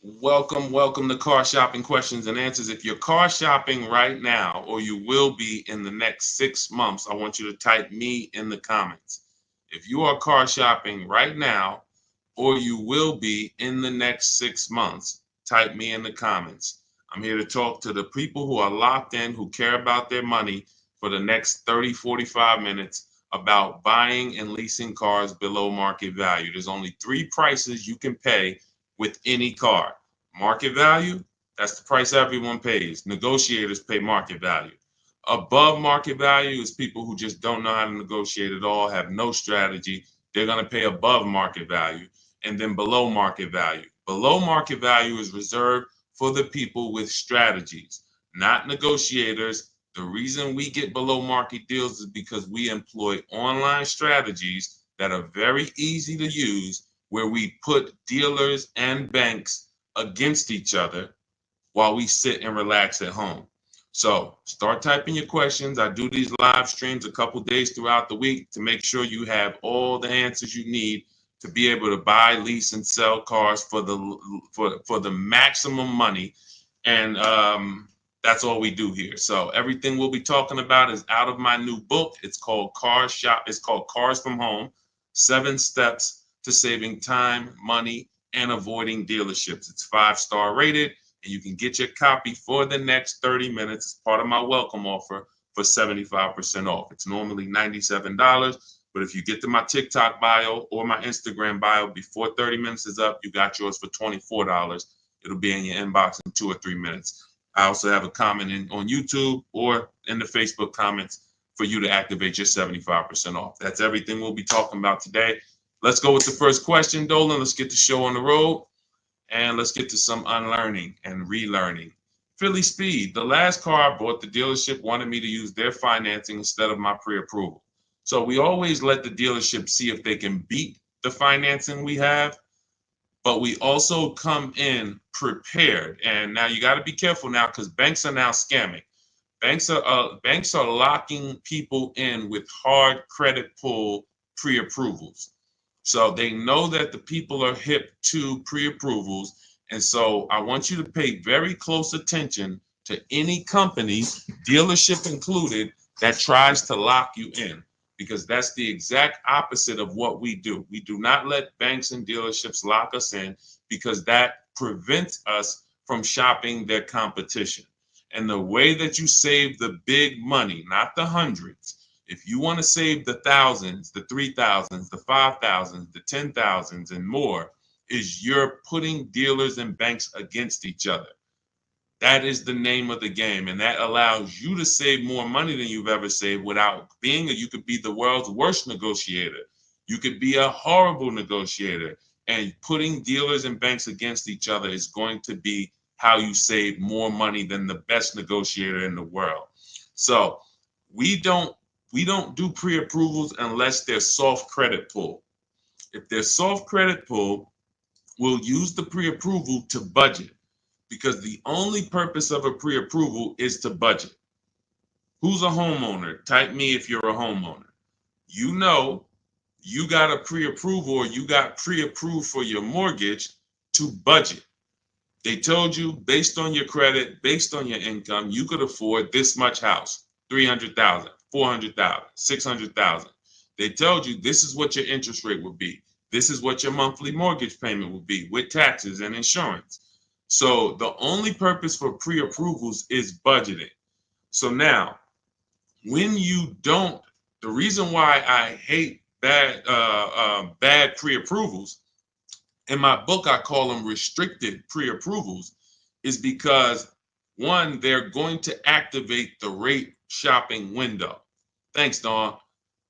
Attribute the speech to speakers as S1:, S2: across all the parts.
S1: Welcome to Car Shopping Questions and Answers. If you're car shopping right now, or you will be in the next 6 months, I want you to type me in the comments. If you are car shopping right now, or you will be in the next 6 months, type me in the comments. I'm here to talk to the people who are locked in, who care about their money for the next 30, 45 minutes about buying and leasing cars below market value. There's only three prices you can pay with any car. Market value, that's the price everyone pays. Negotiators pay market value. Above market value is people who just don't know how to negotiate at all, have no strategy. They're going to pay above market value. And then below market value. Below market value is reserved for the people with strategies, not negotiators. The reason we get below market deals is because we employ online strategies that are very easy to use, where we put dealers and banks against each other while we sit and relax at home. So start typing your questions. I do these live streams a couple days throughout the week to make sure you have all the answers you need to be able to buy, lease, and sell cars for the maximum money. And that's all we do here. So everything we'll be talking about is out of my new book. It's called It's called Cars from Home: 7 Steps to Saving Time, Money, and Avoiding Dealerships. It's 5-star rated, and you can get your copy for the next 30 minutes. It's part of my welcome offer for 75% off. It's normally $97, but if you get to my TikTok bio or my Instagram bio before 30 minutes is up, you got yours for $24. It'll be in your inbox in 2 or 3 minutes. I also have a comment on YouTube or in the Facebook comments for you to activate your 75% off. That's everything we'll be talking about today. Let's go with the first question, Dolan. Let's get the show on the road. And let's get to some unlearning and relearning. Philly Speed, the last car I bought, the dealership wanted me to use their financing instead of my pre-approval. So we always let the dealership see if they can beat the financing we have, but we also come in prepared. And now you got to be careful now, because banks are now scamming. Banks are locking people in with hard credit pull pre-approvals. So they know that the people are hip to pre-approvals. And so I want you to pay very close attention to any company, dealership included, that tries to lock you in, because that's the exact opposite of what we do. We do not let banks and dealerships lock us in, because that prevents us from shopping their competition. And the way that you save the big money, not the hundreds, if you want to save the thousands, the 3,000s, the 5,000s, the 10,000s, and more, is you're putting dealers and banks against each other. That is the name of the game, and that allows you to save more money than you've ever saved without being you could be the world's worst negotiator. You could be a horrible negotiator, and putting dealers and banks against each other is going to be how you save more money than the best negotiator in the world. So we don't do pre-approvals unless they're soft credit pull. If they're soft credit pull, we'll use the pre-approval to budget, because the only purpose of a pre-approval is to budget. Who's a homeowner? Type me if you're a homeowner. You know you got a pre-approval, or you got pre-approved for your mortgage to budget. They told you, based on your credit, based on your income, you could afford this much house, 300,000, 400,000, 600,000. They told you this is what your interest rate would be. This is what your monthly mortgage payment would be with taxes and insurance. So the only purpose for pre-approvals is budgeting. So now, when you don't, the reason why I hate bad pre-approvals, in my book I call them restricted pre-approvals, is because, one, they're going to activate the rate shopping window. Thanks, Dawn.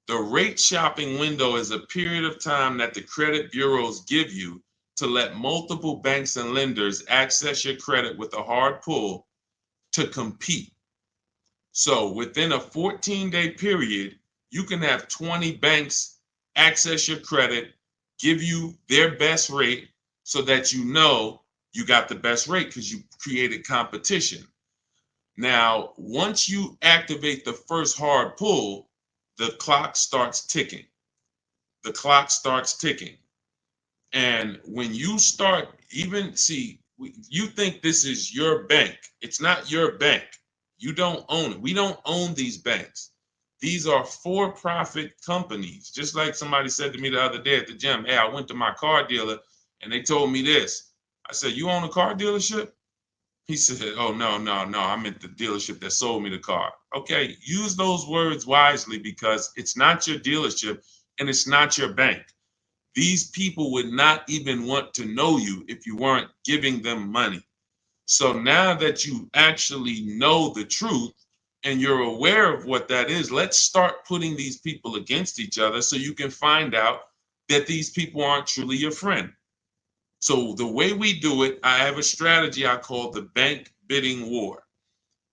S1: The rate shopping window is a period of time that the credit bureaus give you to let multiple banks and lenders access your credit with a hard pull to compete. So within a 14-day period, you can have 20 banks access your credit, give you their best rate, so that you know you got the best rate because you created competition. Now, once you activate the first hard pull, the clock starts ticking. The clock starts ticking. And when you start, even see, You think this is your bank. It's not your bank. You don't own it. We don't own these banks. These are for-profit companies. Just like somebody said to me the other day at the gym, hey, I went to my car dealer and they told me this. I said, you own a car dealership? He said, oh, no, no, no. I meant the dealership that sold me the car. Okay, use those words wisely because it's not your dealership and it's not your bank. These people would not even want to know you if you weren't giving them money. So now that you actually know the truth and you're aware of what that is, let's start putting these people against each other so you can find out that these people aren't truly your friend. So the way we do it, I have a strategy I call the bank bidding war.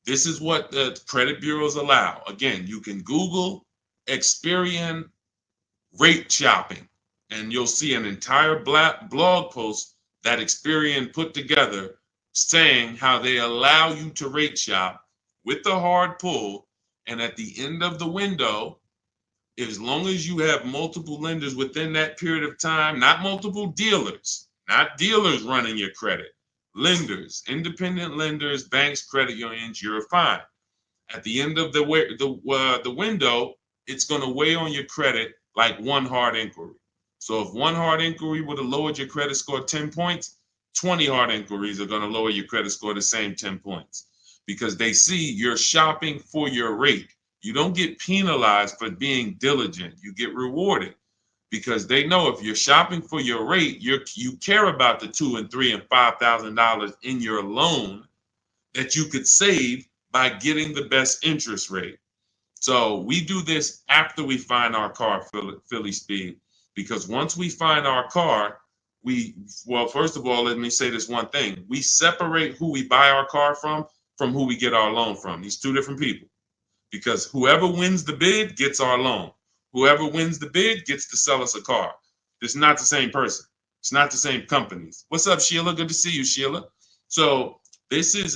S1: This is what the credit bureaus allow. Again, you can Google Experian rate shopping, and you'll see an entire blog post that Experian put together saying how they allow you to rate shop with the hard pull, and at the end of the window, as long as you have multiple lenders within that period of time, not multiple dealers, not dealers running your credit, lenders, independent lenders, banks, credit unions, you're fine. At the end of the window, it's going to weigh on your credit like one hard inquiry. So if one hard inquiry would have lowered your credit score 10 points, 20 hard inquiries are going to lower your credit score the same 10 points because they see you're shopping for your rate. You don't get penalized for being diligent. You get rewarded because they know if you're shopping for your rate, you care about the $2,000 and $3,000 and $5,000 in your loan that you could save by getting the best interest rate. So we do this after we find our car, Philly Speed, because once we find our car, first of all, let me say this one thing. We separate who we buy our car from who we get our loan from. These two different people, because whoever wins the bid gets our loan. Whoever wins the bid gets to sell us a car. It's not the same person. It's not the same companies. What's up, Sheila? Good to see you, Sheila. So this is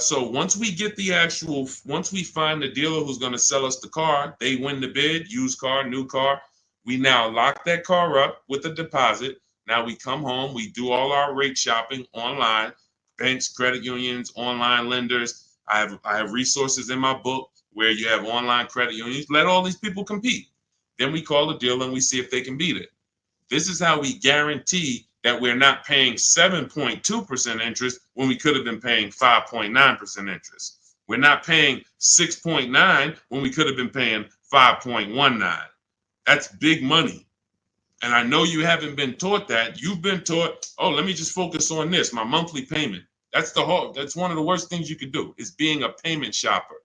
S1: so once we find the dealer who's going to sell us the car, they win the bid, used car, new car. We now lock that car up with a deposit. Now we come home, we do all our rate shopping online, banks, credit unions, online lenders. I have resources in my book where you have online credit unions. Let all these people compete. Then we call the dealer and we see if they can beat it. This is how we guarantee that we're not paying 7.2% interest when we could have been paying 5.9% interest. We're not paying 6.9 when we could have been paying 5.19. That's big money. And I know you haven't been taught that. You've been taught, oh, let me just focus on this, my monthly payment. That's one of the worst things you could do is being a payment shopper.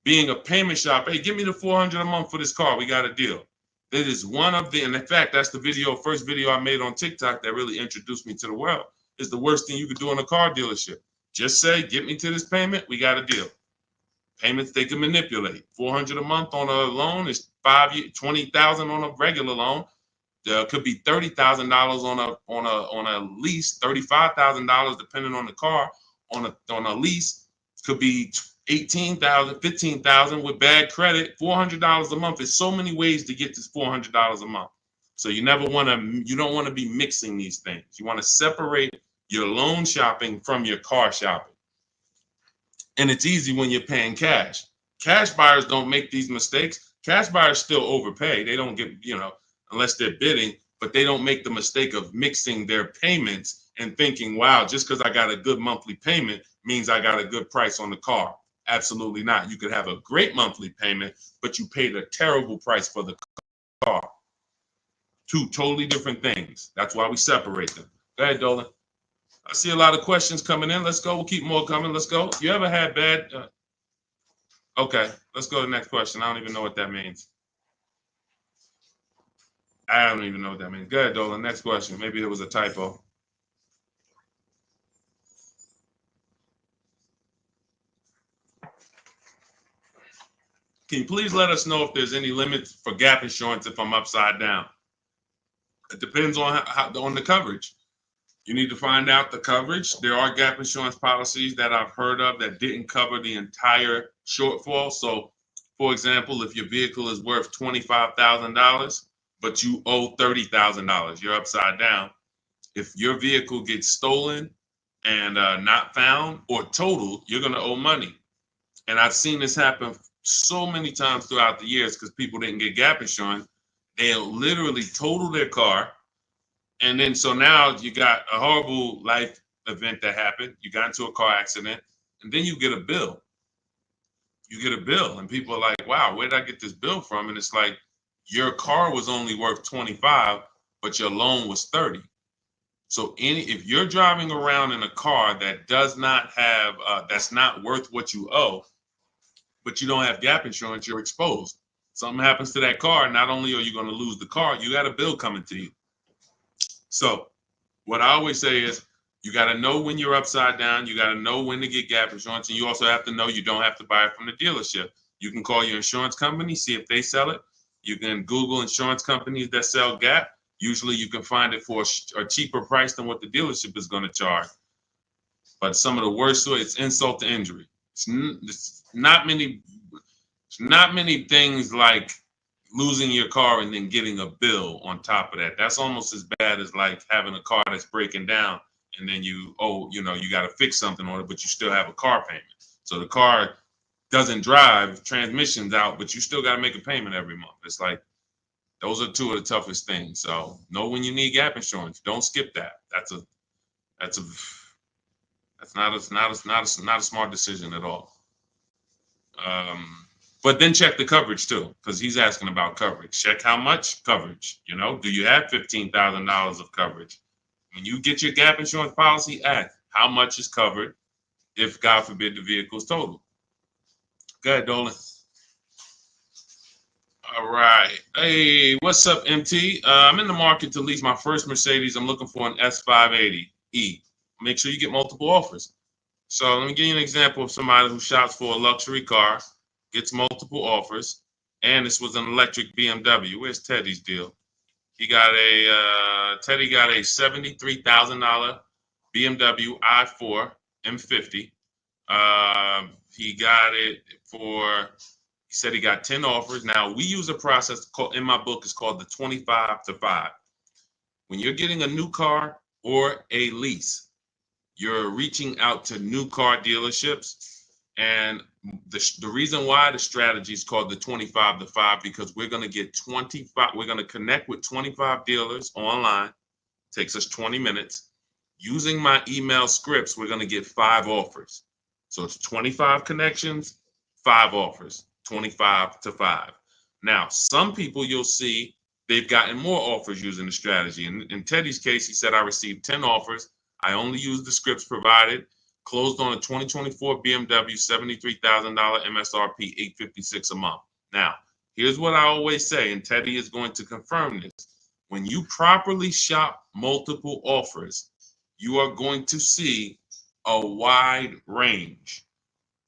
S1: Being a payment shopper, hey, give me the $400 a month for this car. We got a deal. That is one of the, and in fact, that's the first video I made on TikTok that really introduced me to the world. Is the worst thing you could do in a car dealership. Just say, get me to this payment, we got a deal. Payments they can manipulate. $400 a month on a loan is 5 years, $20,000 on a regular loan. There could be $30,000 on a lease, $35,000 depending on the car. On a lease, could be $18,000, $15,000 with bad credit. $400 a month. There's so many ways to get this $400 a month. So you don't want to be mixing these things. You want to separate your loan shopping from your car shopping. And it's easy when you're paying cash. Cash buyers don't make these mistakes. Cash buyers still overpay. They don't get, unless they're bidding, but they don't make the mistake of mixing their payments and thinking, wow, just because I got a good monthly payment means I got a good price on the car. Absolutely not. You could have a great monthly payment, but you paid a terrible price for the car. Two totally different things. That's why we separate them. Go ahead, Dolan. I see a lot of questions coming in. Let's go. We'll keep more coming. Let's go. You ever had bad? Okay, let's go to the next question. I don't even know what that means. I don't even know what that means. Go ahead, Dolan. Next question. Maybe there was a typo. Can you please let us know if there's any limits for gap insurance if I'm upside down? It depends on on the coverage. You need to find out the coverage. There are gap insurance policies that I've heard of that didn't cover the entire shortfall. So, for example, if your vehicle is worth $25,000, but you owe $30,000, you're upside down. If your vehicle gets stolen and not found or totaled, you're going to owe money. And I've seen this happen so many times throughout the years because people didn't get gap insurance. They'll literally total their car. And then so now you got a horrible life event that happened. You got into a car accident, and then you get a bill. You get a bill, and people are like, wow, where did I get this bill from? And it's like, your car was only worth 25, but your loan was 30. So if you're driving around in a car that does not have, that's not worth what you owe, but you don't have gap insurance, you're exposed. Something happens to that car, not only are you going to lose the car, you got a bill coming to you. So what I always say is, you got to know when you're upside down. You got to know when to get gap insurance. And you also have to know you don't have to buy it from the dealership. You can call your insurance company, see if they sell it. You can Google insurance companies that sell gap. Usually you can find it for a cheaper price than what the dealership is going to charge. But some of the worst, it's insult to injury. It's not many things like losing your car and then getting a bill on top of that. That's almost as bad as like having a car that's breaking down and then you got to fix something on it, but you still have a car payment. So the car doesn't drive, transmission's out, but you still got to make a payment every month. It's like, those are two of the toughest things. So know when you need gap insurance. Don't skip that. That's not a smart decision at all. But then check the coverage too, because he's asking about coverage. Check how much coverage. Do you have $15,000 of coverage? When you get your gap insurance policy, ask how much is covered if, God forbid, the vehicle is totaled. Go ahead, Dolan. All right. Hey, what's up, MT? I'm in the market to lease my first Mercedes. I'm looking for an S580E. Make sure you get multiple offers. So let me give you an example of somebody who shops for a luxury car, gets multiple offers, and this was an electric BMW. Where's Teddy's deal? Teddy got a $73,000 BMW i4 M50. He said he got 10 offers. Now, we use a process in my book, it's called the 25 to 5. When you're getting a new car or a lease, you're reaching out to new car dealerships. And the reason why the strategy is called the 25 to 5, because we're going to connect with 25 dealers online. Takes us 20 minutes. Using my email scripts, we're going to get 5 offers. So it's 25 connections, 5 offers, 25 to 5. Now, some people you'll see they've gotten more offers using the strategy. In Teddy's case, he said, I received 10 offers. I only used the scripts provided. Closed on a 2024 BMW, $73,000 MSRP, $856 a month. Now, here's what I always say, and Teddy is going to confirm this. When you properly shop multiple offers, you are going to see a wide range.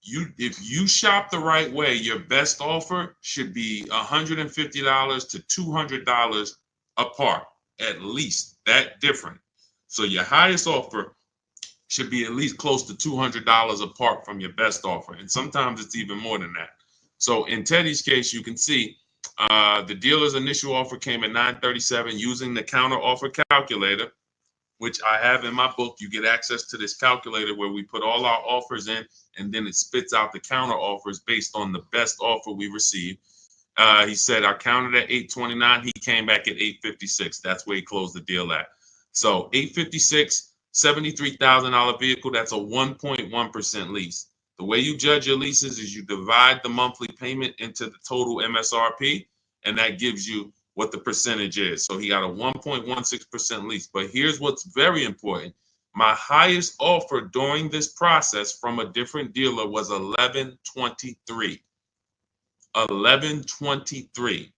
S1: If you shop the right way, your best offer should be $150 to $200 apart, at least that different. So your highest offer should be at least close to $200 apart from your best offer. And sometimes it's even more than that. So in Teddy's case, you can see the dealer's initial offer came at $937 using the counter offer calculator, which I have in my book. You get access to this calculator where we put all our offers in, and then it spits out the counter offers based on the best offer we received. He said I counted at $829. He came back at $856. That's where he closed the deal at. So $856, $73,000 vehicle. That's a 1.1% lease. The way you judge your leases is you divide the monthly payment into the total MSRP, and that gives you what the percentage is. So he got a 1.16% lease. But here's what's very important. My highest offer during this process from a different dealer was $1,123. $1,123,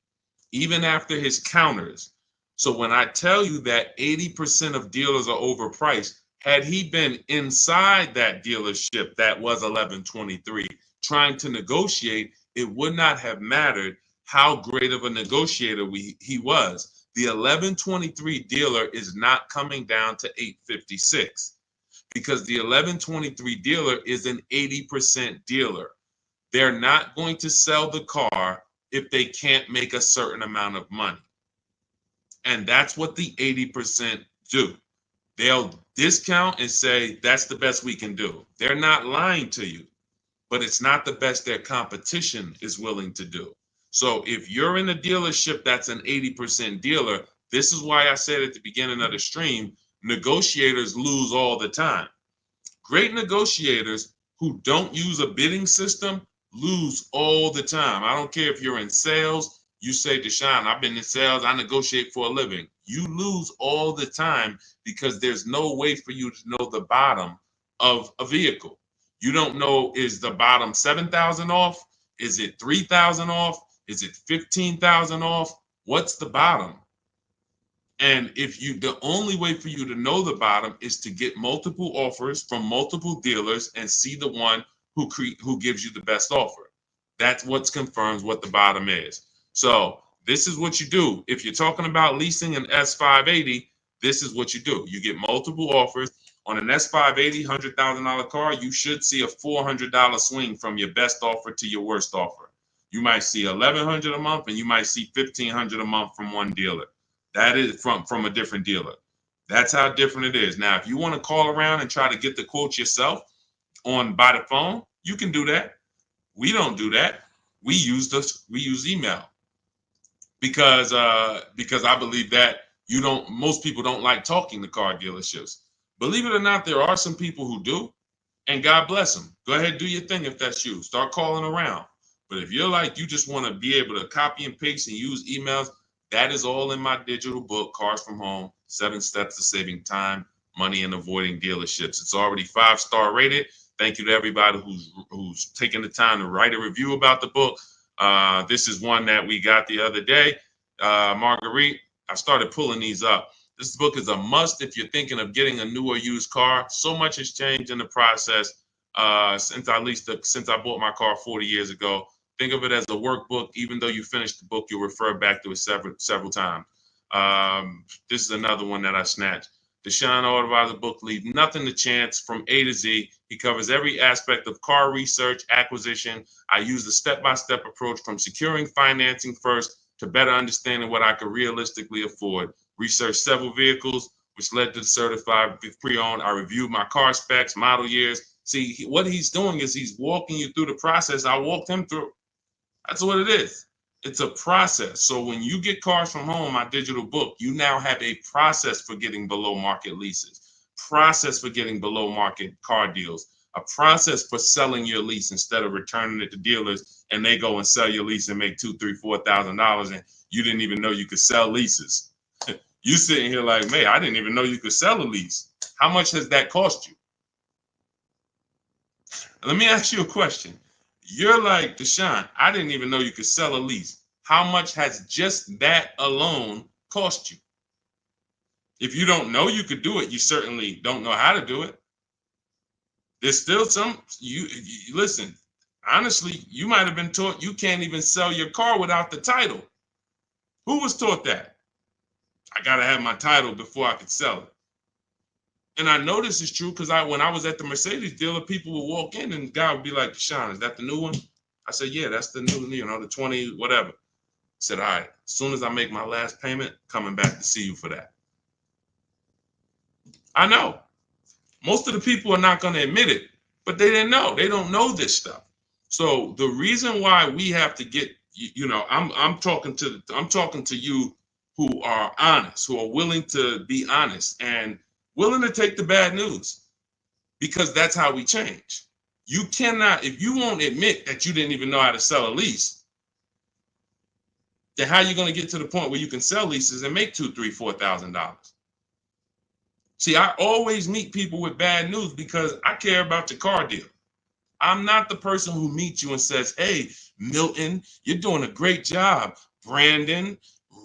S1: even after his counters. So when I tell you that 80% of dealers are overpriced, had he been inside that dealership that was $1,123 trying to negotiate, it would not have mattered how great of a negotiator he was. The $1,123 dealer is not coming down to $856 because the $1,123 dealer is an 80% dealer. They're not going to sell the car if they can't make a certain amount of money. And that's what the 80% do. They'll discount and say that's the best we can do. They're not lying to you, but it's not the best their competition is willing to do. So if you're in a dealership that's an 80% dealer, this is why I said at the beginning of the stream, negotiators lose all the time. Great negotiators who don't use a bidding system lose all the time. I don't care if you're in sales, you say, Deshone, I've been in sales, I negotiate for a living. You lose all the time because there's no way for you to know the bottom of a vehicle. You don't know, is the bottom 7,000 off? Is it 3,000 off? Is it 15,000 off? What's the bottom? And the only way for you to know the bottom is to get multiple offers from multiple dealers and see the one who gives you the best offer. That's what confirms what the bottom is. So this is what you do. If you're talking about leasing an S580, this is what you do. You get multiple offers. On an S580 $100,000 car, you should see a $400 swing from your best offer to your worst offer. You might see $1,100 a month and you might see $1,500 a month from one dealer. That is from a different dealer. That's how different it is. Now, if you want to call around and try to get the quotes yourself by the phone, you can do that. We don't do that. We use email because I believe that most people don't like talking to car dealerships. Believe it or not, there are some people who do, and God bless them. Go ahead, do your thing if that's you. Start calling around. But if you're like, you just want to be able to copy and paste and use emails, that is all in my digital book, Cars from Home, 7 Steps to Saving Time, Money, and Avoiding Dealerships. It's already 5-star rated. Thank you to everybody who's taken the time to write a review about the book. This is one that we got the other day. Marguerite, I started pulling these up. This book is a must if you're thinking of getting a new or used car. So much has changed in the process since I bought my car 40 years ago. Think of it as a workbook. Even though you finish the book, you'll refer back to it several times. This is another one that I snatched. Deshone Auto book, Leave Nothing to Chance, from A to Z. He covers every aspect of car research, acquisition. I use the step-by-step approach from securing financing first to better understanding what I could realistically afford. Researched several vehicles, which led to the certified pre-owned. I reviewed my car specs, model years. See, what he's doing is he's walking you through the process I walked him through. That's what it is. It's a process. So when you get Cars from Home, my digital book, you now have a process for getting below market leases, process for getting below market car deals, a process for selling your lease instead of returning it to dealers and they go and sell your lease and make $2,000, $3,000, $4,000 and you didn't even know you could sell leases. You sitting here like, man, I didn't even know you could sell a lease. How much has that cost you? Let me ask you a question. You're like, Deshone, I didn't even know you could sell a lease. How much has just that alone cost you? If you don't know you could do it, you certainly don't know how to do it. There's still you listen, honestly, you might have been taught you can't even sell your car without the title. Who was taught that? I got to have my title before I could sell it. And I know this is true because when I was at the Mercedes dealer, people would walk in and the guy would be like, Deshone, is that the new one? I said, yeah, that's the new, the 20, whatever. I said, all right, as soon as I make my last payment, coming back to see you for that. I know. Most of the people are not going to admit it, but they didn't know. They don't know this stuff. So the reason why we have to get, I'm talking to you who are honest, who are willing to be honest and willing to take the bad news, because that's how we change. You cannot, if you won't admit that you didn't even know how to sell a lease, then how are you going to get to the point where you can sell leases and make $2,000, $3,000, $4,000? See, I always meet people with bad news because I care about your car deal. I'm not the person who meets you and says, hey, Milton, you're doing a great job. Brandon,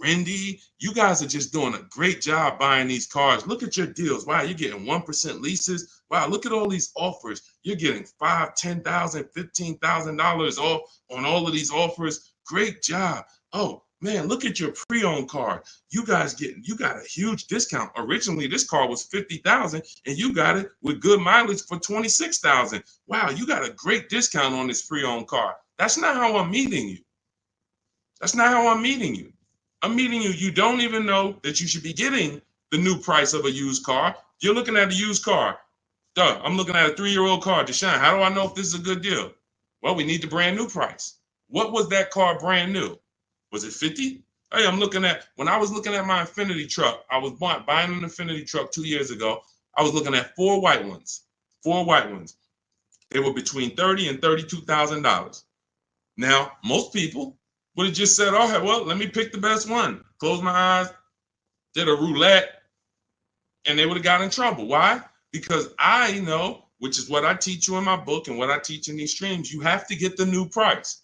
S1: Rindy, you guys are just doing a great job buying these cars. Look at your deals. Wow, you're getting 1% leases. Wow, look at all these offers. You're getting $5,000, $10,000, $15,000 off on all of these offers. Great job. Oh, man, look at your pre-owned car. You got a huge discount. Originally, this car was $50,000 and you got it with good mileage for $26,000. Wow, you got a great discount on this pre-owned car. That's not how I'm meeting you. That's not how I'm meeting you. I'm meeting you. You don't even know that you should be getting the new price of a used car. You're looking at a used car. Duh, I'm looking at a 3-year-old car. Deshone, how do I know if this is a good deal? Well, we need the brand new price. What was that car brand new? Was it 50? Hey, when I was looking at my Infinity truck, I was buying an Infinity truck 2 years ago. I was looking at 4 white ones. 4 white ones. They were between $30,000 and $32,000. Now, most people would have just said, oh, well, let me pick the best one. Close my eyes, did a roulette, and they would have got in trouble. Why? Because I know, which is what I teach you in my book and what I teach in these streams, you have to get the new price.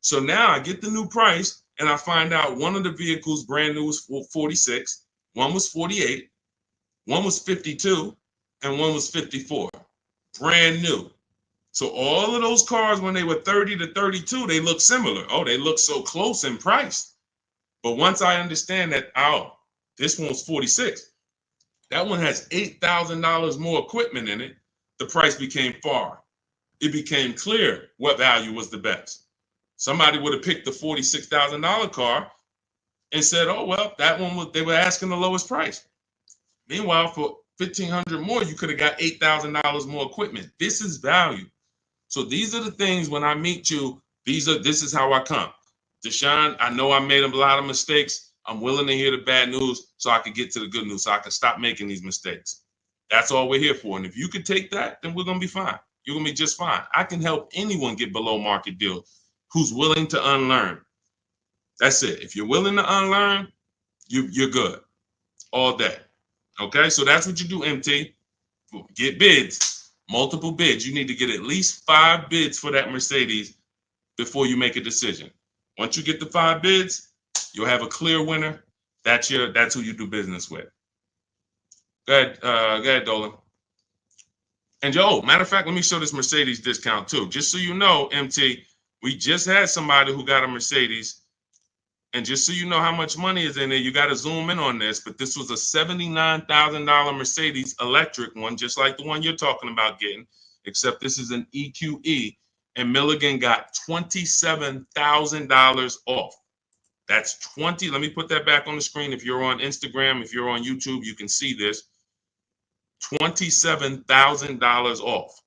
S1: So now I get the new price and I find out one of the vehicles brand new was 46, one was 48, one was 52, and one was 54. Brand new. So all of those cars, when they were 30 to 32, they look similar. Oh, they look so close in price. But once I understand that, oh, this one's 46. That one has $8,000 more equipment in it. The price became far. It became clear what value was the best. Somebody would have picked the $46,000 car and said, oh, well, that one they were asking the lowest price. Meanwhile, for $1,500 more, you could have got $8,000 more equipment. This is value. So these are the things when I meet you, this is how I come. Deshone, I know I made a lot of mistakes. I'm willing to hear the bad news so I can get to the good news, so I can stop making these mistakes. That's all we're here for. And if you could take that, then we're going to be fine. You're going to be just fine. I can help anyone get below market deals who's willing to unlearn. That's it. If you're willing to unlearn, you're good all day. Okay, so that's what you do, MT. Get bids, multiple bids. You need to get at least 5 bids for that Mercedes before you make a decision. Once you get the 5 bids, you'll have a clear winner. That's who you do business with. Go ahead, Dolan. And matter of fact, let me show this Mercedes discount too. Just so you know, MT, we just had somebody who got a Mercedes. And just so you know how much money is in there, you got to zoom in on this. But this was a $79,000 Mercedes electric one, just like the one you're talking about getting, except this is an EQE. And Milligan got $27,000 off. That's 20. Let me put that back on the screen. If you're on Instagram, if you're on YouTube, you can see this. $27,000 off.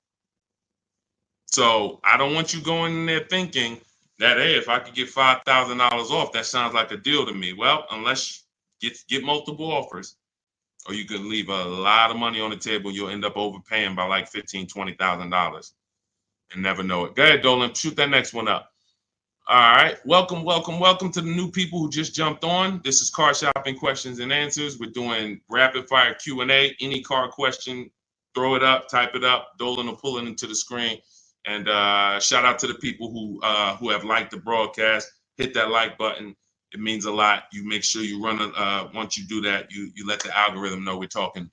S1: So I don't want you going in there thinking that, hey, if I could get $5,000 off, that sounds like a deal to me. Well, unless you get multiple offers, or you could leave a lot of money on the table, you'll end up overpaying by like $15,000, $20,000 and never know it. Go ahead, Dolan, shoot that next one up. All right, welcome to the new people who just jumped on. This is Car Shopping Questions and Answers. We're doing rapid fire Q&A. Any car question, throw it up, type it up. Dolan will pull it into the screen. And shout out to the people who have liked the broadcast. Hit that like button. It means a lot. You make sure you run once you do that, you let the algorithm know we're talking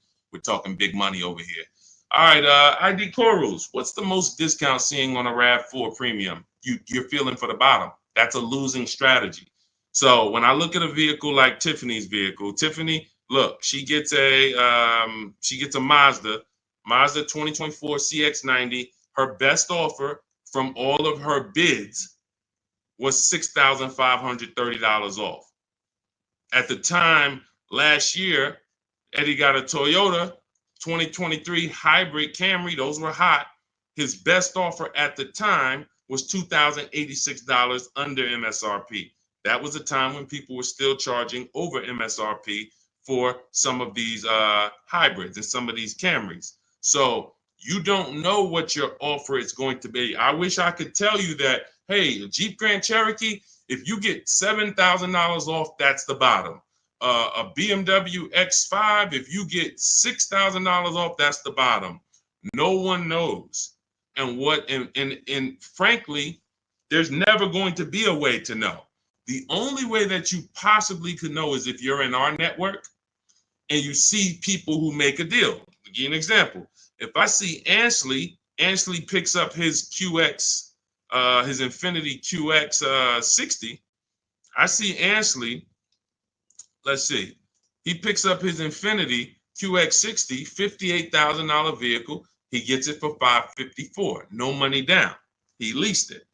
S1: big money over here. All right, ID Corals. What's the most discount seeing on a RAV4 Premium? You're feeling for the bottom. That's a losing strategy. So when I look at a vehicle like Tiffany's vehicle, Tiffany, look, she gets a Mazda 2024 CX-90. Her best offer from all of her bids was $6,530 off. At the time last year, Eddie got a Toyota 2023 hybrid Camry. Those were hot. His best offer at the time was $2,086 under MSRP. That was a time when people were still charging over MSRP for some of these hybrids and some of these Camrys. So you don't know what your offer is going to be. I wish I could tell you that, hey, a Jeep Grand Cherokee, if you get $7,000 off, that's the bottom. A BMW X5, if you get $6,000 off, that's the bottom. No one knows. And frankly, there's never going to be a way to know. The only way that you possibly could know is if you're in our network and you see people who make a deal. I'll give you an example. If I see Ansley picks up his QX, his Infinity QX 60. I see Ansley, let's see, he picks up his Infinity QX 60, $58,000 vehicle. He gets it for $554, no money down. He leased it.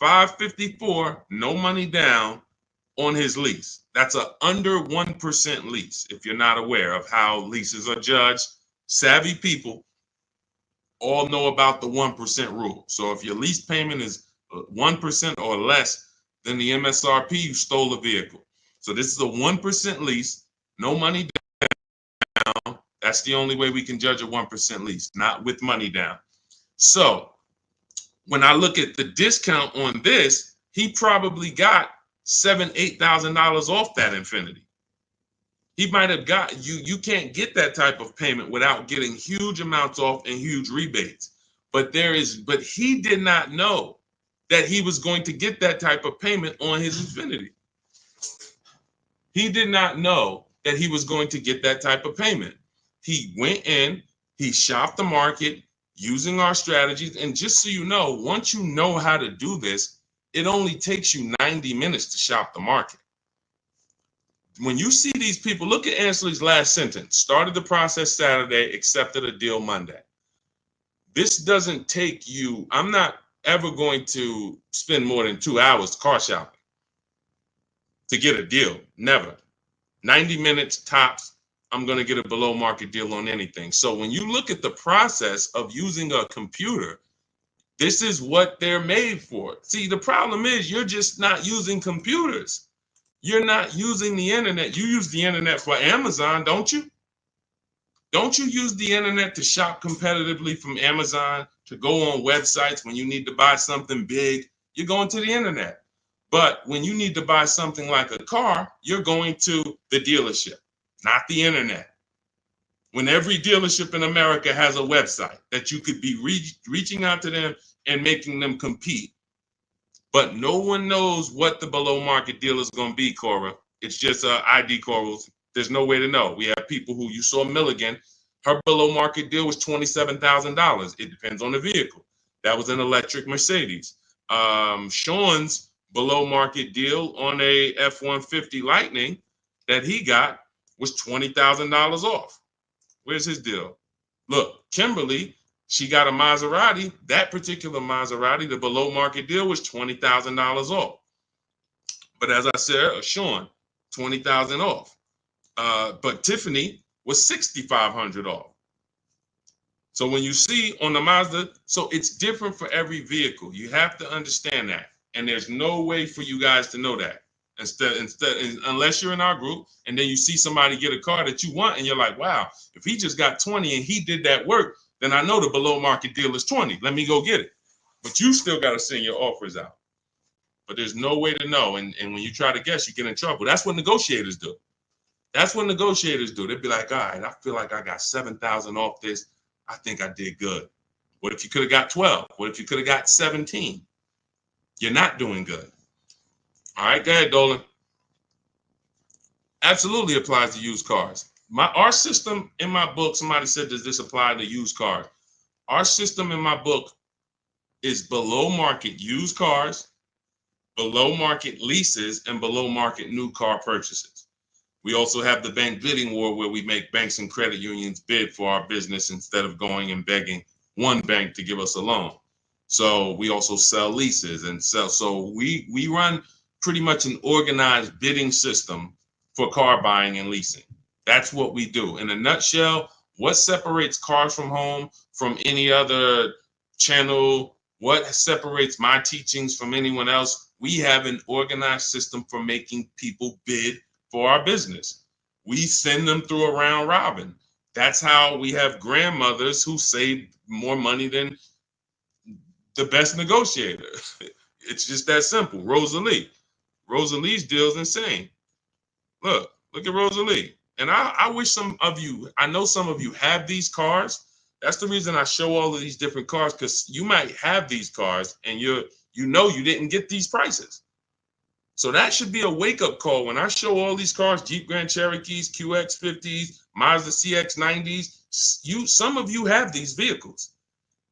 S1: $554, no money down on his lease. That's a under 1% lease, if you're not aware of how leases are judged. Savvy people all know about the 1% rule. So if your lease payment is 1% or less than the MSRP, you stole a vehicle. So this is a 1% lease, no money down. That's the only way we can judge a 1% lease, not with money down. So when I look at the discount on this, he probably got $7,000-8,000 off that Infiniti. He might have got you can't get that type of payment without getting huge amounts off and huge rebates. But he did not know that he was going to get that type of payment on his Infiniti. He did not know that he was going to get that type of payment. He went in, he shopped the market using our strategies. And just so you know, once you know how to do this, it only takes you 90 minutes to shop the market. When you see these people, look at Ansley's last sentence. Started the process Saturday, accepted a deal Monday. This doesn't take you, I'm not ever going to spend more than 2 hours car shopping to get a deal. Never. 90 minutes tops, I'm going to get a below market deal on anything. So when you look at the process of using a computer, this is what they're made for. See, the problem is you're just not using computers. You're not using the internet. You use the internet for Amazon, don't you? Don't you use the internet to shop competitively from Amazon, to go on websites when you need to buy something big? You're going to the internet. But when you need to buy something like a car, you're going to the dealership, not the internet. When every dealership in America has a website that you could be reaching out to them and making them compete. But no one knows what the below market deal is going to be, Cora. It's just ID corals. There's no way to know. We have people who, you saw Milligan, her below market deal was $27,000. It depends on the vehicle. That was an electric Mercedes. Sean's below market deal on a F-150 Lightning that he got was $20,000 off. Where's his deal? Look, Kimberly, she got a Maserati. That particular Maserati, the below market deal was $20,000 off. But as I said, Sean, $20,000 off. But Tiffany was $6,500 off. So when you see on the Mazda, so it's different for every vehicle. You have to understand that. And there's no way for you guys to know that. Unless you're in our group and then you see somebody get a car that you want and you're like, wow, if he just got 20 and he did that work, then I know the below market deal is 20. Let me go get it. But you still got to send your offers out. But there's no way to know. And when you try to guess, you get in trouble. That's what negotiators do. That's what negotiators do. They'd be like, all right, I feel like I got 7,000 off this. I think I did good. What if you could have got 12? What if you could have got 17? You're not doing good. All right, go ahead, Dolan. Absolutely applies to used cars. Our system in my book, somebody said, does this apply to used cars? Our system in my book is below market used cars, below market leases, and below market new car purchases. We also have the bank bidding war where we make banks and credit unions bid for our business instead of going and begging one bank to give us a loan. So we also sell leases and sell. So we run pretty much an organized bidding system for car buying and leasing. That's what we do. In a nutshell, what separates Cars from Home from any other channel? What separates my teachings from anyone else? We have an organized system for making people bid for our business. We send them through a round robin. That's how we have grandmothers who save more money than the best negotiator. It's just that simple. Rosalie. Rosalie's deal is insane. Look at Rosalie. And I wish some of you, I know some of you have these cars. That's the reason I show all of these different cars, because you might have these cars and you didn't get these prices. So that should be a wake-up call when I show all these cars, Jeep Grand Cherokees, QX50s, Mazda CX90s. Some of you have these vehicles.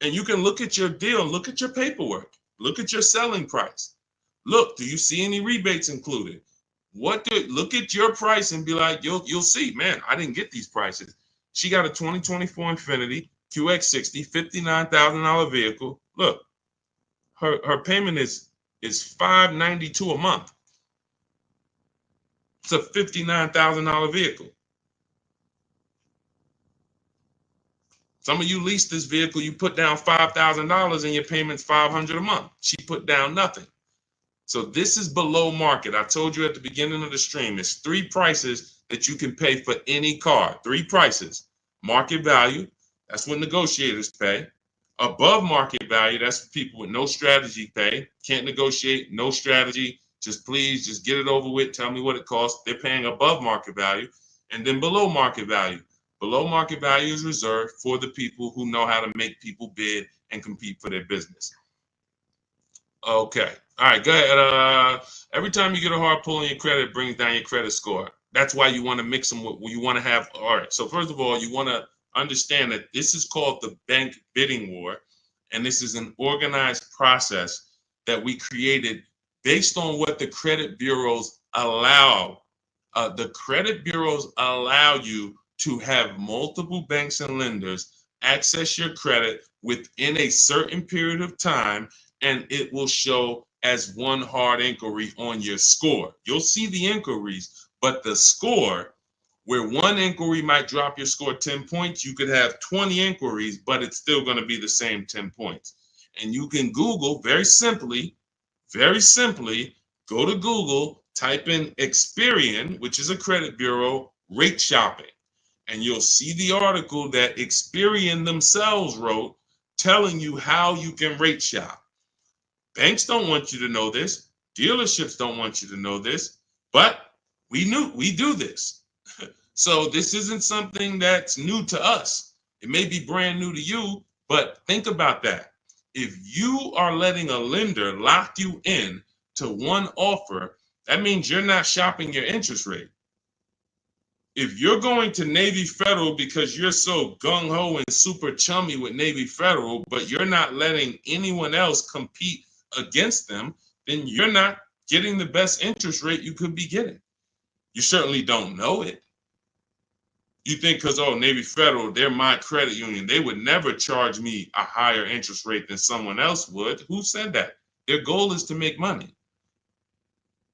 S1: And you can look at your deal, look at your paperwork, look at your selling price. Look, do you see any rebates included? Look at your price and be like, you'll see, man, I didn't get these prices. She got a 2024 Infiniti QX60, $59,000 vehicle. Look, her payment is $592 a month. It's a $59,000 vehicle. Some of you lease this vehicle, you put down $5,000 and your payment's $500 a month. She put down nothing. So this is below market. I told you at the beginning of the stream, it's 3 prices that you can pay for any car. 3 prices. Market value, that's what negotiators pay. Above market value, that's for people with no strategy pay. Can't negotiate, no strategy. Just please, just get it over with. Tell me what it costs. They're paying above market value. And then below market value. Below market value is reserved for the people who know how to make people bid and compete for their business. Okay. All right, go ahead. Every time you get a hard pull on your credit, it brings down your credit score. That's why you want to mix them with, you want to have, all right. So first of all, you want to understand that this is called the bank bidding war. And this is an organized process that we created based on what the credit bureaus allow. The credit bureaus allow you to have multiple banks and lenders access your credit within a certain period of time, and it will show as one hard inquiry on your score. You'll see the inquiries, but the score, where one inquiry might drop your score 10 points, you could have 20 inquiries, but it's still going to be the same 10 points. And you can Google very simply, go to Google, type in Experian, which is a credit bureau, rate shopping. And you'll see the article that Experian themselves wrote telling you how you can rate shop. Banks don't want you to know this. Dealerships don't want you to know this, but we do this. So this isn't something that's new to us. It may be brand new to you, but think about that. If you are letting a lender lock you in to one offer, that means you're not shopping your interest rate. If you're going to Navy Federal because you're so gung-ho and super chummy with Navy Federal, but you're not letting anyone else compete against them, then you're not getting the best interest rate you could be getting. You certainly don't know it. You think because, oh, Navy Federal, they're my credit union, they would never charge me a higher interest rate than someone else would. Who said that? Their goal is to make money.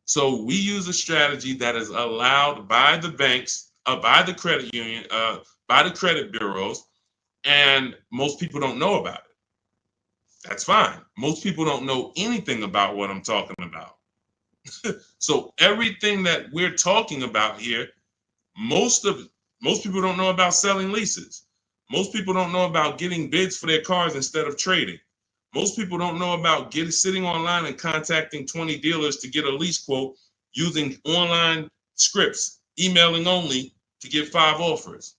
S1: So we use a strategy that is allowed by the banks, by the credit union, by the credit bureaus, and most people don't know about it. That's fine. Most people don't know anything about what I'm talking about. So everything that we're talking about here, most people don't know about selling leases. Most people don't know about getting bids for their cars instead of trading. Most people don't know about sitting online and contacting 20 dealers to get a lease quote using online scripts, emailing only to get 5 offers.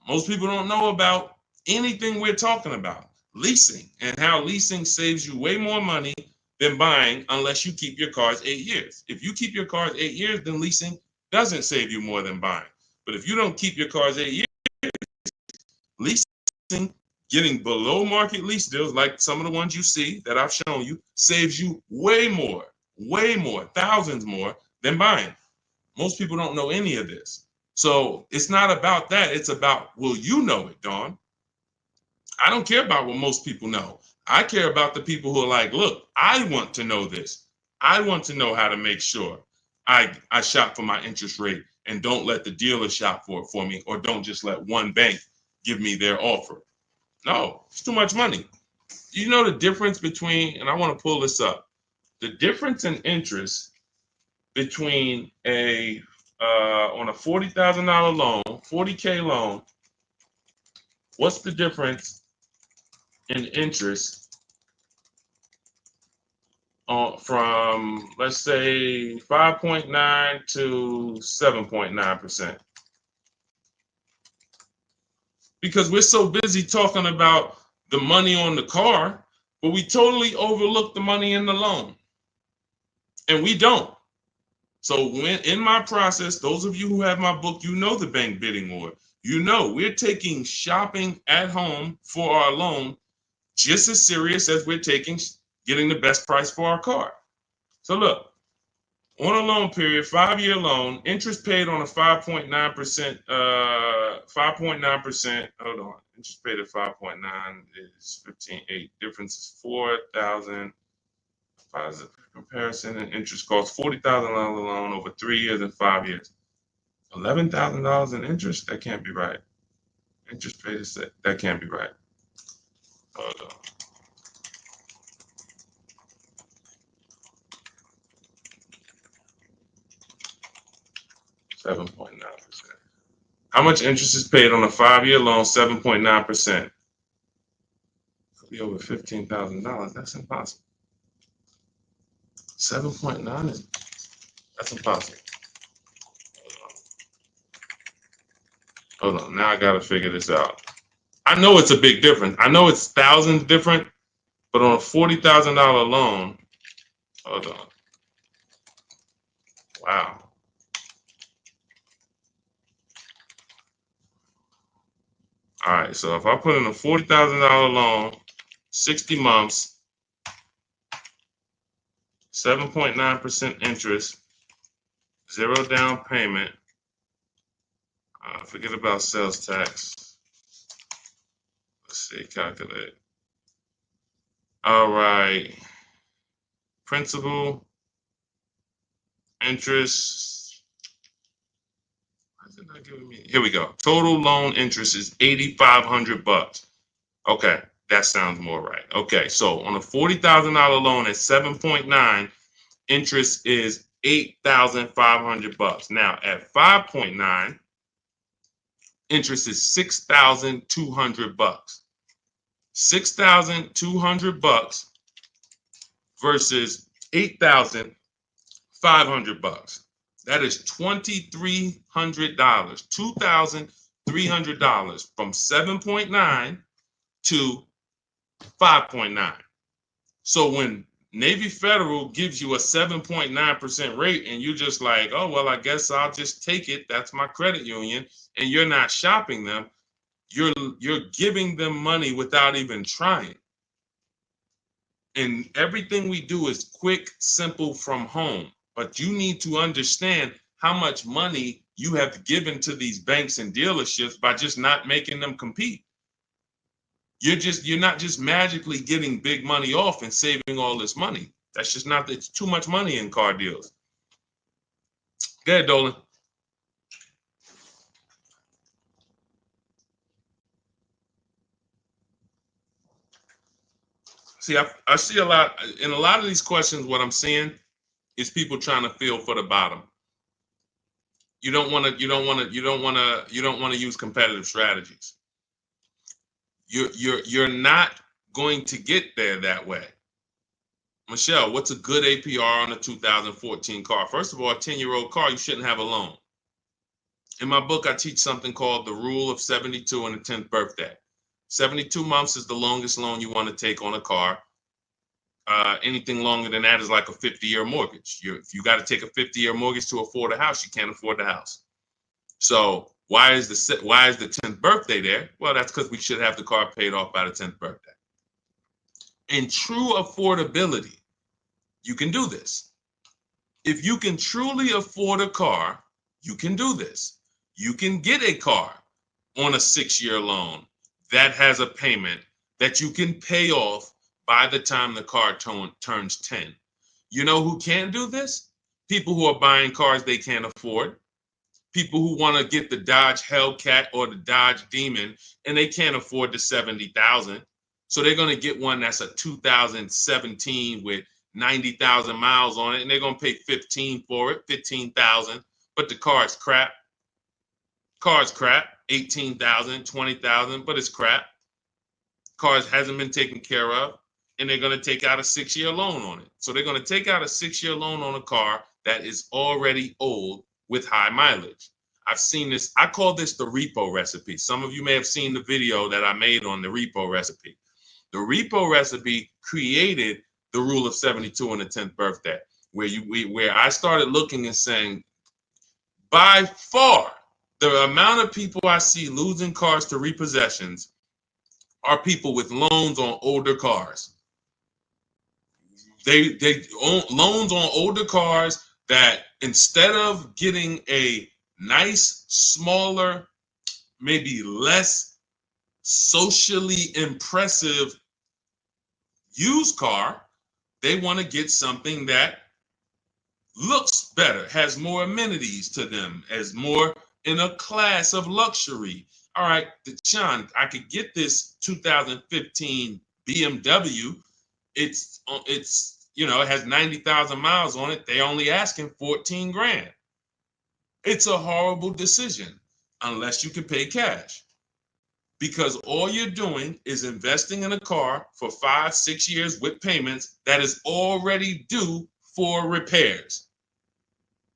S1: Most people don't know about anything we're talking about. Leasing and how leasing saves you way more money than buying unless you keep your cars 8 years. If you keep your cars 8 years, then leasing doesn't save you more than buying. But if you don't keep your cars 8 years, leasing, getting below market lease deals like some of the ones you see that I've shown you, saves you way more, thousands more than buying. Most people don't know any of this. So it's not about that. It's about, will you know it, Dawn? I don't care about what most people know. I care about the people who are like, look, I want to know this. I want to know how to make sure I shop for my interest rate and don't let the dealer shop for it for me, or don't just let one bank give me their offer. No, it's too much money. You know the difference between, and I want to pull this up, the difference in interest between on a $40,000 loan, 40K loan, what's the difference in interest from, let's say, 5.9 to 7.9%? Because we're so busy talking about the money on the car, but we totally overlook the money in the loan. And we don't. So when in my process, those of you who have my book, you know the bank bidding war. You know we're taking shopping at home for our loan just as serious as we're taking getting the best price for our car. So look, on a loan period, 5-year loan, interest paid on a 5.9%, 5.9%, hold on, interest paid at 5.9 is 15.8, difference is 4,000, positive comparison, and interest cost $40,000 loan over 3 years and 5 years. $11,000 in interest? That can't be right. Interest paid is that can't be right. Hold on. 7.9%. How much interest is paid on a 5-year loan? 7.9%. Could be over $15,000. That's impossible. 7.9 is that's impossible. Hold on. Now I gotta figure this out. I know it's a big difference. I know it's thousands different, but on a $40,000 loan, hold on. Wow. All right, so if I put in a $40,000 loan, 60 months, 7.9% interest, 0 down payment. Forget about sales tax. Let's see, calculate. All right. Principal, interest. Why is it not giving me? Here we go. Total loan interest is $8,500. Okay, that sounds more right. Okay, so on a $40,000 loan at 7.9, interest is $8,500. Now at 5.9, interest is $6,200. $6,200 versus $8,500. That is $2,300. $2,300 from 7.9 to 5.9. So when Navy Federal gives you a 7.9% rate and you just like, oh, well, I guess I'll just take it. That's my credit union. And you're not shopping them. You're giving them money without even trying. And everything we do is quick, simple from home. But you need to understand how much money you have given to these banks and dealerships by just not making them compete. You're not just magically getting big money off and saving all this money. That's just not, it's too much money in car deals. Go ahead, Dolan. See, I see a lot in a lot of these questions. What I'm seeing is people trying to feel for the bottom. You don't want to use competitive strategies. You're not going to get there that way. Michelle, what's a good APR on a 2014 car? First of all, a 10-year-old car, you shouldn't have a loan. In my book, I teach something called the rule of 72 and the 10th birthday. 72 months is the longest loan you want to take on a car. Anything longer than that is like a 50-year mortgage. If you got to take a 50-year mortgage to afford a house, you can't afford the house. So why is the 10th birthday there? Well, that's because we should have the car paid off by the 10th birthday. In true affordability, you can do this. If you can truly afford a car, you can do this. You can get a car on a 6-year loan that has a payment that you can pay off by the time the car turns 10. You know who can do this? People who are buying cars they can't afford. People who want to get the Dodge Hellcat or the Dodge Demon and they can't afford the $70,000. So they're going to get one that's a 2017 with 90,000 miles on it, and they're going to pay $15,000 for it, $15,000. But the car is crap. Car's crap, $18,000, $20,000, but it's crap. Cars hasn't been taken care of, and they're going to take out a 6-year loan on it. So they're going to take out a 6-year loan on a car that is already old with high mileage. I've seen this. I call this the repo recipe. Some of you may have seen the video that I made on the repo recipe. The repo recipe created the rule of 72 on the 10th birthday, where I started looking and saying, by far, the amount of people I see losing cars to repossessions are people with loans on older cars. They own loans on older cars that instead of getting a nice, smaller, maybe less socially impressive used car, they want to get something that looks better, has more amenities to them, as more in a class of luxury, All right, Deshone, I could get this 2015 BMW. It's it has 90,000 miles on it. They only asking 14 grand. It's a horrible decision unless you can pay cash, because all you're doing is investing in a car for 5, 6 years with payments that is already due for repairs.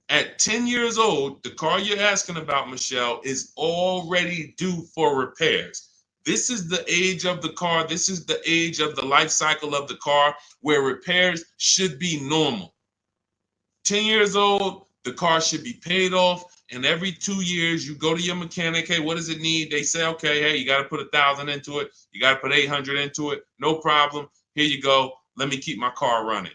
S1: At 10 years old, the car you're asking about, Michelle, is already due for repairs. This is the age of the car. This is the age of the life cycle of the car where repairs should be normal. 10 years old, the car should be paid off. And every 2 years, you go to your mechanic. Hey, what does it need? They say, okay, hey, you got to put 1,000 into it. You got to put 800 into it. No problem. Here you go. Let me keep my car running.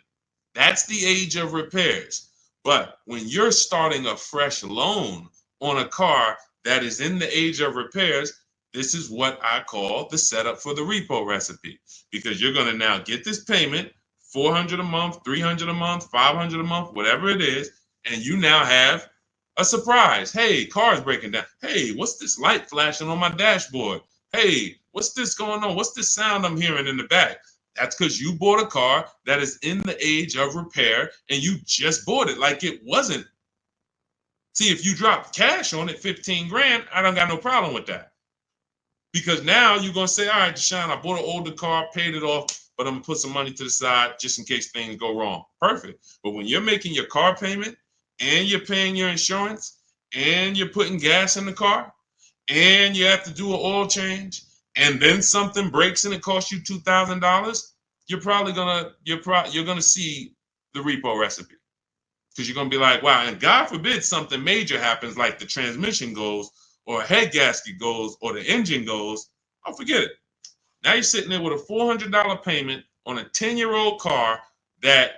S1: That's the age of repairs. But when you're starting a fresh loan on a car that is in the age of repairs, this is what I call the setup for the repo recipe, because you're going to now get this payment, 400 a month, 300 a month, 500 a month, whatever it is, and you now have a surprise. Hey, car's breaking down. Hey, what's this light flashing on my dashboard? Hey, what's this going on? What's this sound I'm hearing in the back? That's because you bought a car that is in the age of repair and you just bought it like it wasn't. See, if you drop cash on it, 15 grand, I don't got no problem with that. Because now you're going to say, all right, Deshone, I bought an older car, paid it off, but I'm going to put some money to the side just in case things go wrong. Perfect. But when you're making your car payment and you're paying your insurance and you're putting gas in the car and you have to do an oil change, and then something breaks and it costs you $2,000, you're gonna see the repo recipe, because you're gonna be like, wow. And God forbid something major happens, like the transmission goes, or a head gasket goes, or the engine goes. Oh, forget it. Now you're sitting there with a $400 payment on a 10-year-old car that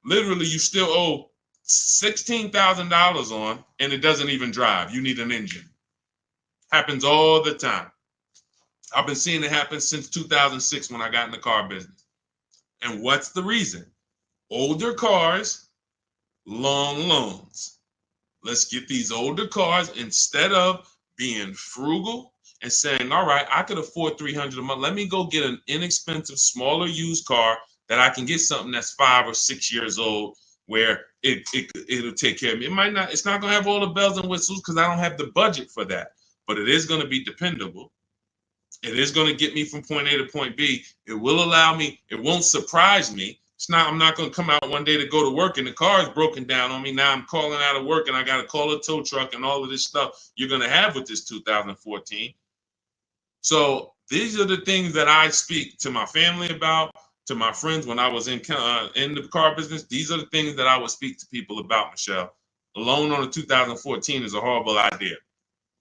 S1: literally you still owe $16,000 on, and it doesn't even drive. You need an engine. Happens all the time. I've been seeing it happen since 2006 when I got in the car business. And what's the reason? Older cars, long loans. Let's get these older cars, instead of being frugal and saying, all right, I could afford 300 a month. Let me go get an inexpensive, smaller used car that I can get something that's 5 or 6 years old, where it'll take care of me. It's not going to have all the bells and whistles because I don't have the budget for that, but it is going to be dependable. It is going to get me from point A to point B. It will allow me, it won't surprise me. I'm not going to come out one day to go to work and the car is broken down on me. Now I'm calling out of work and I got to call a tow truck and all of this stuff you're going to have with this 2014. So these are the things that I speak to my family about, to my friends when I was in the car business. These are the things that I would speak to people about, Michelle. A loan on a 2014 is a horrible idea.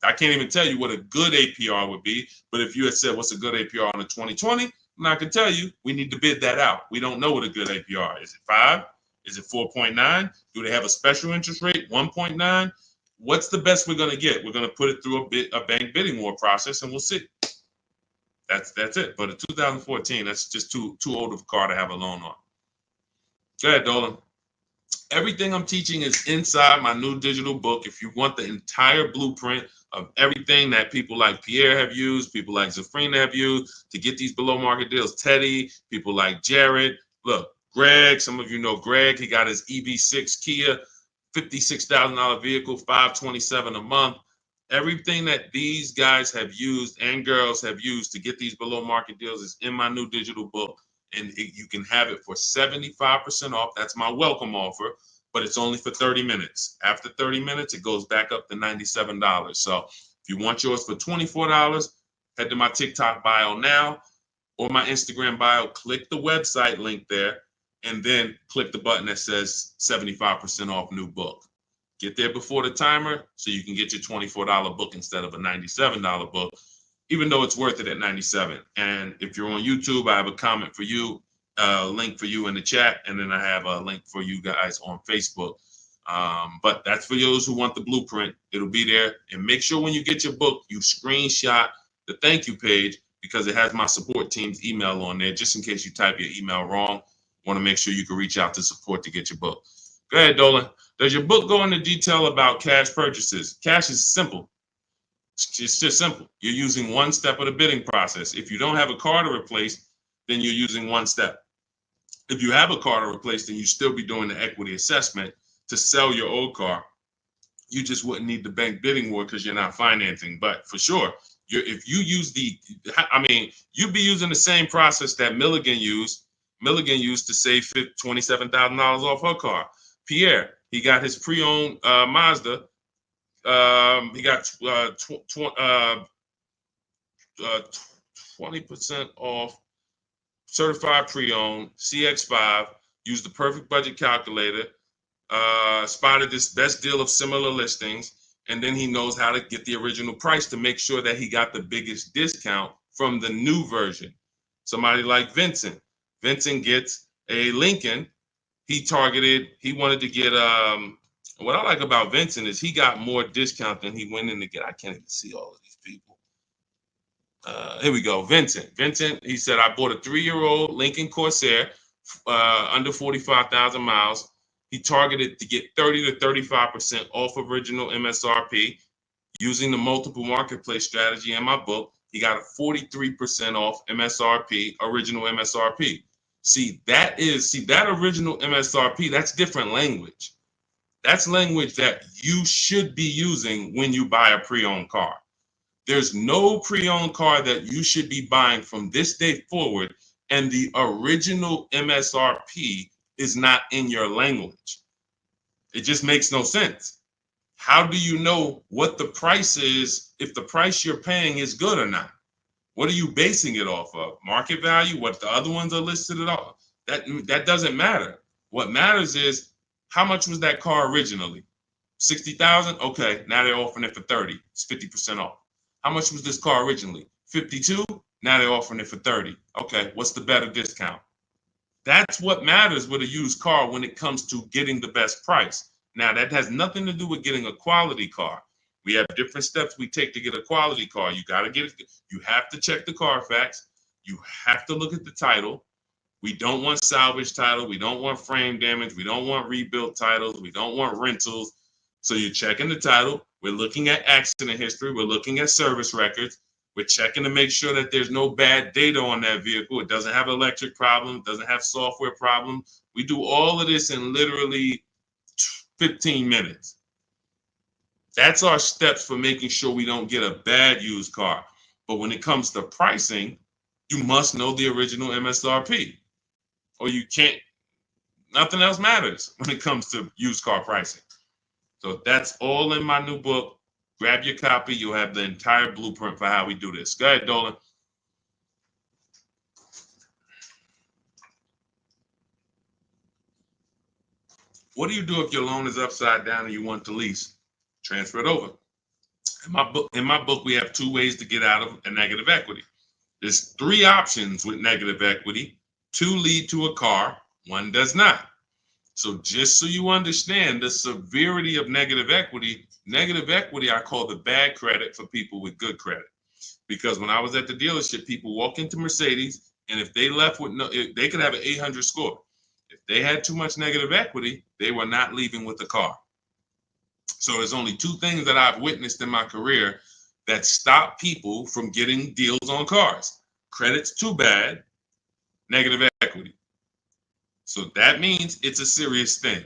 S1: I can't even tell you what a good APR would be, but if you had said what's a good APR on a 2020, I can tell you we need to bid that out. We don't know what a good APR is. Is it 5? Is it 4.9? Do they have a special interest rate, 1.9? What's the best we're going to get? We're going to put it through a bank bidding war process, and we'll see. That's it. But a 2014, that's just too old of a car to have a loan on. Go ahead, Dolan. Everything I'm teaching is inside my new digital book. If you want the entire blueprint of everything that people like Pierre have used, people like Zafrina have used to get these below market deals, Teddy, people like Jared, look, Greg, some of you know Greg, he got his EV6 Kia, $56,000 vehicle, $527 a month. Everything that these guys have used and girls have used to get these below market deals is in my new digital book. And you can have it for 75% off. That's my welcome offer, but it's only for 30 minutes. After 30 minutes, it goes back up to $97. So if you want yours for $24, head to my TikTok bio now or my Instagram bio, click the website link there, and then click the button that says 75% off new book. Get there before the timer so you can get your $24 book instead of a $97 book, even though it's worth it at $97. And if you're on YouTube, I have a comment for you, a link for you in the chat, and then I have a link for you guys on Facebook. But that's for those who want the blueprint. It'll be there. And make sure when you get your book, you screenshot the thank you page, because it has my support team's email on there, just in case you type your email wrong. Want to make sure you can reach out to support to get your book. Go ahead, Dolan. Does your book go into detail about cash purchases? Cash is simple. It's just simple. You're using one step of the bidding process. If you don't have a car to replace, then you're using one step. If you have a car to replace, then you still be doing the equity assessment to sell your old car. You just wouldn't need the bank bidding war because you're not financing. But for sure, if you use you'd be using the same process that Milligan used. Milligan used to save $27,000 off her car. Pierre, he got his pre-owned Mazda. He got 20% off certified pre-owned CX5. Used the perfect budget calculator. Spotted this best deal of similar listings, and then he knows how to get the original price to make sure that he got the biggest discount from the new version. Somebody like Vincent. Vincent gets a Lincoln. He wanted to get, what I like about Vincent is he got more discount than he went in to get. I can't even see all of these people. Here we go. Vincent, he said, I bought a 3-year-old Lincoln Corsair, under 45,000 miles. He targeted to get 30 to 35% off original MSRP using the multiple marketplace strategy in my book. He got a 43% off MSRP, original MSRP. See, that original MSRP, that's different language. That's language that you should be using when you buy a pre-owned car. There's no pre-owned car that you should be buying from this day forward, and the original MSRP is not in your language. It just makes no sense. How do you know what the price is if the price you're paying is good or not? What are you basing it off of? Market value? What the other ones are listed at all? That doesn't matter. What matters is how much was that car originally? 60,000? Okay, now they're offering it for 30. It's 50% off. How much was this car originally? 52? Now they're offering it for 30. Okay, what's the better discount? That's what matters with a used car when it comes to getting the best price. Now, that has nothing to do with getting a quality car. We have different steps we take to get a quality car. You have to check the Carfax. You have to look at the title. We don't want salvage title. We don't want frame damage. We don't want rebuilt titles. We don't want rentals. So you're checking the title. We're looking at accident history. We're looking at service records. We're checking to make sure that there's no bad data on that vehicle. It doesn't have electric problems, doesn't have software problems. We do all of this in literally 15 minutes. That's our steps for making sure we don't get a bad used car. But when it comes to pricing, you must know the original MSRP, or you can't. Nothing else matters when it comes to used car pricing. So that's all in my new book. Grab your copy. You'll have the entire blueprint for how we do this. Go ahead, Dolan. What do you do if your loan is upside down and you want to lease? Transfer it over. In my book, we have 2 ways to get out of a negative equity. There's 3 options with negative equity. 2 lead to a car, 1 does not. So just so you understand the severity of negative equity I call the bad credit for people with good credit. Because when I was at the dealership, people walk into Mercedes, and if they left with they could have an 800 score. If they had too much negative equity, they were not leaving with the car. So there's only 2 things that I've witnessed in my career that stop people from getting deals on cars. Credit's too bad, negative equity. So that means it's a serious thing.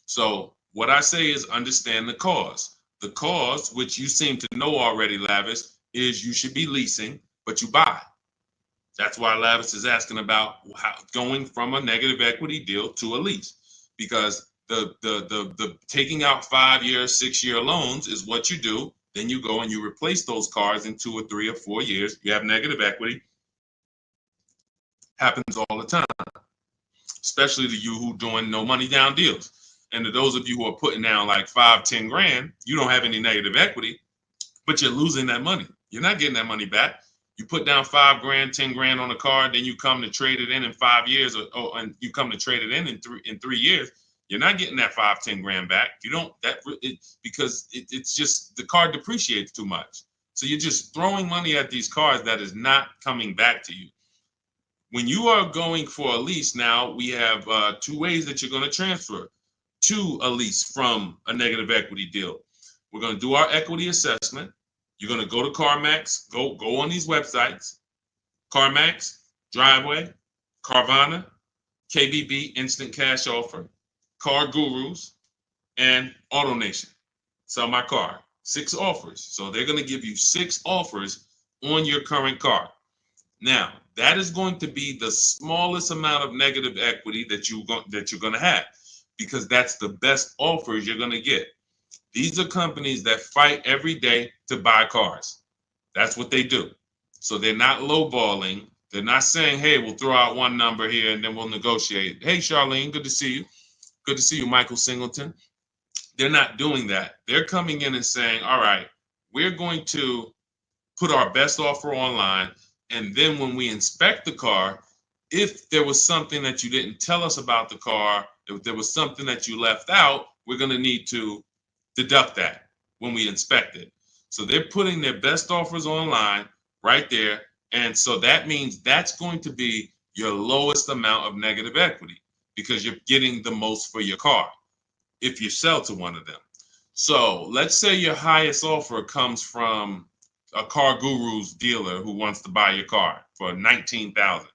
S1: So what I say is understand the cause. The cause, which you seem to know already, Lavis, is you should be leasing, but you buy. That's why Lavis is asking about going from a negative equity deal to a lease, because the taking out 5-year, 6-year loans is what you do. Then you go and you replace those cars in 2 or 3 or 4 years. You have negative equity. Happens all the time, especially to you who doing no money down deals. And to those of you who are putting down like 5, 10 grand, you don't have any negative equity, but you're losing that money. You're not getting that money back. You put down 5 grand, 10 grand on a car, then you come to trade it in 5 years, and you come to trade it in 3 years. You're not getting that 5, 10 grand back. You don't because it's just the car depreciates too much. So you're just throwing money at these cars that is not coming back to you. When you are going for a lease now, we have 2 ways that you're going to transfer to a lease from a negative equity deal. We're going to do our equity assessment. You're going to go to CarMax, go on these websites, CarMax, Driveway, Carvana, KBB, Instant Cash Offer, Car Gurus, and AutoNation. Sell my car. 6 offers. So they're going to give you 6 offers on your current car. Now, that is going to be the smallest amount of negative equity that you're going to have, because that's the best offers you're going to get. These are companies that fight every day to buy cars. That's what they do. So they're not lowballing. They're not saying, hey, we'll throw out one number here and then we'll negotiate. Hey, Charlene, good to see you. Good to see you, Michael Singleton. They're not doing that. They're coming in and saying, all right, we're going to put our best offer online. And then when we inspect the car, if there was something that you didn't tell us about the car, if there was something that you left out, we're going to need to deduct that when we inspect it. So they're putting their best offers online right there. And so that means that's going to be your lowest amount of negative equity, because you're getting the most for your car if you sell to one of them. So let's say your highest offer comes from a Car Guru's dealer who wants to buy your car for $19,000.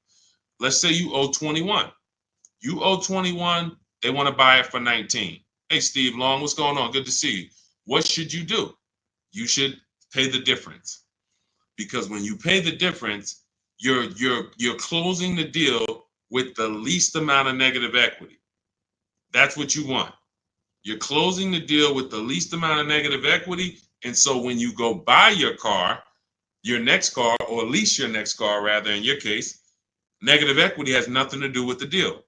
S1: Let's say you owe 21. You owe 21, they want to buy it for 19. Hey, Steve Long, what's going on? Good to see you. What should you do? You should pay the difference, because when you pay the difference, you're closing the deal with the least amount of negative equity. That's what you want. You're closing the deal with the least amount of negative equity. And so when you go buy your car, your next car, or lease your next car, rather, in your case, negative equity has nothing to do with the deal.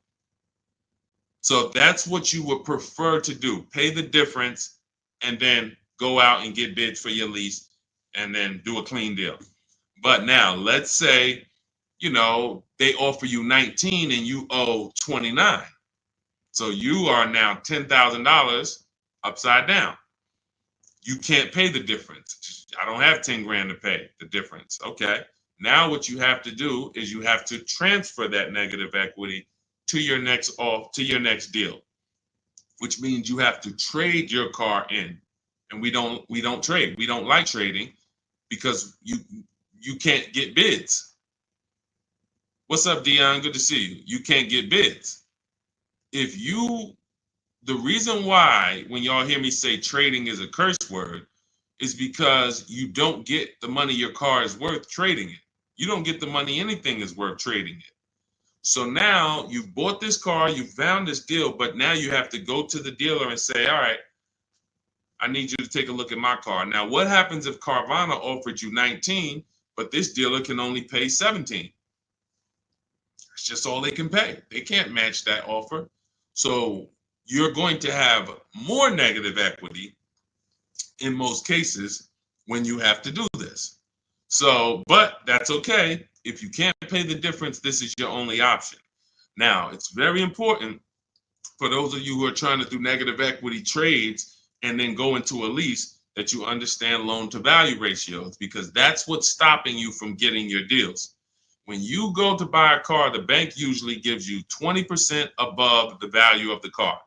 S1: So that's what you would prefer to do. Pay the difference and then go out and get bids for your lease and then do a clean deal. But now let's say, they offer you 19 and you owe 29. So you are now $10,000 upside down. You can't pay the difference. I don't have 10 grand to pay the difference. Okay. Now what you have to do is you have to transfer that negative equity to your next deal, which means you have to trade your car in. And we don't trade. We don't like trading because you can't get bids. What's up, Dion? Good to see you. You can't get bids. The reason why when y'all hear me say trading is a curse word is because you don't get the money your car is worth trading it. You don't get the money anything is worth trading it. So now you've bought this car, you found this deal, but now you have to go to the dealer and say, all right, I need you to take a look at my car. Now, what happens if Carvana offered you 19, but this dealer can only pay 17? That's just all they can pay. They can't match that offer. So you're going to have more negative equity in most cases when you have to do this. So, but that's okay. If you can't pay the difference, this is your only option. Now, it's very important for those of you who are trying to do negative equity trades and then go into a lease that you understand loan to value ratios, because that's what's stopping you from getting your deals. When you go to buy a car, the bank usually gives you 20% above the value of the car.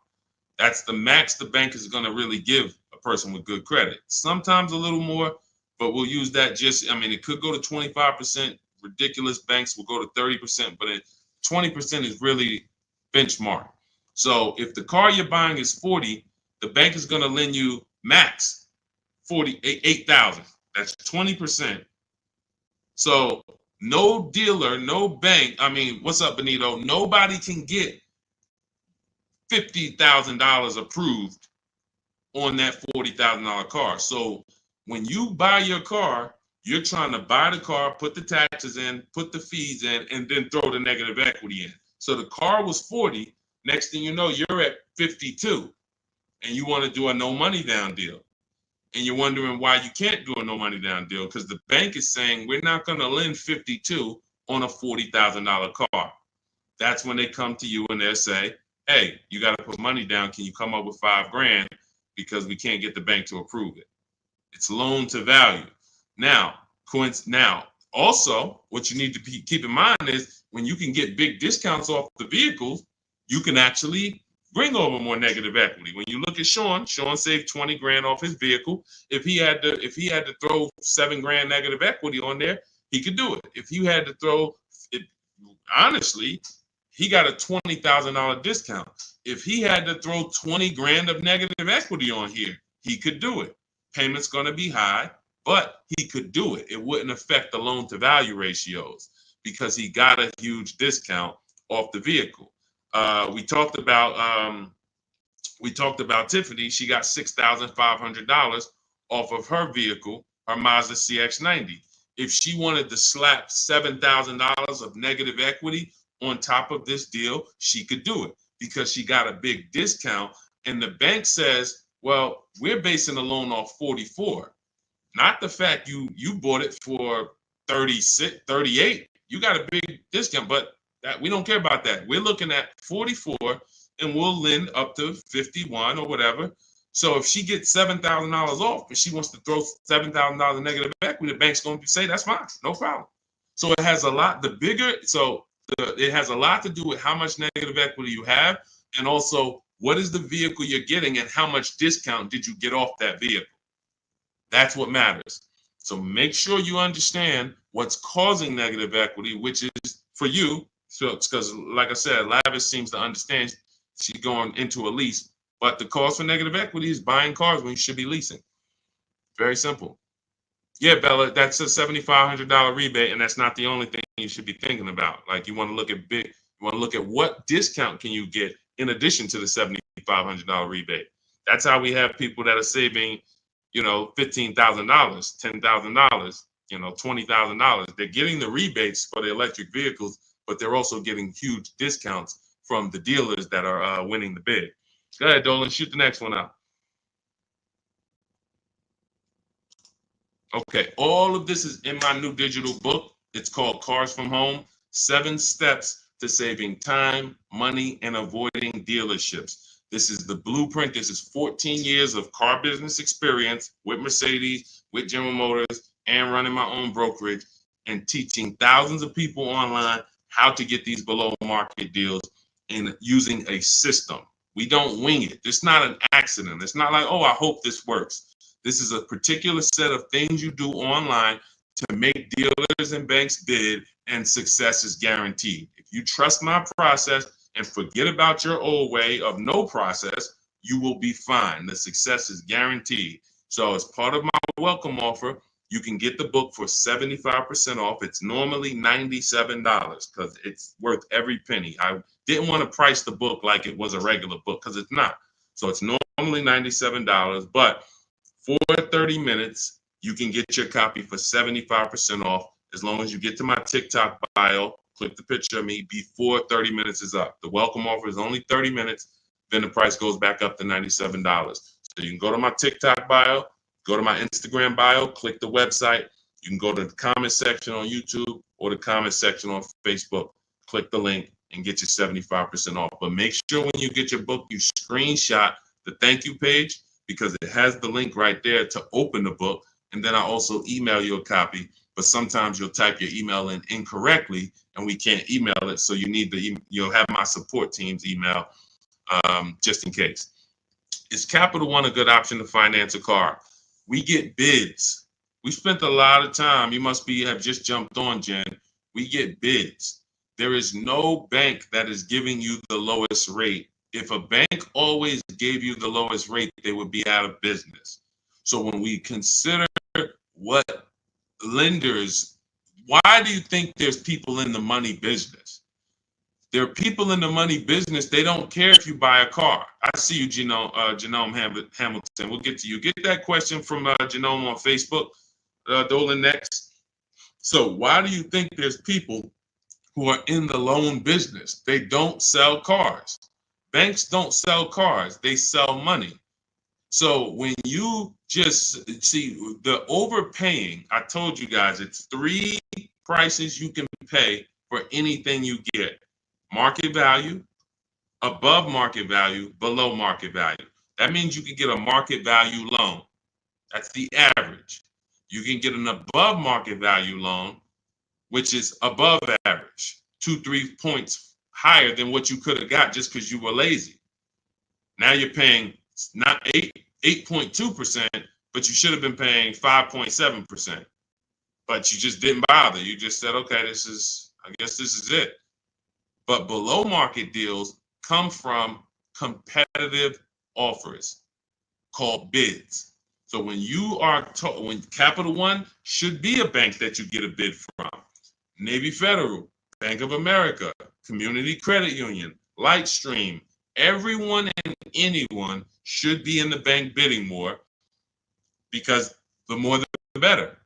S1: That's the max the bank is going to really give a person with good credit. Sometimes a little more, but we'll use that it could go to 25%. Ridiculous banks will go to 30%, but 20% is really benchmark. So if the car you're buying is 40, the bank is going to lend you max 48,000. That's 20%. So no dealer, no bank. What's up, Benito? Nobody can get $50,000 approved on that $40,000 car. So when you buy your car, you're trying to buy the car, put the taxes in, put the fees in, and then throw the negative equity in. So the car was 40. Next thing you know, you're at 52, and you want to do a no money down deal. And you're wondering why you can't do a no money down deal, because the bank is saying we're not going to lend 52 on a $40,000 car. That's when they come to you and they'll say, hey, you got to put money down. Can you come up with $5 grand? Because we can't get the bank to approve it. It's loan to value. Now, also, what you need to keep in mind is when you can get big discounts off the vehicles, you can actually bring over more negative equity. When you look at Sean saved 20 grand off his vehicle. If he had to throw 7 grand negative equity on there, he could do it. If you had to throw it, honestly, he got a $20,000 discount. If he had to throw 20 grand of negative equity on here, he could do it. Payment's going to be high, but he could do it. It wouldn't affect the loan to value ratios because he got a huge discount off the vehicle. We talked about Tiffany. She got $6,500 off of her vehicle, her Mazda CX-90. If she wanted to slap $7,000 of negative equity on top of this deal, she could do it because she got a big discount. And the bank says, well, we're basing the loan off 44, not the fact you bought it for 36, 38. You got a big discount, but that we don't care about that. We're looking at 44 and we'll lend up to 51 or whatever. So if she gets $7,000 off and she wants to throw $7,000 in negative equity, the bank's going to say that's fine, no problem. So it has a lot. It has a lot to do with how much negative equity you have, and also what is the vehicle you're getting and how much discount did you get off that vehicle. That's what matters. So make sure you understand what's causing negative equity, which is for you. So because, like I said, Lavish seems to understand she's going into a lease, but the cause for negative equity is buying cars when you should be leasing. Very simple. Yeah, Bella, that's a $7,500 rebate, and that's not the only thing you should be thinking about. Like you want to look at what discount can you get in addition to the $7,500 rebate. That's how we have people that are saving, $15,000, $10,000, $20,000. They're getting the rebates for the electric vehicles, but they're also getting huge discounts from the dealers that are winning the bid. Go ahead, Dolan, shoot the next one out. Okay, all of this is in my new digital book. It's called Cars from Home, 7 Steps to Saving Time, Money, and Avoiding Dealerships. This is the blueprint. This is 14 years of car business experience with Mercedes, with General Motors, and running my own brokerage and teaching thousands of people online how to get these below market deals and using a system. We don't wing it. It's not an accident. It's not like, oh, I hope this works. This is a particular set of things you do online to make dealers and banks bid, and success is guaranteed. If you trust my process and forget about your old way of no process, you will be fine. The success is guaranteed. So as part of my welcome offer, you can get the book for 75% off. It's normally $97 because it's worth every penny. I didn't want to price the book like it was a regular book because it's not. So it's normally $97, but for 30 minutes, you can get your copy for 75% off as long as you get to my TikTok bio, click the picture of me before 30 minutes is up. The welcome offer is only 30 minutes, then the price goes back up to $97. So you can go to my TikTok bio, go to my Instagram bio, click the website. You can go to the comment section on YouTube or the comment section on Facebook. Click the link and get your 75% off. But make sure when you get your book, you screenshot the thank you page, because it has the link right there to open the book. And then I also email you a copy, but sometimes you'll type your email in incorrectly and we can't email it. So you'll have my support team's email just in case. Is Capital One a good option to finance a car? We get bids. We spent a lot of time. You must have just jumped on, Jen. We get bids. There is no bank that is giving you the lowest rate. If a bank always gave you the lowest rate, they would be out of business. So when we consider what lenders, why do you think there's people in the money business? There are people in the money business. They don't care if you buy a car. I see you, Genome Hamilton. We'll get to you. Get that question from Genome on Facebook, Dolan, next. So why do you think there's people who are in the loan business? They don't sell cars. Banks don't sell cars, they sell money. So when you just see the overpaying, I told you guys, it's 3 prices you can pay for anything you get: market value, above market value, below market value. That means you can get a market value loan. That's the average. You can get an above market value loan, which is above average, 2-3 points higher than what you could have got just because you were lazy. Now you're paying not 8.2%, but you should have been paying 5.7%. But you just didn't bother. You just said, okay, I guess this is it. But below market deals come from competitive offers called bids. So when you are when Capital One should be a bank that you get a bid from, Navy Federal, Bank of America, Community Credit Union, Lightstream, everyone and anyone should be in the bank bidding more, because the more the better.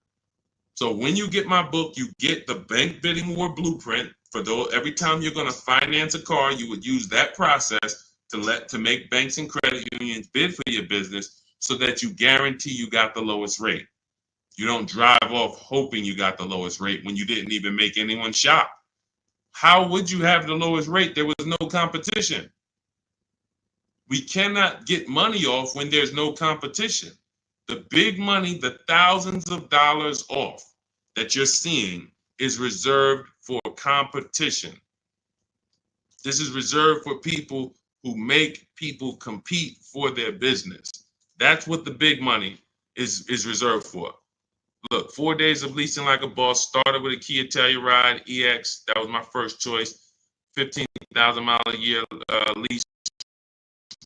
S1: So when you get my book, you get the bank bidding war blueprint. For those, every time you're going to finance a car, you would use that process to make banks and credit unions bid for your business, so that you guarantee you got the lowest rate. You don't drive off hoping you got the lowest rate when you didn't even make anyone shop. How would you have the lowest rate? There was no competition. We cannot get money off when there's no competition. The big money, the thousands of dollars off that you're seeing, is reserved for competition. This is reserved for people who make people compete for their business. That's what the big money is reserved for. Look, 4 days of leasing like a boss. Started with a Kia Telluride EX. That was my first choice. 15,000 mile a year lease,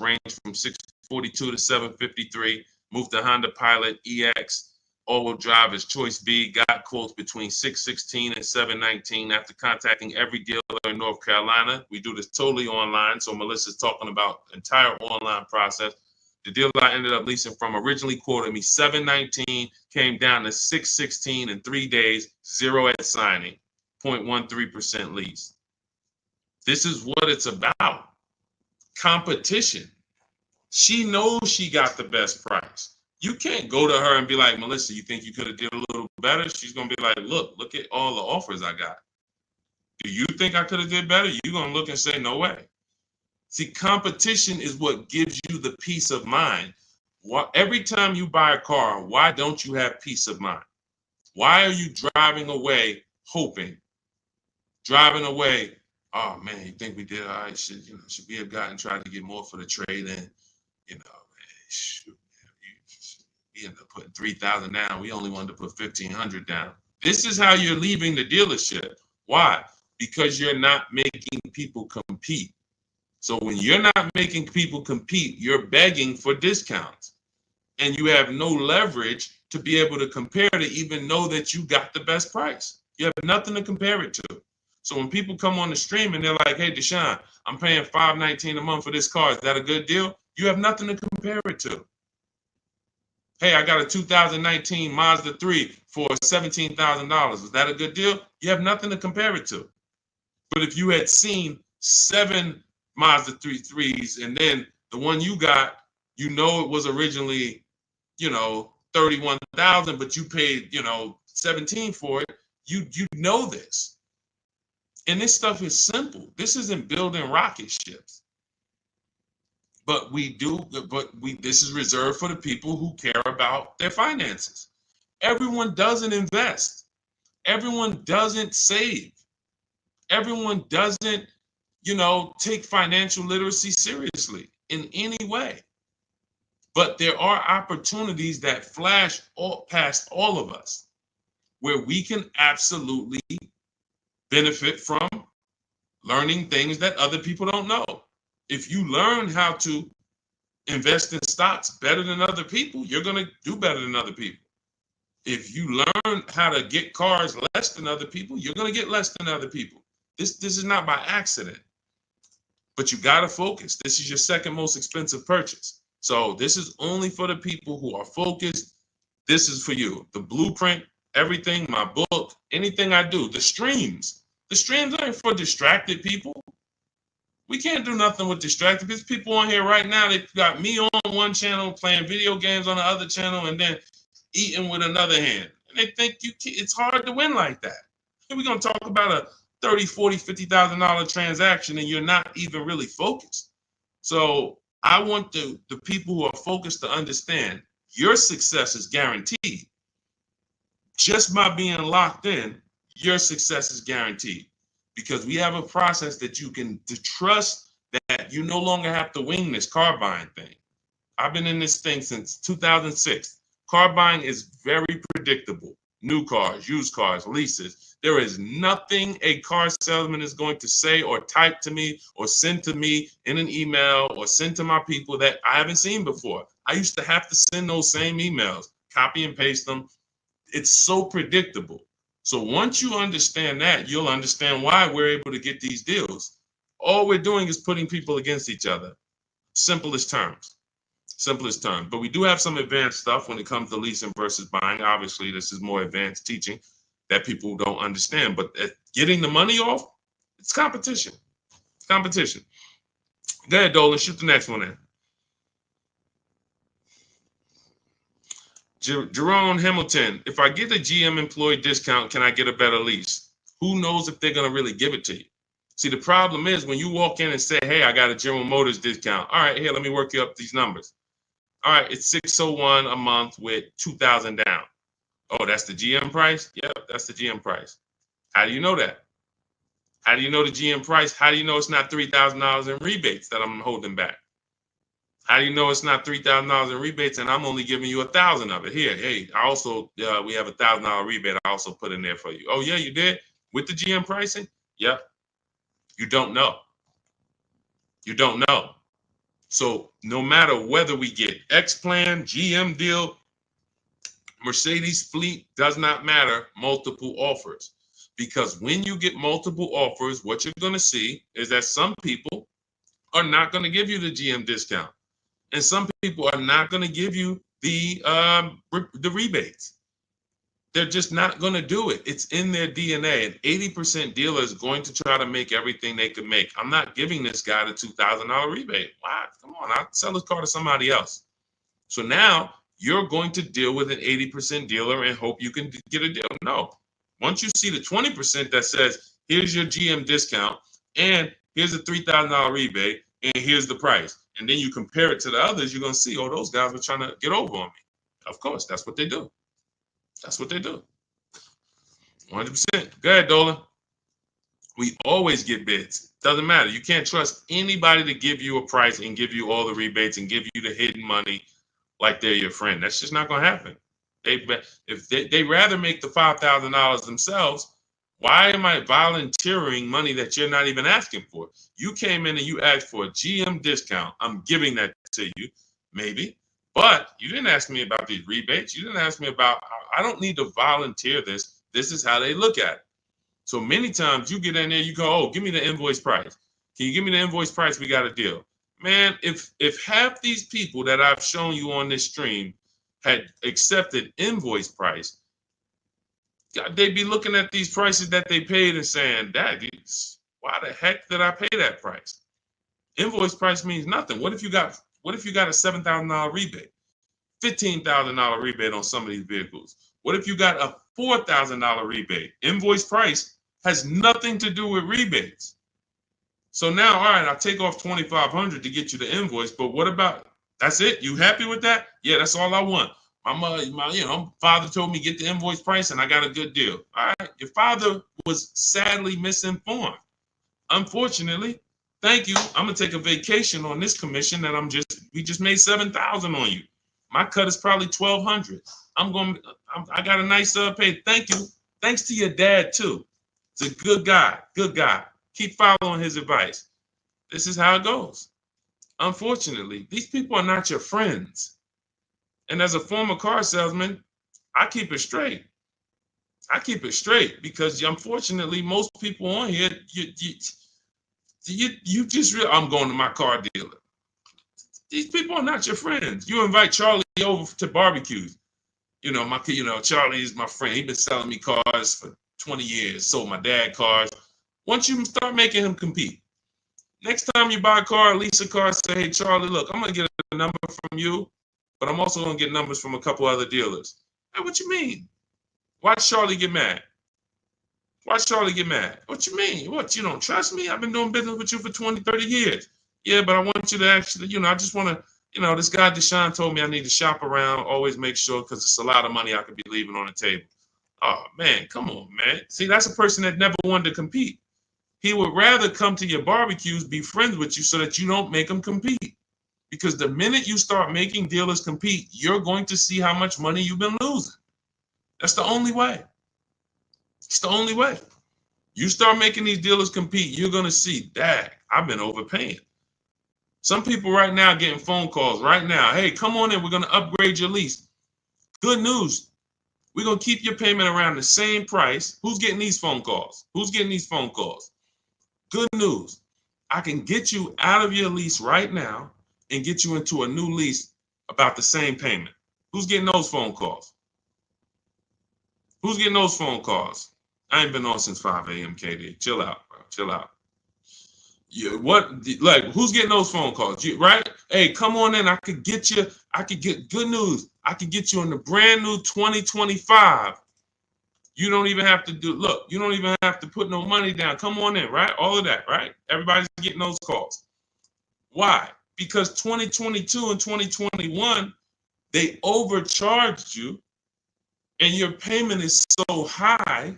S1: range from 642 to 753. Moved to Honda Pilot EX, all-wheel drive as choice B. Got quotes between 616 and 719 after contacting every dealer in North Carolina. We do this totally online, so Melissa's talking about the entire online process. The dealer I ended up leasing from originally quoted me 719, came down to 616 in 3 days, 0 at signing, 0.13% lease. This is what it's about. Competition. She knows she got the best price. You can't go to her and be like, Melissa, you think you could have did a little better? She's going to be like, look at all the offers I got. Do you think I could have did better? You're going to look and say, no way. See, competition is what gives you the peace of mind. Every time you buy a car, why don't you have peace of mind? Why are you driving away hoping? Driving away, oh man, you think we did all right? Should we have gotten tried to get more for the trade in? Shoot, we ended up putting 3,000 down. We only wanted to put 1,500 down. This is how you're leaving the dealership. Why? Because you're not making people compete. So when you're not making people compete, you're begging for discounts, and you have no leverage to be able to compare to even know that you got the best price. You have nothing to compare it to. So when people come on the stream and they're like, hey, Deshone, I'm paying $519 a month for this car. Is that a good deal? You have nothing to compare it to. Hey, I got a 2019 Mazda 3 for $17,000. Is that a good deal? You have nothing to compare it to. But if you had seen 7 Mazda 3s and then the one you got, it was originally, $31,000, but you paid, $17,000 for it. You know this. And this stuff is simple. This isn't building rocket ships. But this is reserved for the people who care about their finances. Everyone doesn't invest. Everyone doesn't save. Everyone doesn't, take financial literacy seriously in any way. But there are opportunities that flash past all of us where we can absolutely benefit from learning things that other people don't know. If you learn how to invest in stocks better than other people, you're going to do better than other people. If you learn how to get cars less than other people, you're going to get less than other people. This is not by accident. But you got to focus. This is your second most expensive purchase. So this is only for the people who are focused. This is for you. The blueprint, everything, my book, anything I do, the streams. The streams aren't for distracted people. We can't do nothing with distracted. There's people on here right now, they've got me on one channel, playing video games on the other channel, and then eating with another hand. And they think it's hard to win like that. And we're going to talk about a $30,000, $40,000, $50,000 transaction, and you're not even really focused. So I want the people who are focused to understand your success is guaranteed. Just by being locked in, your success is guaranteed. Because we have a process that you can trust that you no longer have to wing this car buying thing. I've been in this thing since 2006. Car buying is very predictable. New cars, used cars, leases. There is nothing a car salesman is going to say or type to me or send to me in an email or send to my people that I haven't seen before. I used to have to send those same emails, copy and paste them. It's so predictable. So once you understand that, you'll understand why we're able to get these deals. All we're doing is putting people against each other. Simplest terms. Simplest terms. But we do have some advanced stuff when it comes to leasing versus buying. Obviously, this is more advanced teaching that people don't understand. But getting the money off, it's competition. It's competition. Go ahead, Dolan. Shoot the next one in. Jerome Hamilton, if I get a GM employee discount, can I get a better lease? Who knows if they're going to really give it to you? See, the problem is when you walk in and say, hey, I got a General Motors discount. All right, here, let me work you up these numbers. All right, it's $601 a month with $2,000 down. Oh, that's the GM price? Yep, that's the GM price. How do you know that? How do you know the GM price? How do you know it's not $3,000 in rebates that I'm holding back? How do you know it's not $3,000 in rebates and I'm only giving you $1,000 of it? Here, hey, I also we have $1,000 rebate. I also put in there for you. Oh yeah, you did with the GM pricing? Yep. You don't know. You don't know. So no matter whether we get X plan, GM deal, Mercedes fleet, does not matter, multiple offers. Because when you get multiple offers, what you're going to see is that some people are not going to give you the GM discount. And some people are not going to give you the rebates. They're just not going to do it. It's in their DNA. An 80% dealer is going to try to make everything they can make. I'm not giving this guy the $2,000 rebate. Wow, come on, I'll sell this car to somebody else. So now you're going to deal with an 80% dealer and hope you can get a deal. No. Once you see the 20% that says, here's your GM discount, and here's a $3,000 rebate, and here's the price. And then you compare it to the others, you're going to see, oh, those guys were trying to get over on me. Of course, that's what they do. That's what they do. 100%. Go ahead, Dolan. We always get bids. Doesn't matter. You can't trust anybody to give you a price and give you all the rebates and give you the hidden money like they're your friend. That's just not going to happen. If they rather make the $5,000 themselves, why am I volunteering money that you're not even asking for? You came in and you asked for a GM discount. I'm giving that to you, maybe. But you didn't ask me about these rebates. You didn't ask me about, I don't need to volunteer this. This is how they look at it. So many times you get in there, you go, oh, give me the invoice price. Can you give me the invoice price? We got a deal. Man, if half these people that I've shown you on this stream had accepted invoice price, they'd be looking at these prices that they paid and saying, why the heck did I pay that price? Invoice price means nothing. What if you got a $7,000 rebate, $15,000 rebate on some of these vehicles? What if you got a $4,000 rebate? Invoice price has nothing to do with rebates. So now, all right, I'll take off $2,500 to get you the invoice, but what about, that's it? You happy with that? Yeah, that's all I want. My father told me get the invoice price and I got a good deal. All right, your father was sadly misinformed. Unfortunately, thank you. I'm gonna take a vacation on this commission that we just made $7,000 on you. My cut is probably $1,200. I got a nice pay. Thank you. Thanks to your dad too. He's a good guy. Good guy. Keep following his advice. This is how it goes. Unfortunately, these people are not your friends. And as a former car salesman, I keep it straight. I keep it straight because unfortunately, most people on here, you just I'm going to my car dealer. These people are not your friends. You invite Charlie over to barbecues. Charlie is my friend. He's been selling me cars for 20 years. Sold my dad cars. Once you start making him compete, next time you buy a car, lease a car, say, hey, Charlie, look, I'm going to get a number from you, but I'm also going to get numbers from a couple other dealers. Hey, what you mean? Watch Charlie get mad. Watch Charlie get mad. What you mean? What, you don't trust me? I've been doing business with you for 20, 30 years. Yeah, but I want you to actually, I just want to, this guy Deshone told me I need to shop around, always make sure, because it's a lot of money I could be leaving on the table. Oh, man, come on, man. See, that's a person that never wanted to compete. He would rather come to your barbecues, be friends with you so that you don't make them compete. Because the minute you start making dealers compete, you're going to see how much money you've been losing. That's the only way. It's the only way. You start making these dealers compete, you're going to see, dang, I've been overpaying. Some people right now getting phone calls right now. Hey, come on in. We're going to upgrade your lease. Good news. We're going to keep your payment around the same price. Who's getting these phone calls? Who's getting these phone calls? Good news. I can get you out of your lease right now and get you into a new lease about the same payment. Who's getting those phone calls? Who's getting those phone calls? I ain't been on since 5 a.m., KD. Chill out, bro. Chill out. Who's getting those phone calls? Right? Hey, come on in. I could get good news. I could get you in the brand new 2025. You don't even have to you don't even have to put no money down. Come on in, right? All of that, right? Everybody's getting those calls. Why? Because 2022 and 2021, they overcharged you and your payment is so high,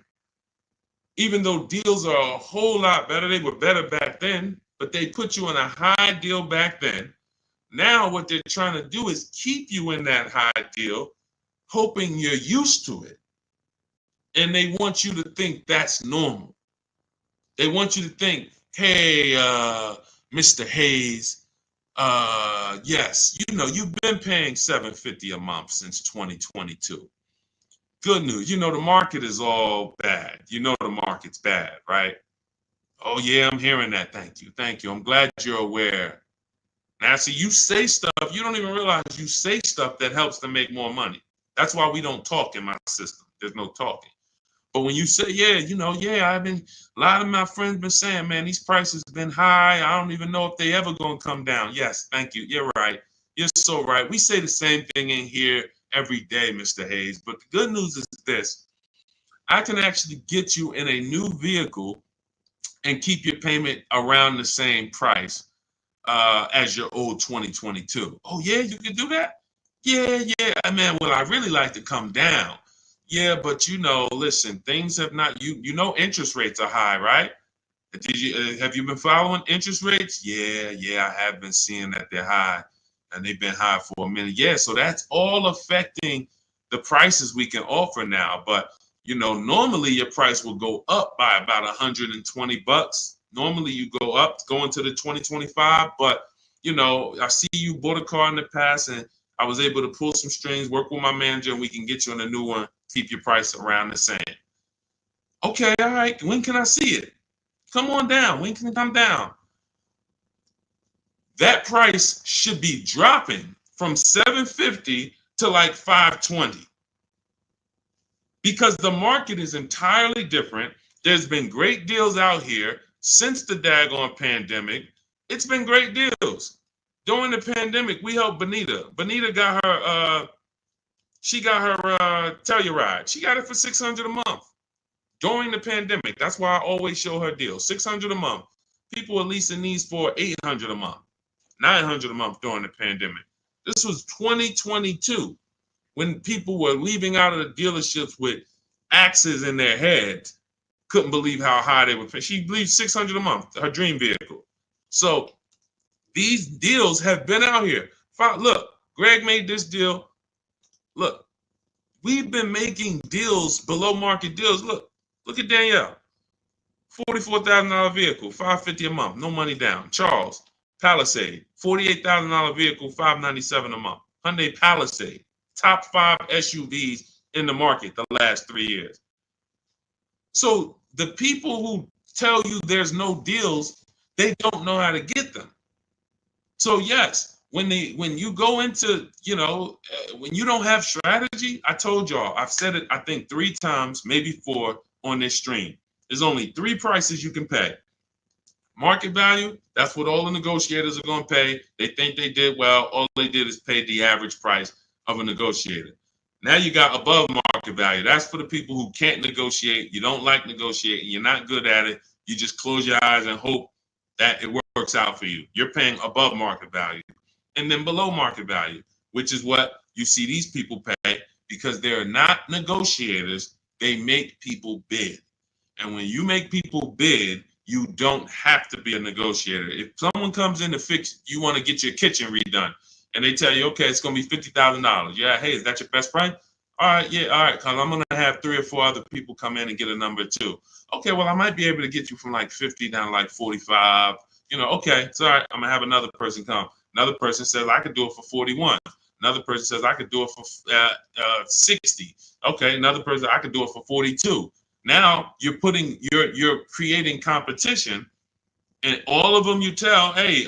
S1: even though deals are a whole lot better. They were better back then, but they put you in a high deal back then. Now what they're trying to do is keep you in that high deal, hoping you're used to it. And they want you to think that's normal. They want you to think, hey, Mr. Hayes, yes, you've been paying $750 a month since 2022. Good news. The market is all bad. The market's bad, right? Oh, yeah, I'm hearing that. Thank you. Thank you. I'm glad you're aware. Now, see, you say stuff, you don't even realize you say stuff that helps them make more money. That's why we don't talk in my system. There's no talking. But when you say, a lot of my friends been saying, man, these prices have been high. I don't even know if they ever going to come down. Yes, thank you. You're right. You're so right. We say the same thing in here every day, Mr. Hayes. But the good news is this. I can actually get you in a new vehicle and keep your payment around the same price as your old 2022. Oh, yeah, you can do that? Yeah, man, well, I really like to come down. Yeah, but listen, things have not, interest rates are high, right? Have you been following interest rates? Yeah, I have been seeing that they're high and they've been high for a minute. Yeah, so that's all affecting the prices we can offer now. But, normally your price will go up by about $120. Normally you go up going to the 2025, but, I see you bought a car in the past and I was able to pull some strings, work with my manager, and we can get you on a new one, keep your price around the same. Okay, all right. When can I see it? Come on down. When can it come down? That price should be dropping from $750 to like $520 because the market is entirely different. There's been great deals out here since the daggone pandemic. It's been great deals. During the pandemic, we helped Bonita. Bonita got her Telluride. She got it for $600 a month during the pandemic. That's why I always show her deals. $600 a month. People are leasing these for $800 a month, $900 a month during the pandemic. This was 2022 when people were leaving out of the dealerships with axes in their heads. Couldn't believe how high they were paying. She believed $600 a month, her dream vehicle. So these deals have been out here. Look, Greg made this deal. Look, we've been making deals, below market deals. Look at Danielle. $44,000 vehicle, $550 a month, no money down. Charles, Palisade, $48,000 vehicle, $597 a month. Hyundai Palisade, top 5 SUVs in the market the last 3 years. So the people who tell you there's no deals, they don't know how to get them. So yes, when you go into, when you don't have strategy, I told y'all, I've said it, I think 3 times, maybe 4 on this stream. There's only 3 prices you can pay. Market value, that's what all the negotiators are going to pay. They think they did well. All they did is pay the average price of a negotiator. Now you got above market value. That's for the people who can't negotiate. You don't like negotiating. You're not good at it. You just close your eyes and hope that it works out for you. You're paying above market value. And then below market value, which is what you see these people pay because they're not negotiators. They make people bid. And when you make people bid, You don't have to be a negotiator. If someone comes in to fix, you want to get your kitchen redone, and they tell you, okay, it's going to be $50,000. Yeah, hey, is that your best price? All right, yeah, all right, because I'm going to have 3 or 4 other people come in and get a number too. Okay, well, I might be able to get you from like 50 down to like 45. Okay, it's all right. I'm going to have another person come. Another person says, I could do it for 41. Another person says, I could do it for 60. Okay, another person, I could do it for 42. Now you're creating competition, and all of them you tell, hey,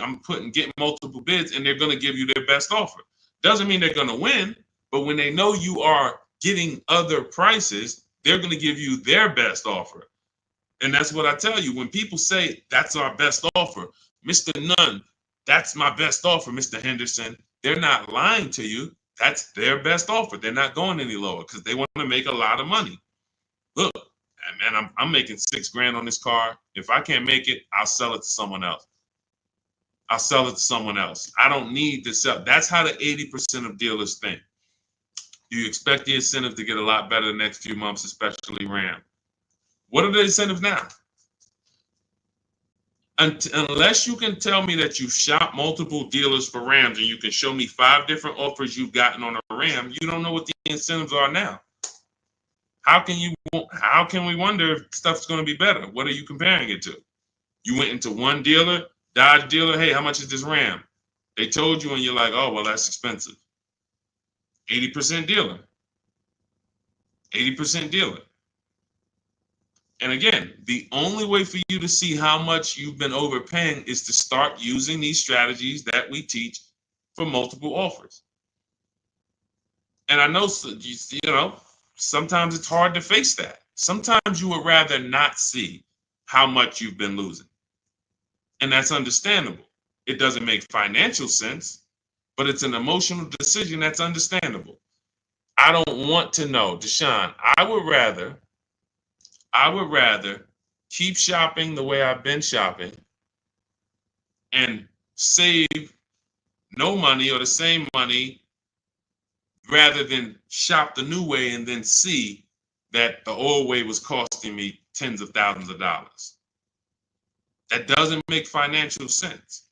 S1: getting multiple bids, and they're going to give you their best offer. Doesn't mean they're going to win, but when they know you are getting other prices, they're going to give you their best offer. And that's what I tell you. When people say that's our best offer, Mr. Nunn, that's my best offer, Mr. Henderson, they're not lying to you. That's their best offer. They're not going any lower because they want to make a lot of money. Look, man, I'm making $6,000 on this car. If I can't make it, I'll sell it to someone else. I'll sell it to someone else. I don't need to sell. That's how the 80% of dealers think. You expect the incentive to get a lot better the next few months, especially Ram. What are the incentives now? Unless you can tell me that you shop multiple dealers for Rams and you can show me 5 different offers you've gotten on a Ram, you don't know what the incentives are now. How can we wonder if stuff's going to be better? What are you comparing it to? You went into one dealer, Dodge dealer, hey, how much is this Ram? They told you and you're like, oh, well, that's expensive. 80% dealer. 80% dealer. And again, the only way for you to see how much you've been overpaying is to start using these strategies that we teach for multiple offers. And I know, sometimes it's hard to face that. Sometimes you would rather not see how much you've been losing. And that's understandable. It doesn't make financial sense, but it's an emotional decision that's understandable. I don't want to know, Deshone. I would rather keep shopping the way I've been shopping and save no money or the same money rather than shop the new way and then see that the old way was costing me tens of thousands of dollars. That doesn't make financial sense.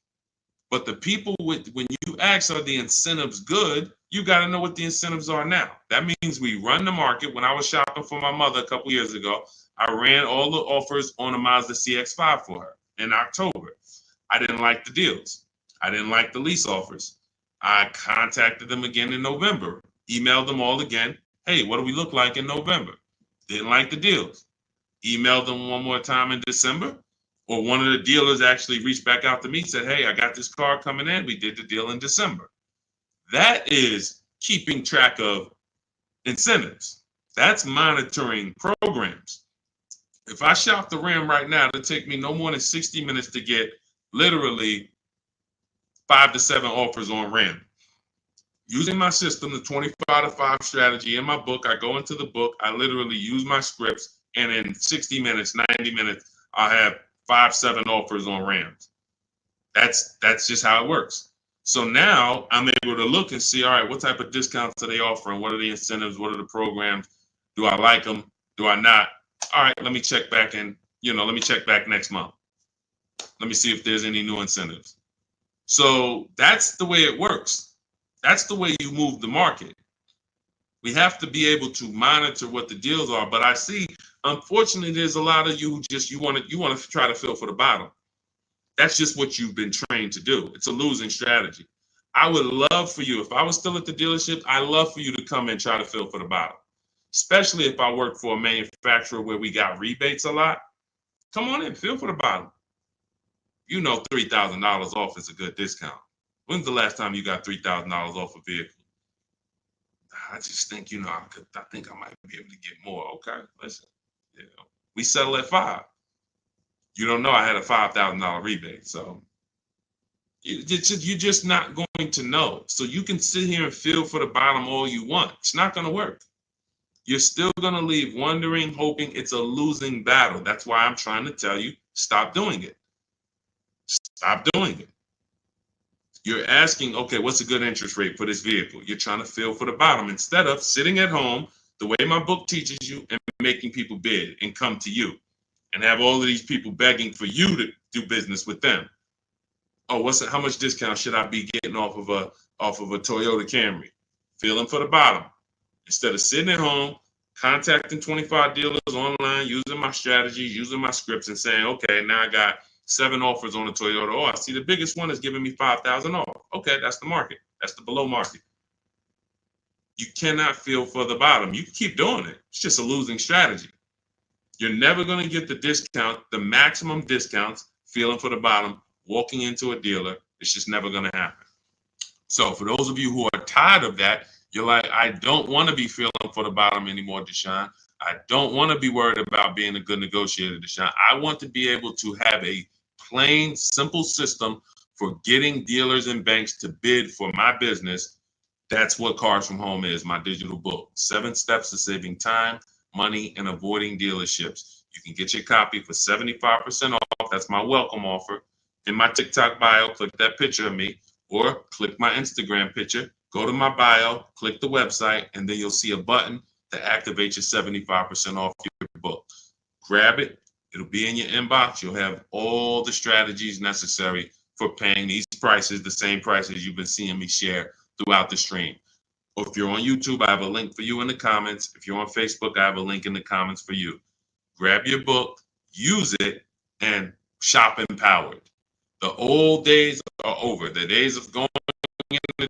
S1: But the people when you ask, are the incentives good? You got to know what the incentives are now. That means we run the market. When I was shopping for my mother a couple years ago, I ran all the offers on a Mazda CX-5 for her in October. I didn't like the deals. I didn't like the lease offers. I contacted them again in November, emailed them all again. Hey, what do we look like in November? Didn't like the deals. Emailed them one more time in December. Or one of the dealers actually reached back out to me and said, hey, I got this car coming in. We did the deal in December. That is keeping track of incentives. That's monitoring programs. If I shop the Ram right now, it'll take me no more than 60 minutes to get literally 5 to 7 offers on Ram. Using my system, the 25 to 5 strategy in my book, I go into the book, I literally use my scripts, and in 60 minutes, 90 minutes, I'll have 5, 7 offers on Rams. That's just how it works. So now I'm able to look and see, all right, what type of discounts are they offering? What are the incentives? What are the programs? Do I like them? Do I not? All right, let me check back let me check back next month. Let me see if there's any new incentives. So that's the way it works. That's the way you move the market. We have to be able to monitor what the deals are. But I see, unfortunately, there's a lot of you who just you want to try to fill for the bottom. That's just what you've been trained to do. It's a losing strategy. I would love for you, if I was still at the dealership, I'd love for you to come and try to fill for the bottom. Especially if I work for a manufacturer where we got rebates a lot. Come on in, fill for the bottom. You know $3,000 off is a good discount. When's the last time you got $3,000 off a vehicle? I just think, I think I might be able to get more. Okay, listen, we settle at 5. You don't know I had a $5,000 rebate, so you're just not going to know. So you can sit here and feel for the bottom all you want. It's not going to work. You're still going to leave wondering, hoping it's a losing battle. That's why I'm trying to tell you, stop doing it. Stop doing it. You're asking, okay, what's a good interest rate for this vehicle? You're trying to feel for the bottom instead of sitting at home, the way my book teaches you, and making people bid and come to you. and have all of these people begging for you to do business with them. Oh, how much discount should I be getting off of a Toyota Camry? Feeling for the bottom. Instead of sitting at home, contacting 25 dealers online, using my strategies, using my scripts, and saying, okay, now I got 7 offers on a Toyota. Oh, I see the biggest one is giving me 5,000 off. Okay, that's the market. That's the below market. You cannot feel for the bottom. You can keep doing it. It's just a losing strategy. You're never going to get the discount, the maximum discounts, feeling for the bottom, walking into a dealer. It's just never going to happen. So for those of you who are tired of that, you're like, I don't want to be feeling for the bottom anymore, Deshone. I don't want to be worried about being a good negotiator, Deshone. I want to be able to have a plain, simple system for getting dealers and banks to bid for my business. That's what Cars from Home is, my digital book. 7 steps to saving time, money, and avoiding dealerships. You can get your copy for 75% off. That's my welcome offer. In my TikTok bio, click that picture of me, or click my Instagram picture, go to my bio, click the website, and then you'll see a button to activate your 75% off your book. Grab it. It'll be in your inbox. You'll have all the strategies necessary for paying these prices, the same prices you've been seeing me share throughout the stream. Or if you're on YouTube, I have a link for you in the comments. If you're on Facebook, I have a link in the comments for you. Grab your book, use it, and shop empowered. The old days are over. The days of going into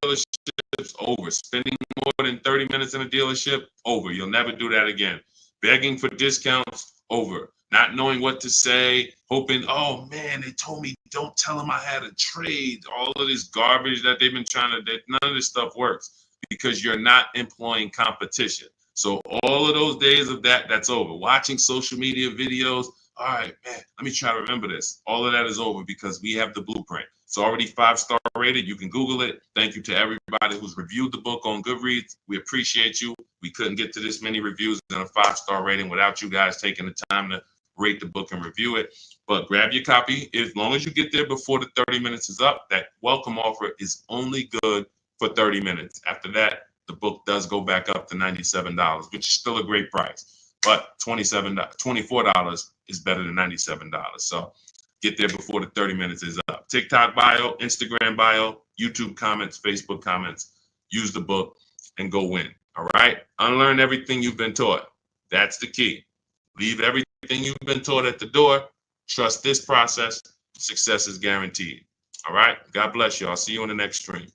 S1: dealerships, over. Spending more than 30 minutes in a dealership, over. You'll never do that again. Begging for discounts, over. Not knowing what to say, hoping, oh man, they told me don't tell them I had a trade. All of this garbage that they've been trying to, none of this stuff works because you're not employing competition. So all of those days of that's over. Watching social media videos, all right, man, let me try to remember this. All of that is over because we have the blueprint. It's already 5-star rated. You can Google it. Thank you to everybody who's reviewed the book on Goodreads. We appreciate you. We couldn't get to this many reviews and a 5-star rating without you guys taking the time to rate the book and review it. But grab your copy. As long as you get there before the 30 minutes is up, that welcome offer is only good for 30 minutes. After that, the book does go back up to $97, which is still a great price. But $24 is better than $97. So get there before the 30 minutes is up. TikTok bio, Instagram bio, YouTube comments, Facebook comments. Use the book and go win. All right? Unlearn everything you've been taught. That's the key. Leave everything you've been taught at the door. Trust this process. Success is guaranteed. All right? God bless you. I'll see you in the next stream.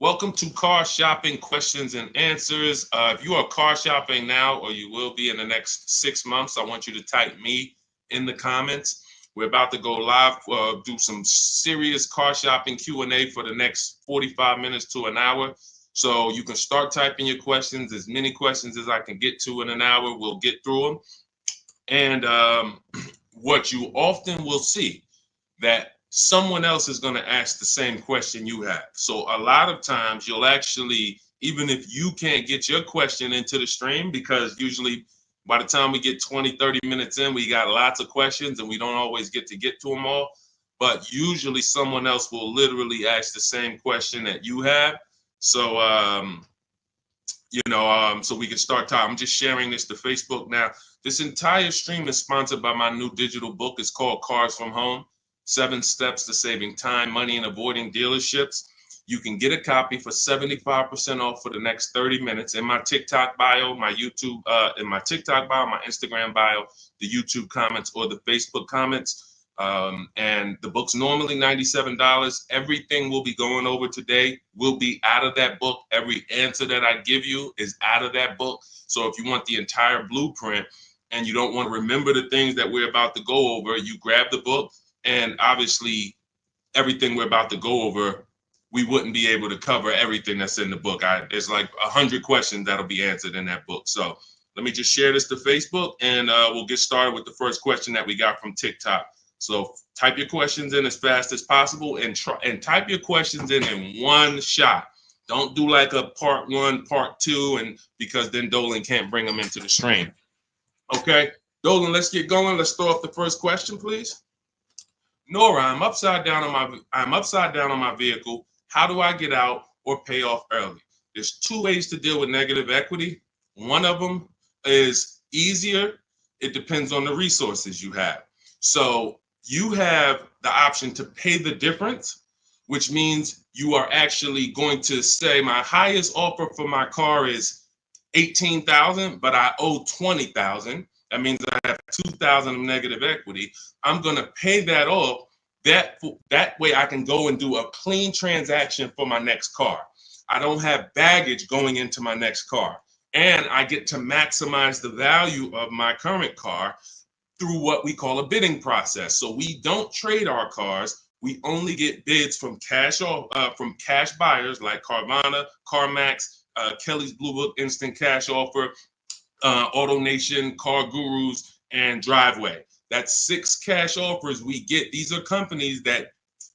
S1: Welcome to Car Shopping Questions and Answers. If you are car shopping now or you will be in the next 6 months, I want you to type me in the comments. We're about to go live, do some serious car shopping Q&A for the next 45 minutes to an hour. So you can start typing your questions, as many questions as I can get to in an hour. We'll get through them. And what you often will see that someone else is going to ask the same question you have. So a lot of times you'll actually, even if you can't get your question into the stream, because usually by the time we get 20, 30 minutes in, we got lots of questions and we don't always get to them all. But usually someone else will literally ask the same question that you have. So, so we can start talking. I'm just sharing this to Facebook now. This entire stream is sponsored by my new digital book. It's called Cars from Home. 7 Steps to Saving Time, Money, and Avoiding Dealerships. You can get a copy for 75% off for the next 30 minutes in my TikTok bio, my YouTube, in my TikTok bio, my Instagram bio, the YouTube comments, or the Facebook comments. And the book's normally $97. Everything we'll be going over today will be out of that book. Every answer that I give you is out of that book. So if you want the entire blueprint and you don't want to remember the things that we're about to go over, you grab the book, and obviously everything we're about to go over, we wouldn't be able to cover everything that's in the book. There's like 100 questions that'll be answered in that book. So let me just share this to Facebook, and we'll get started with the first question that we got from TikTok. So type your questions in as fast as possible, and type your questions in one shot. Don't do like a part one, part two, and because then Dolan can't bring them into the stream. Okay, Dolan, let's get going. Let's throw up the first question, please. Nora, I'm upside down on my vehicle. How do I get out or pay off early? There's two ways to deal with negative equity. One of them is easier. It depends on the resources you have. So you have the option to pay the difference, which means you are actually going to say my highest offer for my car is $18,000, but I owe $20,000. That means I have $2,000 of negative equity. I'm going to pay that off. That way I can go and do a clean transaction for my next car. I don't have baggage going into my next car. And I get to maximize the value of my current car through what we call a bidding process. So we don't trade our cars. We only get bids from cash buyers like Carvana, CarMax, Kelly's Blue Book Instant Cash Offer, AutoNation, Car Gurus, and Driveway. That's 6 cash offers we get. These are companies that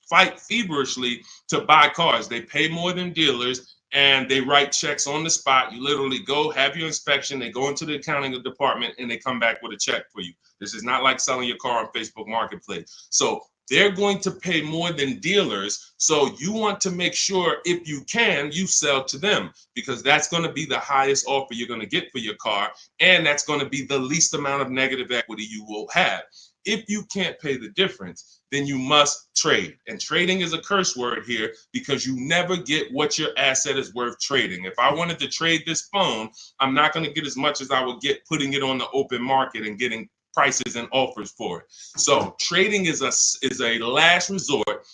S1: fight feverishly to buy cars. They pay more than dealers, and they write checks on the spot. You literally go, have your inspection, they go into the accounting department, and they come back with a check for you. This is not like selling your car on Facebook Marketplace. So they're going to pay more than dealers. So you want to make sure, if you can, you sell to them, because that's going to be the highest offer you're going to get for your car. And that's going to be the least amount of negative equity you will have. If you can't pay the difference, then you must trade. And trading is a curse word here, because you never get what your asset is worth trading. If I wanted to trade this phone, I'm not going to get as much as I would get putting it on the open market and getting prices and offers for it. So trading is a last resort.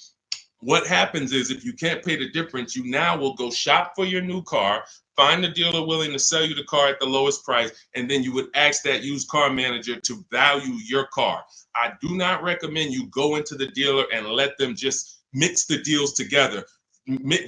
S1: What happens is, if you can't pay the difference, you now will go shop for your new car, find a dealer willing to sell you the car at the lowest price, and then you would ask that used car manager to value your car. I do not recommend you go into the dealer and let them just mix the deals together.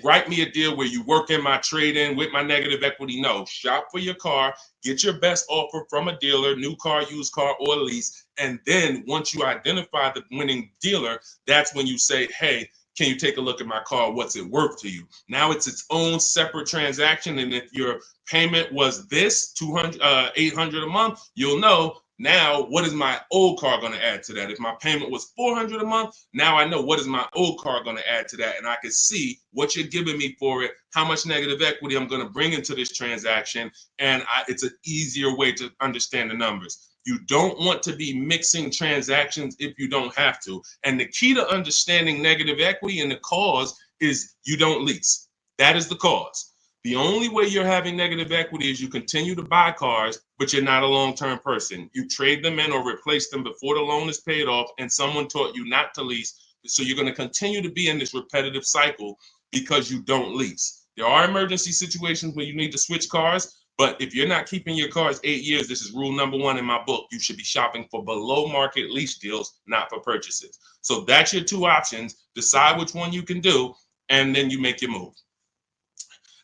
S1: Write me a deal where you work in my trade-in with my negative equity. No, shop for your car, get your best offer from a dealer, new car, used car, or lease. And then once you identify the winning dealer, that's when you say, hey, can you take a look at my car? What's it worth to you? Now it's its own separate transaction. And if your payment was this $800 a month, you'll know, now what is my old car going to add to that? If my payment was $400 a month, now I know what is my old car going to add to that. And I can see what you're giving me for it, how much negative equity I'm going to bring into this transaction. And it's an easier way to understand the numbers. You don't want to be mixing transactions if you don't have to. And the key to understanding negative equity and the cause is you don't lease. That is the cause. The only way you're having negative equity is you continue to buy cars, but you're not a long-term person. You trade them in or replace them before the loan is paid off, and someone taught you not to lease. So you're going to continue to be in this repetitive cycle because you don't lease. There are emergency situations where you need to switch cars, but if you're not keeping your cars 8 years, this is rule number 1 in my book. You should be shopping for below market lease deals, not for purchases. So that's your 2 options. Decide which one you can do, and then you make your move.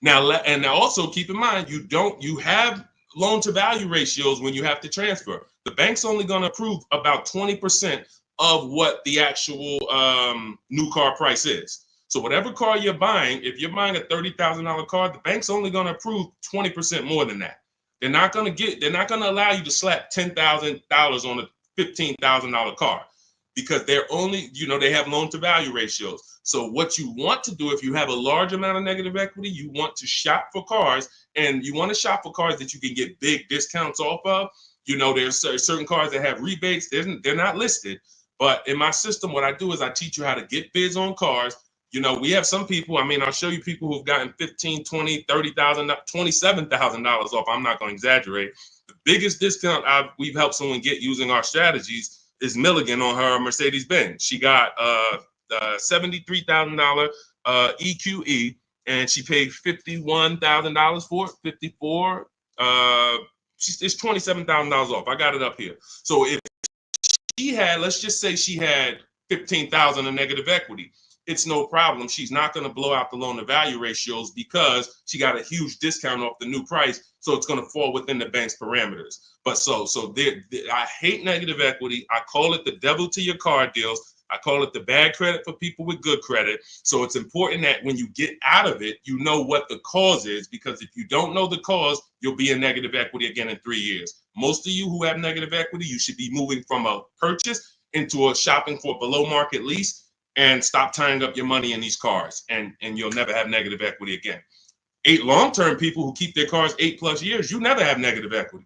S1: Now, and also keep in mind, you have loan to value ratios when you have to transfer. The bank's only going to approve about 20% of what the actual new car price is. So whatever car you're buying, if you're buying a $30,000 car, the bank's only going to approve 20% more than that. They're not going to allow you to slap $10,000 on a $15,000 car, because they're only, they have loan to value ratios. So what you want to do, if you have a large amount of negative equity, you want to shop for cars, and you want to shop for cars that you can get big discounts off of. There's certain cars that have rebates. They're not listed, but in my system, what I do is I teach you how to get bids on cars, You know, we have some people, I mean, I'll show you people who've gotten 15, 20, 30,000, $27,000 off. I'm not going to exaggerate. The biggest discount we've helped someone get using our strategies is Milligan on her Mercedes-Benz. She got $73,000 EQE, and she paid $51,000 for it, 54. It's $27,000 off. I got it up here. So if she had, let's just say she had 15,000 in negative equity, it's no problem. She's not going to blow out the loan to value ratios because she got a huge discount off the new price. So it's going to fall within the bank's parameters. But I hate negative equity. I call it the devil to your car deals. I call it the bad credit for people with good credit. So it's important that when you get out of it, you know what the cause is, because if you don't know the cause, you'll be in negative equity again in 3 years. Most of you who have negative equity, you should be moving from a purchase into a shopping for below market lease, and stop tying up your money in these cars, and you'll never have negative equity again. 8 long-term people who keep their cars 8+ years, you never have negative equity.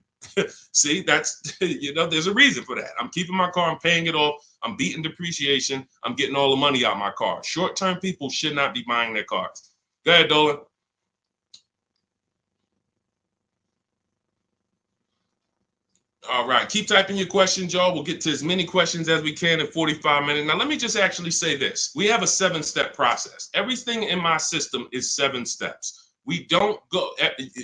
S1: See, that's, there's a reason for that. I'm keeping my car, I'm paying it off, I'm beating depreciation, I'm getting all the money out of my car. Short-term people should not be buying their cars. Go ahead, Dolan. All right, keep typing your questions, y'all. We'll get to as many questions as we can in 45 minutes. Now, let me just actually say this. We have a 7-step process. Everything in my system is 7 steps. We don't go,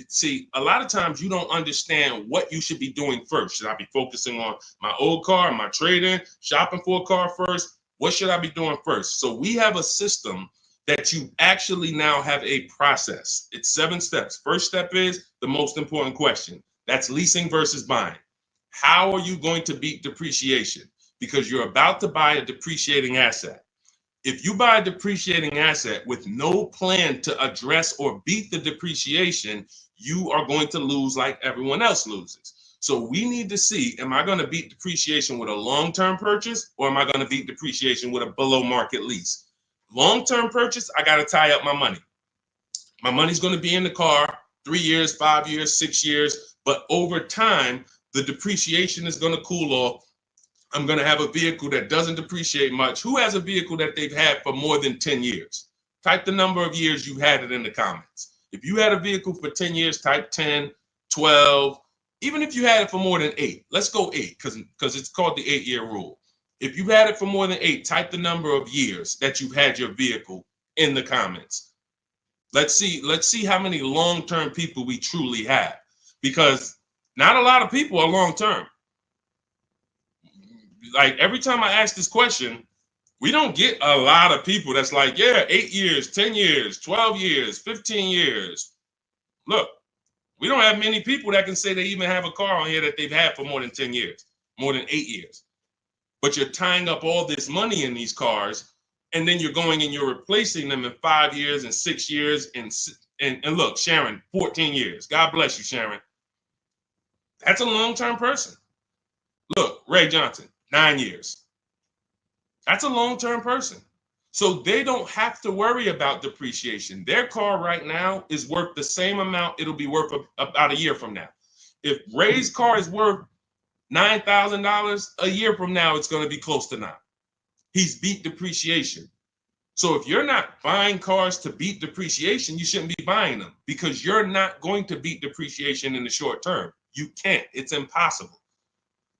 S1: see, a lot of times you don't understand what you should be doing first. Should I be focusing on my old car, my trade-in, shopping for a car first? What should I be doing first? So we have a system that you actually now have a process. It's 7 steps. First step is the most important question. That's leasing versus buying. How are you going to beat depreciation? Because you're about to buy a depreciating asset. If you buy a depreciating asset with no plan to address or beat the depreciation, you are going to lose like everyone else loses. So we need to see, am I going to beat depreciation with a long-term purchase, or am I going to beat depreciation with a below market lease? Long-term purchase, I got to tie up my money. My money's going to be in the car 3 years, 5 years, 6 years, but over time, the depreciation is going to cool off. I'm going to have a vehicle that doesn't depreciate much. Who has a vehicle that they've had for more than 10 years? Type the number of years you've had it in the comments. If you had a vehicle for 10 years, type 10, 12. Even if you had it for more than 8, let's go 8 because it's called the 8-year rule. If you've had it for more than 8, type the number of years that you've had your vehicle in the comments. Let's see how many long-term people we truly have, because not a lot of people are long-term. Like every time I ask this question, we don't get a lot of people that's like, yeah, 8 years, 10 years, 12 years, 15 years. Look, we don't have many people that can say they even have a car on here that they've had for more than 10 years, more than 8 years. But you're tying up all this money in these cars, and then you're going and you're replacing them in 5 years and 6 years. And look, Sharon, 14 years. God bless you, Sharon. That's a long-term person. Look, Ray Johnson, 9 years. That's a long-term person. So they don't have to worry about depreciation. Their car right now is worth the same amount it'll be worth about a year from now. If Ray's car is worth $9,000, a year from now, it's going to be close to 9. He's beat depreciation. So if you're not buying cars to beat depreciation, you shouldn't be buying them, because you're not going to beat depreciation in the short term. You can't. It's impossible.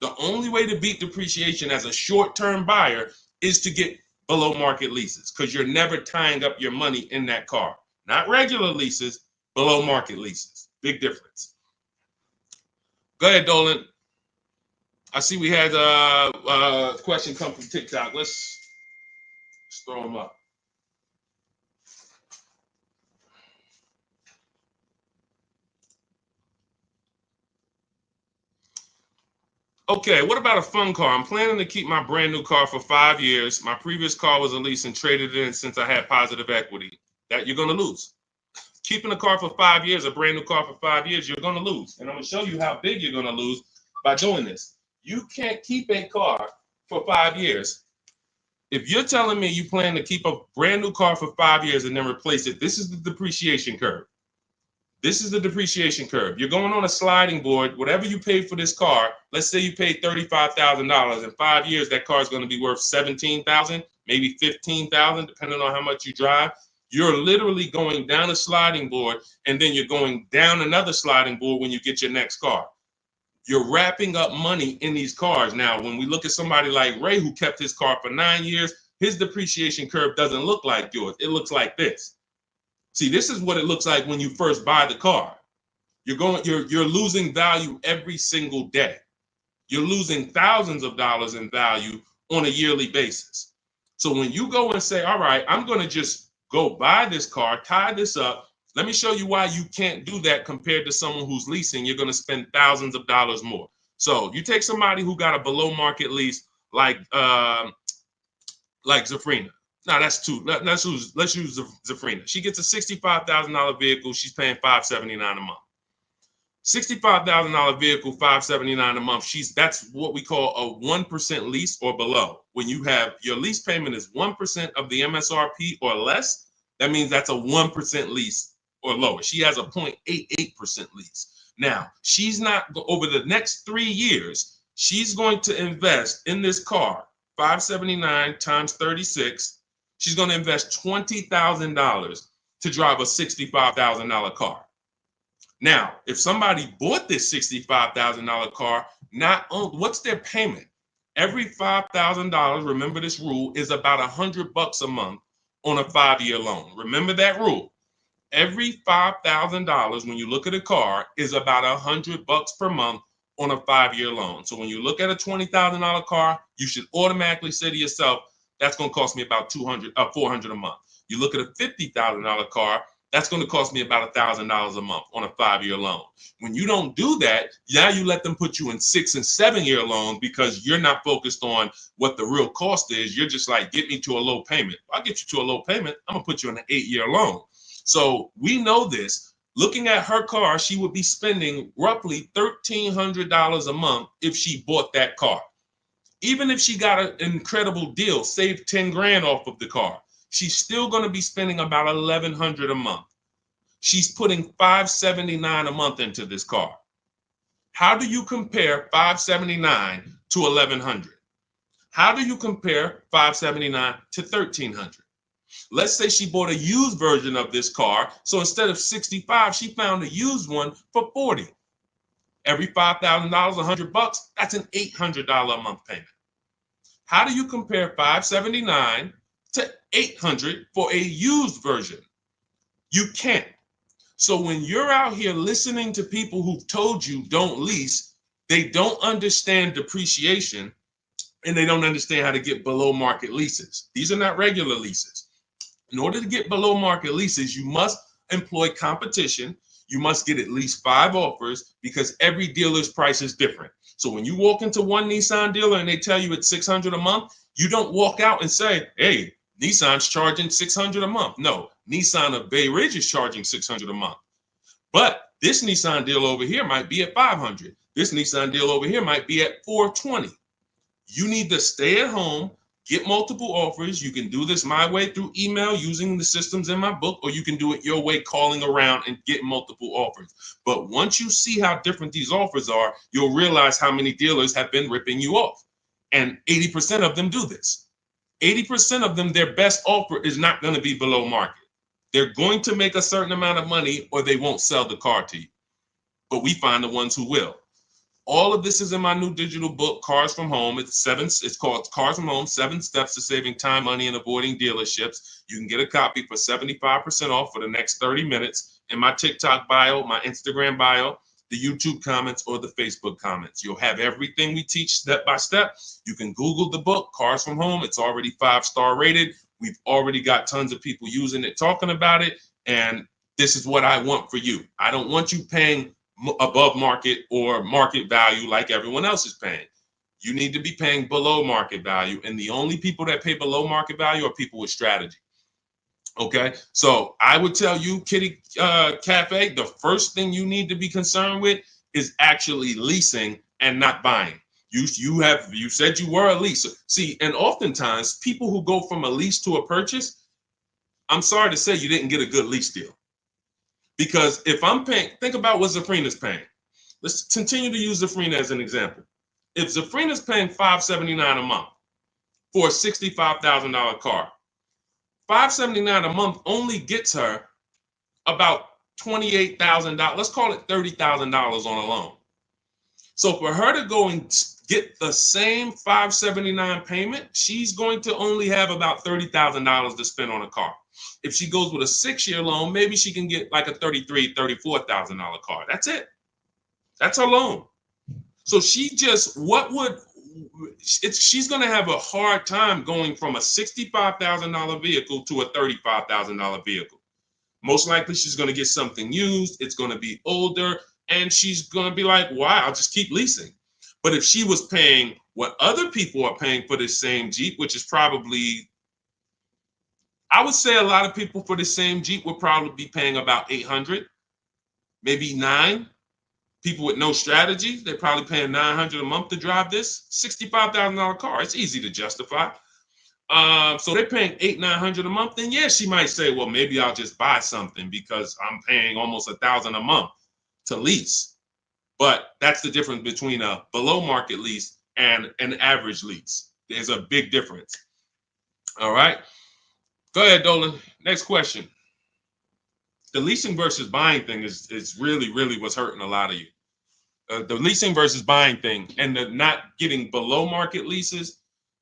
S1: The only way to beat depreciation as a short-term buyer is to get below market leases, because you're never tying up your money in that car. Not regular leases, below market leases. Big difference. Go ahead, Dolan. I see we had a question come from TikTok. Let's throw them up. Okay, what about a fun car? I'm planning to keep my brand new car for 5 years. My previous car was a lease and traded it in since I had positive equity. That you're going to lose. Keeping a car for 5 years, a brand new car for 5 years, you're going to lose. And I'm going to show you how big you're going to lose by doing this. You can't keep a car for 5 years. If you're telling me you plan to keep a brand new car for 5 years and then replace it, this is the depreciation curve. This is the depreciation curve. You're going on a sliding board. Whatever you paid for this car, let's say you paid $35,000. In 5 years, that car is going to be worth $17,000. maybe 15,000, depending on how much you drive. You're literally going down a sliding board, and then you're going down another sliding board when you get your next car. You're wrapping up money in these cars. Now, when we look at somebody like Ray, who kept his car for 9 years, his depreciation curve doesn't look like yours. It looks like this. See, this is what it looks like when you first buy the car. You're losing value every single day. You're losing thousands of dollars in value on a yearly basis. So when you go and say, all right, I'm going to just go buy this car, tie this up, let me show you why you can't do that compared to someone who's leasing. You're going to spend thousands of dollars more. So you take somebody who got a below market lease like Zafrina. No, that's too. Let's use Zafrina. She gets a $65,000 vehicle. She's paying $579 a month. $65,000 vehicle, $579 a month. That's what we call a 1% lease or below. When you have your lease payment is 1% of the MSRP or less, that means that's a 1% lease or lower. She has a 0.88% lease. Now, she's not, over the next 3 years, she's going to invest in this car, $579 times 36. She's going to invest $20,000 to drive a $65,000 car. Now, if somebody bought this $65,000 car, what's their payment? Every $5,000, remember this rule, is about $100 a month on a 5-year loan. Remember that rule. Every $5,000 when you look at a car is about $100 per month on a 5-year loan. So when you look at a $20,000 car, you should automatically say to yourself, that's going to cost me about $400 a month. You look at a $50,000 car, that's going to cost me about $1,000 a month on a 5-year loan. When you don't do that, now you let them put you in 6 and 7 year loans because you're not focused on what the real cost is. You're just like, get me to a low payment. If I get you to a low payment, I'm going to put you on an 8-year loan. So we know this. Looking at her car, she would be spending roughly $1,300 a month if she bought that car. Even if she got an incredible deal, saved 10 grand off of the car, she's still going to be spending about $1,100 a month. She's putting $579 a month into this car. How do you compare $579 to $1,100? How do you compare $579 to $1,300? Let's say she bought a used version of this car. So instead of $65, she found a used one for $40. Every $5,000, $100, that's an $800 a month payment. How do you compare $579 to $800 for a used version? You can't. So when you're out here listening to people who've told you don't lease, they don't understand depreciation and they don't understand how to get below market leases. These are not regular leases. In order to get below market leases, you must employ competition. You must get at least 5 offers because every dealer's price is different. So when you walk into one Nissan dealer and they tell you it's $600 a month, you don't walk out and say, hey, Nissan's charging $600 a month. No, Nissan of Bay Ridge is charging $600 a month. But this Nissan deal over here might be at $500. This Nissan deal over here might be at $420. You need to stay at home, get multiple offers. You can do this my way through email using the systems in my book, or you can do it your way, calling around and get multiple offers. But once you see how different these offers are, you'll realize how many dealers have been ripping you off. And 80% of them do this. 80% of them, their best offer is not going to be below market. They're going to make a certain amount of money or they won't sell the car to you. But we find the ones who will. All of this is in my new digital book, Cars from Home. It's called Cars from Home, 7 Steps to Saving Time, Money, and Avoiding Dealerships. You can get a copy for 75% off for the next 30 minutes in my TikTok bio, my Instagram bio, the YouTube comments, or the Facebook comments. You'll have everything we teach step by step. You can Google the book, Cars from Home. It's already 5-star rated. We've already got tons of people using it, talking about it. And this is what I want for you. I don't want you paying above market or market value like everyone else is paying. You need to be paying below market value. And the only people that pay below market value are people with strategy. Okay, so I would tell you, Kitty Cafe, the first thing you need to be concerned with is actually leasing and not buying. You said you were a leaser. See, and oftentimes people who go from a lease to a purchase, I'm sorry to say you didn't get a good lease deal. Because if I'm paying, think about what Zafrina's paying. Let's continue to use Zafrina as an example. If Zafrina's paying $579 a month, for a $65,000 car. $579 a month only gets her about $28,000. Let's call it $30,000 on a loan. So for her to go and get the same $579 payment, she's going to only have about $30,000 to spend on a car. If she goes with a 6-year loan, maybe she can get like a $33,000, $34,000 car. That's it. That's her loan. So she's going to have a hard time going from a $65,000 vehicle to a $35,000 vehicle. Most likely she's going to get something used. It's going to be older. And she's going to be like, wow, I'll just keep leasing. But if she was paying what other people are paying for this same Jeep, which is probably, I would say a lot of people for the same Jeep would probably be paying about $800, maybe $900. People with no strategy, they're probably paying $900 a month to drive this $65,000 car. It's easy to justify. So they're paying $800-900 a month. Then yeah, she might say, well, maybe I'll just buy something because I'm paying almost $1,000 a month to lease. But that's the difference between a below market lease and an average lease. There's a big difference. All right. Go ahead, Dolan. Next question. The leasing versus buying thing is really what's hurting a lot of you. The leasing versus buying thing and the not getting below market leases.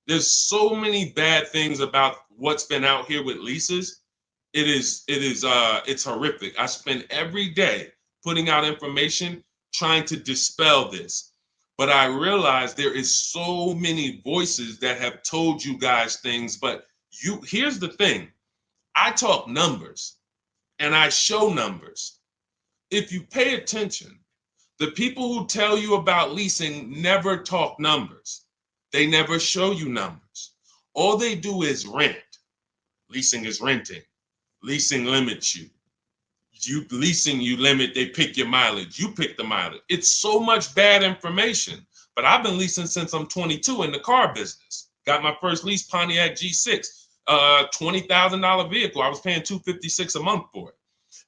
S1: There's so many bad things about what's been out here with leases. It's horrific. I spend every day putting out information trying to dispel this. But I realize there is so many voices that have told you guys things. But here's the thing. I talk numbers and I show numbers. If you pay attention, the people who tell you about leasing never talk numbers. They never show you numbers. All they do is rent. Leasing is renting. Leasing limits you. You limit, they pick your mileage. You pick the mileage. It's so much bad information. But I've been leasing since I'm 22 in the car business. Got my first lease, Pontiac G6, $20,000 vehicle. I was paying $256 a month for it.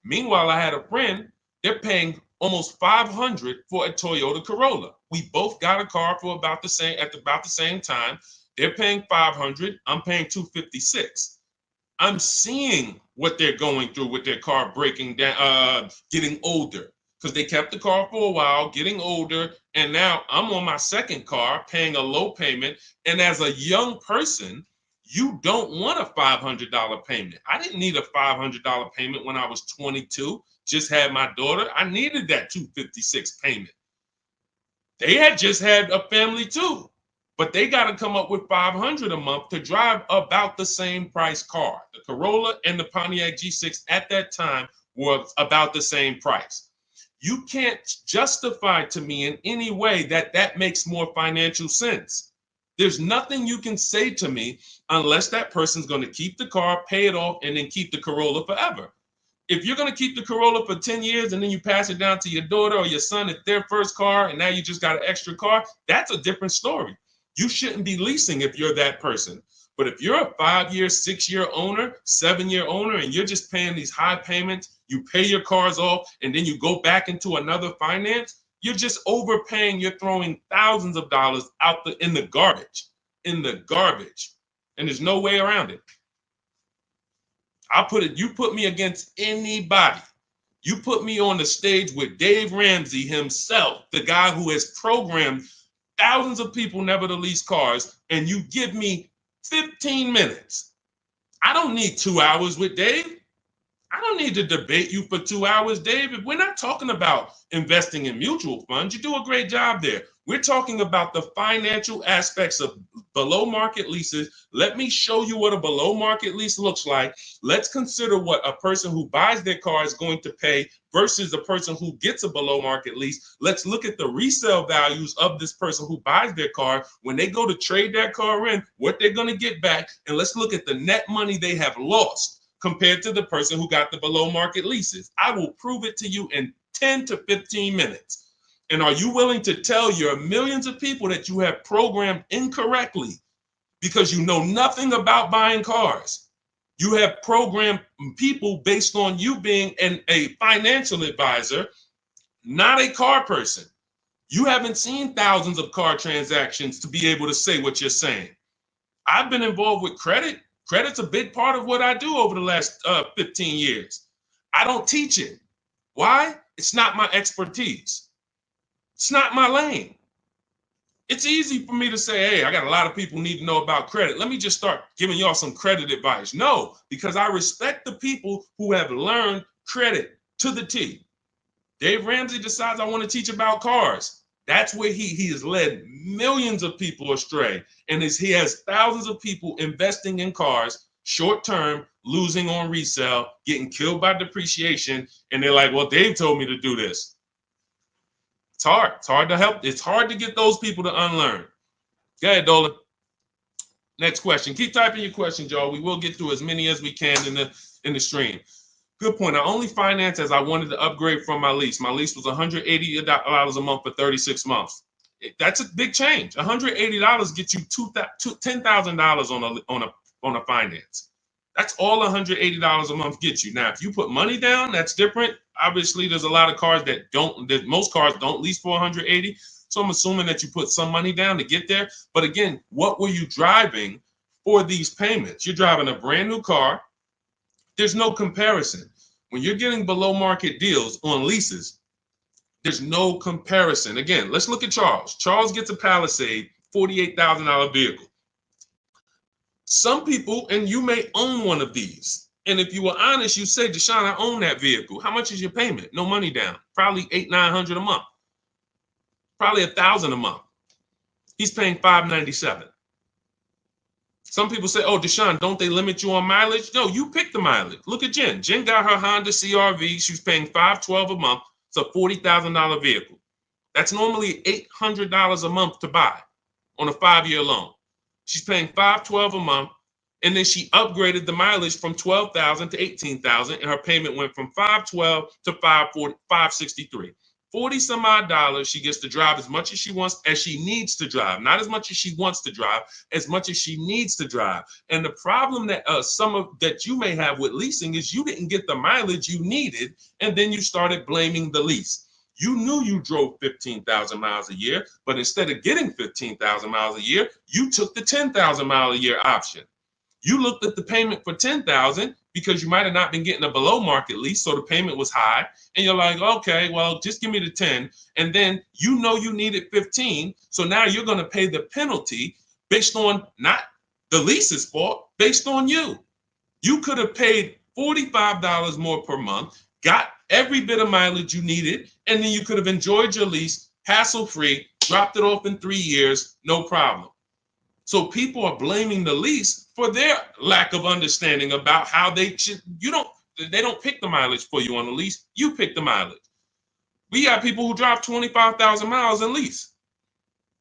S1: Meanwhile, I had a friend, they're paying almost $500 for a Toyota Corolla. We both got a car for about the same time. They're paying $500. I'm paying $256. I'm seeing what they're going through with their car breaking down, getting older, because they kept the car for a while, getting older, and now I'm on my second car, paying a low payment. And as a young person, you don't want a $500 payment. I didn't need a $500 payment when I was 22. Just had my daughter. I needed that $256 payment. They had just had a family too, but they got to come up with $500 a month to drive about the same price car. The Corolla and the Pontiac G6 at that time were about the same price. You can't justify to me in any way that makes more financial sense. There's nothing you can say to me unless that person's going to keep the car, pay it off, and then keep the Corolla forever. If you're going to keep the Corolla for 10 years and then you pass it down to your daughter or your son, it's their first car, and now you just got an extra car, that's a different story. You shouldn't be leasing if you're that person. But if you're a 5-year, 6-year owner, 7-year owner, and you're just paying these high payments, you pay your cars off, and then you go back into another finance, you're just overpaying. You're throwing thousands of dollars out in the garbage, and there's no way around it. You put me against anybody. You put me on the stage with Dave Ramsey himself, the guy who has programmed thousands of people never to lease cars, and you give me 15 minutes. I don't need 2 hours with Dave. I don't need to debate you for 2 hours, Dave. If we're not talking about investing in mutual funds, you do a great job there. We're talking about the financial aspects of below market leases. Let me show you what a below market lease looks like. Let's consider what a person who buys their car is going to pay versus a person who gets a below market lease. Let's look at the resale values of this person who buys their car. When they go to trade that car in, what they're going to get back. And let's look at the net money they have lost compared to the person who got the below market leases. I will prove it to you in 10 to 15 minutes. And are you willing to tell your millions of people that you have programmed incorrectly because you know nothing about buying cars? You have programmed people based on you being a financial advisor, not a car person. You haven't seen thousands of car transactions to be able to say what you're saying. I've been involved with credit. Credit's a big part of what I do over the last 15 years. I don't teach it. Why? It's not my expertise. It's not my lane. It's easy for me to say, hey, I got a lot of people who need to know about credit. Let me just start giving y'all some credit advice. No, because I respect the people who have learned credit to the T. Dave Ramsey decides I want to teach about cars. That's where he has led millions of people astray. And he has thousands of people investing in cars, short term, losing on resale, getting killed by depreciation. And they're like, well, Dave told me to do this. It's hard. It's hard to help. It's hard to get those people to unlearn. Go ahead, Dolan. Next question. Keep typing your questions, y'all. We will get through as many as we can in the stream. Good point. I only financed as I wanted to upgrade from my lease. My lease was $180 a month for 36 months. That's a big change. $180 gets you $10,000 on a finance. That's all $180 a month gets you. Now, if you put money down, that's different. Obviously, there's a lot of cars that most cars don't lease for $180. So I'm assuming that you put some money down to get there. But again, what were you driving for these payments? You're driving a brand new car. There's no comparison. When you're getting below market deals on leases, there's no comparison. Again, let's look at Charles. Charles gets a Palisade, $48,000 vehicle. Some people, and you may own one of these. And if you were honest, you say, Deshone, I own that vehicle. How much is your payment? No money down. Probably $800-900 a month. Probably $1,000 a month. He's paying $597. Some people say, oh, Deshone, don't they limit you on mileage? No, you pick the mileage. Look at Jen. Jen got her Honda CRV. She's paying $512 a month. It's a $40,000 vehicle. That's normally $800 a month to buy on a 5-year loan. She's paying $512 a month, and then she upgraded the mileage from $12,000 to $18,000, and her payment went from $512 to $563. 40 some odd dollars. She gets to drive as much as she wants, as she needs to drive, not as much as she wants to drive, as much as she needs to drive. And the problem that that you may have with leasing is you didn't get the mileage you needed, and then you started blaming the lease. You knew you drove 15,000 miles a year, but instead of getting 15,000 miles a year, you took the 10,000 mile a year option. You looked at the payment for 10,000 because you might have not been getting a below market lease, so the payment was high, and you're like, okay, well, just give me the 10, and then you know you needed 15, so now you're going to pay the penalty based on not the lease's fault, based on you. You could have paid $45 more per month, got every bit of mileage you needed, and then you could have enjoyed your lease hassle-free, dropped it off in 3 years, no problem. So people are blaming the lease for their lack of understanding about how they should. They don't pick the mileage for you on the lease. You pick the mileage. We got people who drive 25,000 miles in lease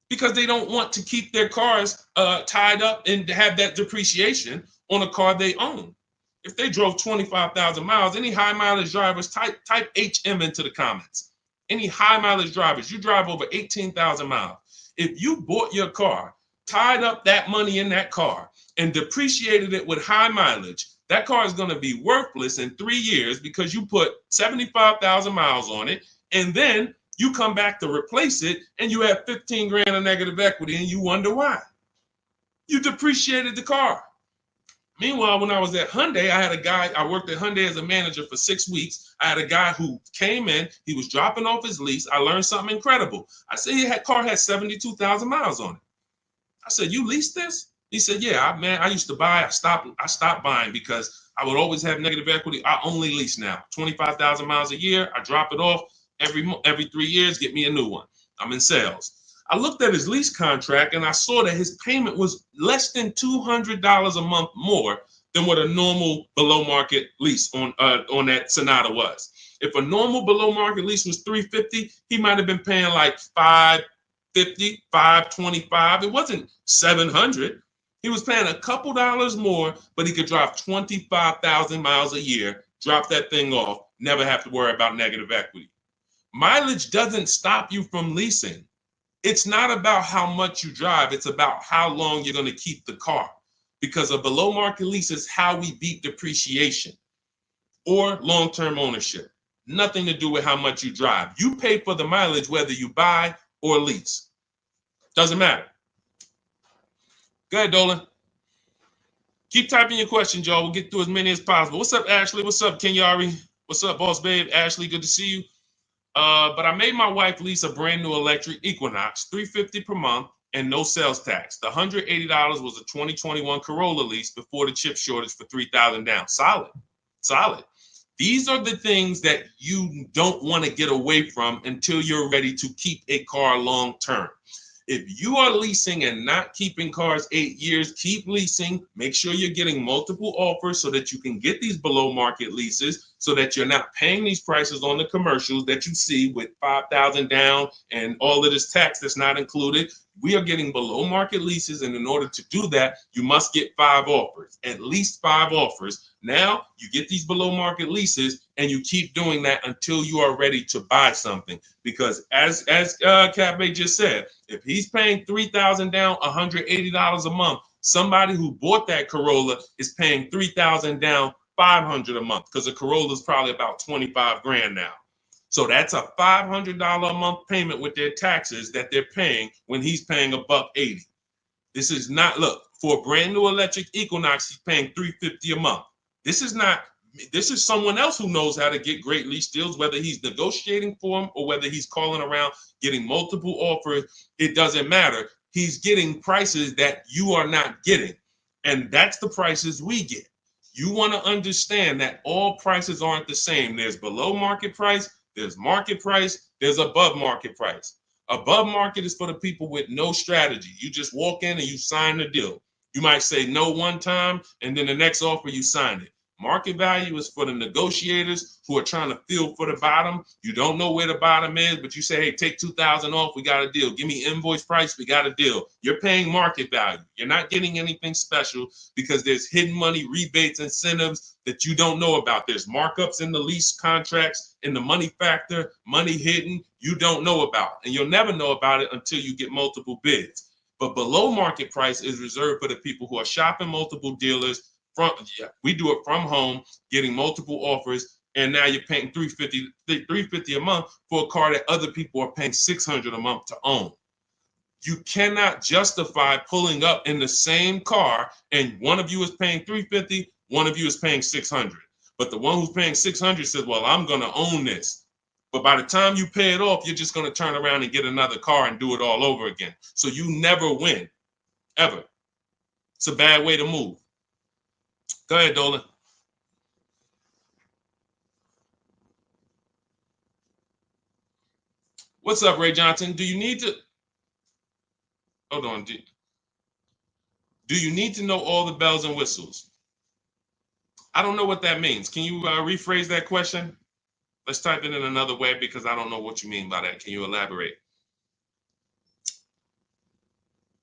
S1: because they don't want to keep their cars tied up and have that depreciation on a car they own. If they drove 25,000 miles, any high mileage drivers, type HM into the comments. Any high mileage drivers, you drive over 18,000 miles. If you bought your car, tied up that money in that car, and depreciated it with high mileage, that car is going to be worthless in 3 years because you put 75,000 miles on it, and then you come back to replace it, and you have 15 grand of negative equity, and you wonder why. You depreciated the car. Meanwhile, when I was at Hyundai, I had a guy, I worked at Hyundai as a manager for 6 weeks. I had a guy who came in, he was dropping off his lease. I learned something incredible. I said, car had 72,000 miles on it. I said, you leased this? He said, yeah, I used to buy. I stopped buying because I would always have negative equity. I only lease now. 25,000 miles a year. I drop it off every 3 years, get me a new one. I'm in sales. I looked at his lease contract and I saw that his payment was less than $200 a month more than what a normal below market lease on that Sonata was. If a normal below market lease was $350, he might have been paying like $550, $525. It wasn't $700. He was paying a couple dollars more, but he could drive 25,000 miles a year, drop that thing off, never have to worry about negative equity. Mileage doesn't stop you from leasing. It's not about how much you drive. It's about how long you're going to keep the car, because a below market lease is how we beat depreciation or long-term ownership. Nothing to do with how much you drive. You pay for the mileage whether you buy or lease. Doesn't matter. Go ahead, Dolan. Keep typing your questions, y'all. We'll get through as many as possible. What's up, Ashley? What's up, Kenyari? What's up, boss babe? Ashley, good to see you. But I made my wife lease a brand new electric Equinox, $350 per month, and no sales tax. The $180 was a 2021 Corolla lease before the chip shortage for $3,000 down. Solid, solid. These are the things that you don't want to get away from until you're ready to keep a car long term. If you are leasing and not keeping cars 8 years, keep leasing. Make sure you're getting multiple offers so that you can get these below market leases so that you're not paying these prices on the commercials that you see with $5,000 down and all of this tax that's not included. We are getting below market leases, and in order to do that, you must get 5 offers, at least 5 offers. Now you get these below market leases and you keep doing that until you are ready to buy something. Because as Cafe just said, if he's paying $3,000 down, $180 a month, somebody who bought that Corolla is paying $3,000 down, $500 a month, because a Corolla is probably about 25 grand now. So that's a $500 a month payment with their taxes that they're paying when he's paying $180. This is not, look, for a brand new electric Equinox, he's paying $350 a month. This is someone else who knows how to get great lease deals, whether he's negotiating for them or whether he's calling around getting multiple offers. It doesn't matter. He's getting prices that you are not getting. And that's the prices we get. You want to understand that all prices aren't the same. There's below market price, there's market price, there's above market price. Above market is for the people with no strategy. You just walk in and you sign the deal. You might say no one time, and then the next offer you sign it. Market value is for the negotiators who are trying to feel for the bottom. You don't know where the bottom is, but you say, hey, take $2,000 off. We got a deal. Give me invoice price. We got a deal. You're paying market value. You're not getting anything special because there's hidden money, rebates, incentives that you don't know about. There's markups in the lease contracts, in the money factor, money hidden you don't know about. And you'll never know about it until you get multiple bids. But below market price is reserved for the people who are shopping multiple dealers. We do it from home, getting multiple offers, and now you're paying $350 a month for a car that other people are paying $600 a month to own. You cannot justify pulling up in the same car and one of you is paying $350, one of you is paying $600. But the one who's paying $600 says, well, I'm going to own this. But by the time you pay it off, you're just going to turn around and get another car and do it all over again. So you never win, ever. It's a bad way to move. Go ahead, Dolan. What's up, Ray Johnson? Do you need to... Hold on. Do you need to know all the bells and whistles? I don't know what that means. Can you rephrase that question? Let's type it in another way because I don't know what you mean by that. Can you elaborate?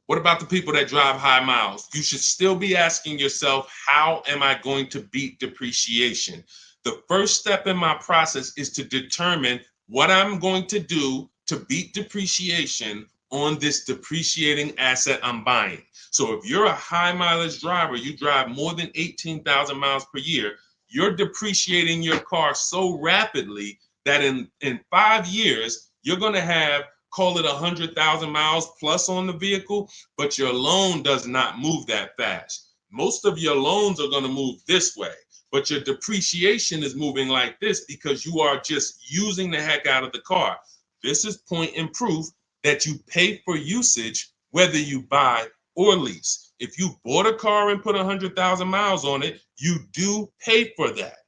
S1: What about the people that drive high miles? You should still be asking yourself, how am I going to beat depreciation? The first step in my process is to determine what I'm going to do to beat depreciation on this depreciating asset I'm buying. So if you're a high mileage driver, you drive more than 18,000 miles per year, you're depreciating your car so rapidly that in 5 years, you're going to have, call it 100,000 miles plus on the vehicle, but your loan does not move that fast. Most of your loans are going to move this way, but your depreciation is moving like this because you are just using the heck out of the car. This is point and proof that you pay for usage, whether you buy or lease. If you bought a car and put 100,000 miles on it, you do pay for that.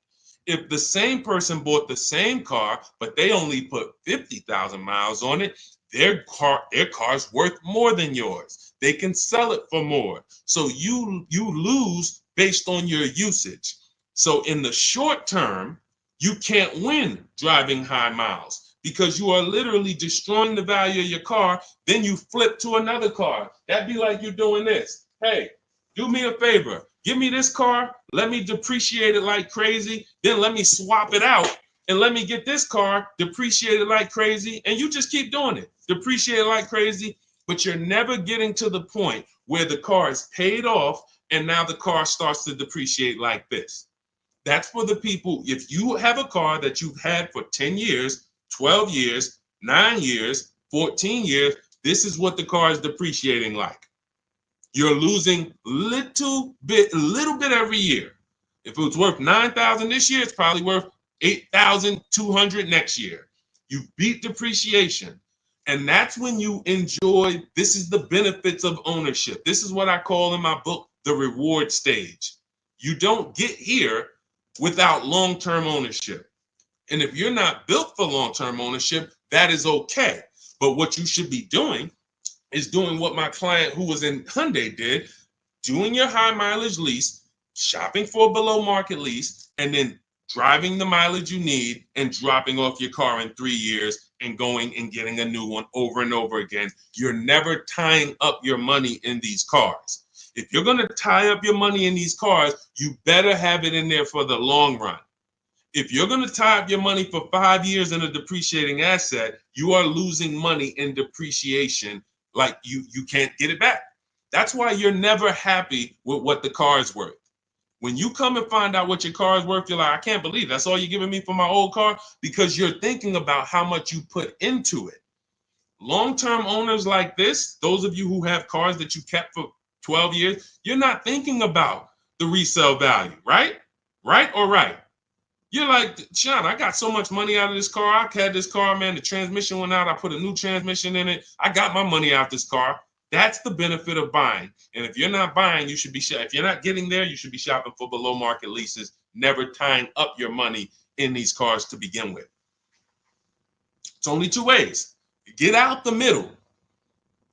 S1: If the same person bought the same car, but they only put 50,000 miles on it, their car's worth more than yours. They can sell it for more. So you lose based on your usage. So in the short term, you can't win driving high miles because you are literally destroying the value of your car. Then you flip to another car. That'd be like you doing this. Hey, do me a favor. Give me this car. Let me depreciate it like crazy. Then let me swap it out and let me get this car depreciated like crazy. And you just keep doing it. Depreciate it like crazy. But you're never getting to the point where the car is paid off and now the car starts to depreciate like this. That's for the people. If you have a car that you've had for 10 years, 12 years, 9 years, 14 years, this is what the car is depreciating like. You're losing a little bit every year. If it was worth 9,000 this year, it's probably worth 8,200 next year. You beat depreciation. And that's when you enjoy, this is the benefits of ownership. This is what I call in my book, the reward stage. You don't get here without long-term ownership. And if you're not built for long-term ownership, that is okay. But what you should be doing is doing what my client who was in Hyundai did, doing your high mileage lease, shopping for a below market lease, and then driving the mileage you need and dropping off your car in 3 years and going and getting a new one over and over again. You're never tying up your money in these cars. If you're going to tie up your money in these cars, you better have it in there for the long run. If you're going to tie up your money for 5 years in a depreciating asset, you are losing money in depreciation. Like you can't get it back. That's why you're never happy with what the car is worth. When you come and find out what your car is worth, you're like, I can't believe that's all you're giving me for my old car, because you're thinking about how much you put into it. Long-term owners like this, those of you who have cars that you kept for 12 years, you're not thinking about the resale value, right? Right or right? You're like, Sean, I got so much money out of this car. I had this car, man. The transmission went out. I put a new transmission in it. I got my money out this car. That's the benefit of buying. And if you're not buying, you should be if you're not getting there, you should be shopping for below market leases, never tying up your money in these cars to begin with. It's only two ways. Get out the middle.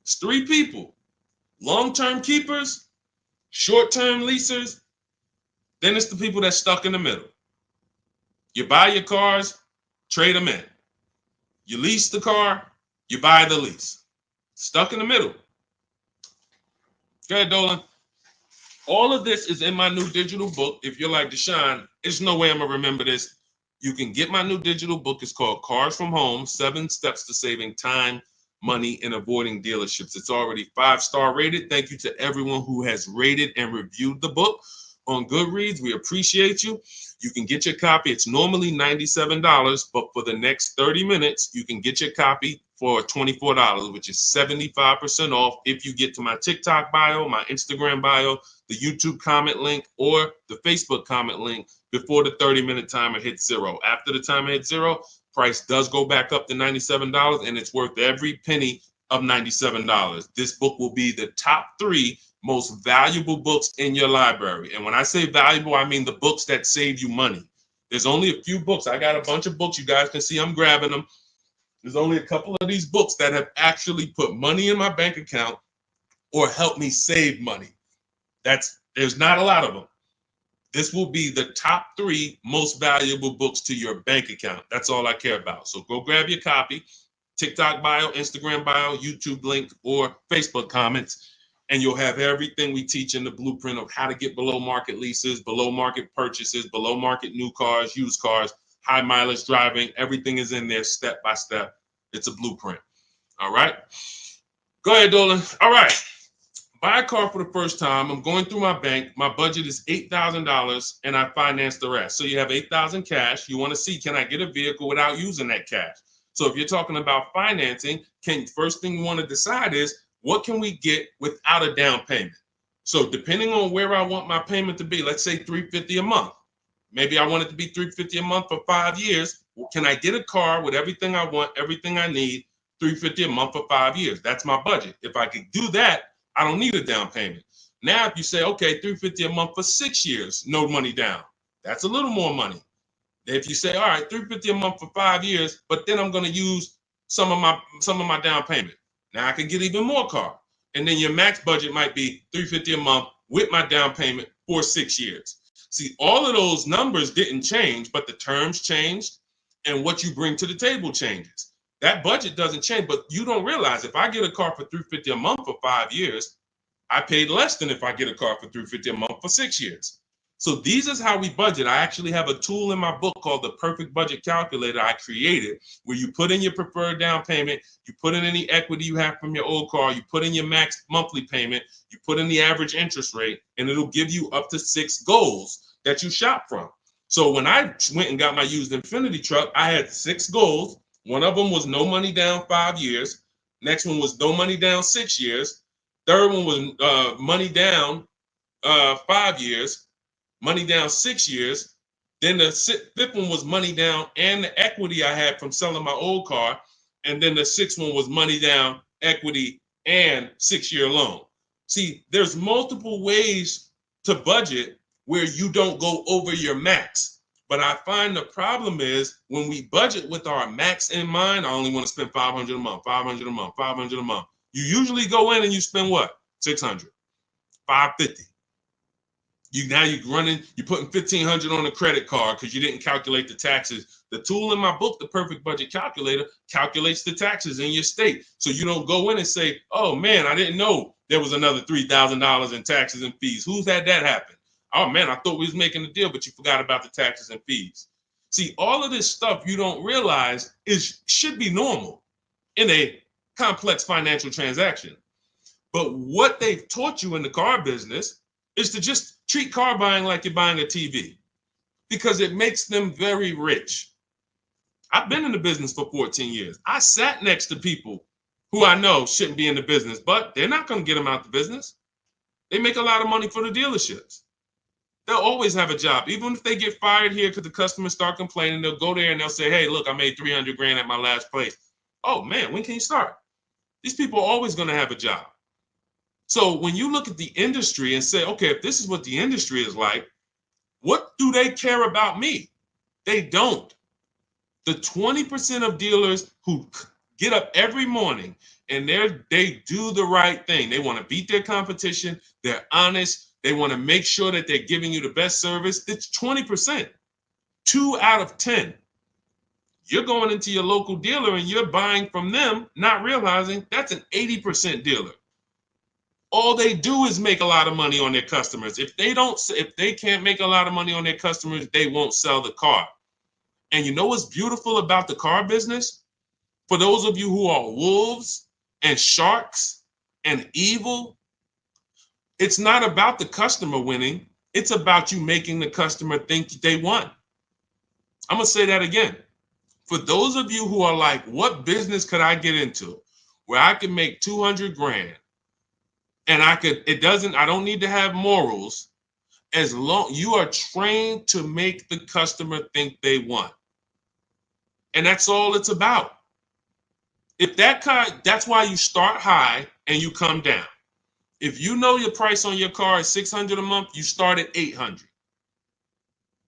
S1: It's three people: long-term keepers, short-term leasers. Then it's the people that's stuck in the middle. You buy your cars, trade them in. You lease the car, you buy the lease. Stuck in the middle. Go ahead, Dolan. All of this is in my new digital book. If you're like, Deshone, there's no way I'm going to remember this. You can get my new digital book. It's called Cars from Home, 7 Steps to Saving Time, Money, and Avoiding Dealerships. It's already 5-star rated. Thank you to everyone who has rated and reviewed the book on Goodreads. We appreciate you. You can get your copy. It's normally $97, but for the next 30 minutes, you can get your copy for $24, which is 75% off if you get to my TikTok bio, my Instagram bio, the YouTube comment link, or the Facebook comment link before the 30-minute timer hits zero. After the timer hits zero, price does go back up to $97, and it's worth every penny of $97. This book will be the top 3 most valuable books in your library. And when I say valuable, I mean the books that save you money. There's only a few books. I got a bunch of books. You guys can see I'm grabbing them. There's only a couple of these books that have actually put money in my bank account or helped me save money. There's not a lot of them. This will be the top 3 most valuable books to your bank account. That's all I care about. So go grab your copy. TikTok bio, Instagram bio, YouTube link, or Facebook comments. And you'll have everything we teach in the blueprint of how to get below market leases, below market purchases, below market new cars, used cars, high mileage driving. Everything is in there step by step. It's a blueprint. All right. Go ahead, Dolan. All right. Buy a car for the first time. I'm going through my bank. My budget is $8,000 and I finance the rest. So you have $8,000 cash. You want to see, can I get a vehicle without using that cash? So if you're talking about financing, first thing you want to decide is, what can we get without a down payment? So depending on where I want my payment to be, let's say $350 a month. Maybe I want it to be $350 a month for 5 years. Well, can I get a car with everything I want, everything I need, $350 a month for 5 years? That's my budget. If I could do that, I don't need a down payment. Now, if you say, okay, $350 a month for 6 years, no money down, that's a little more money. If you say, all right, $350 a month for 5 years, but then I'm going to use some of my down payment. Now I can get even more car. And then your max budget might be $350 a month with my down payment for 6 years. See, all of those numbers didn't change, but the terms changed and what you bring to the table changes. That budget doesn't change, but you don't realize if I get a car for $350 a month for 5 years, I paid less than if I get a car for $350 a month for 6 years. So these is how we budget. I actually have a tool in my book called the Perfect Budget Calculator I created, where you put in your preferred down payment, you put in any equity you have from your old car, you put in your max monthly payment, you put in the average interest rate, and it'll give you up to 6 goals that you shop from. So when I went and got my used Infiniti truck, I had 6 goals. One of them was no money down 5 years. Next one was no money down 6 years. Third one was money down 5 years, money down 6 years. Then the fifth one was money down and the equity I had from selling my old car. And then the sixth one was money down, equity, and 6-year loan. See, there's multiple ways to budget where you don't go over your max. But I find the problem is when we budget with our max in mind, I only want to spend 500 a month, 500 a month, 500 a month. You usually go in and you spend what? 600, 550. You're putting 1,500 on a credit card because you didn't calculate the taxes. The tool in my book, the Perfect Budget Calculator, calculates the taxes in your state. So you don't go in and say, oh man, I didn't know there was another $3,000 in taxes and fees. Who's had that happen? Oh man, I thought we was making a deal, but you forgot about the taxes and fees. See, all of this stuff you don't realize should be normal in a complex financial transaction. But what they've taught you in the car business is to just treat car buying like you're buying a TV because it makes them very rich. I've been in the business for 14 years. I sat next to people who I know shouldn't be in the business, but they're not going to get them out the business. They make a lot of money for the dealerships. They'll always have a job. Even if they get fired here because the customers start complaining, they'll go there and they'll say, hey, look, I made 300 grand at my last place. Oh man, when can you start? These people are always going to have a job. So when you look at the industry and say, okay, if this is what the industry is like, what do they care about me? They don't. The 20% of dealers who get up every morning and they do the right thing. They want to beat their competition. They're honest. They want to make sure that they're giving you the best service. It's 20%, 2 out of 10. You're going into your local dealer and you're buying from them, not realizing that's an 80% dealer. All they do is make a lot of money on their customers. If they can't make a lot of money on their customers, they won't sell the car. And you know what's beautiful about the car business? For those of you who are wolves and sharks and evil, it's not about the customer winning. It's about you making the customer think they won. I'm going to say that again. For those of you who are like, what business could I get into where I can make 200 grand? And I don't need to have morals as long you are trained to make the customer think they won. And that's all it's about. If that's why you start high and you come down. If you know your price on your car is 600 a month, you start at 800.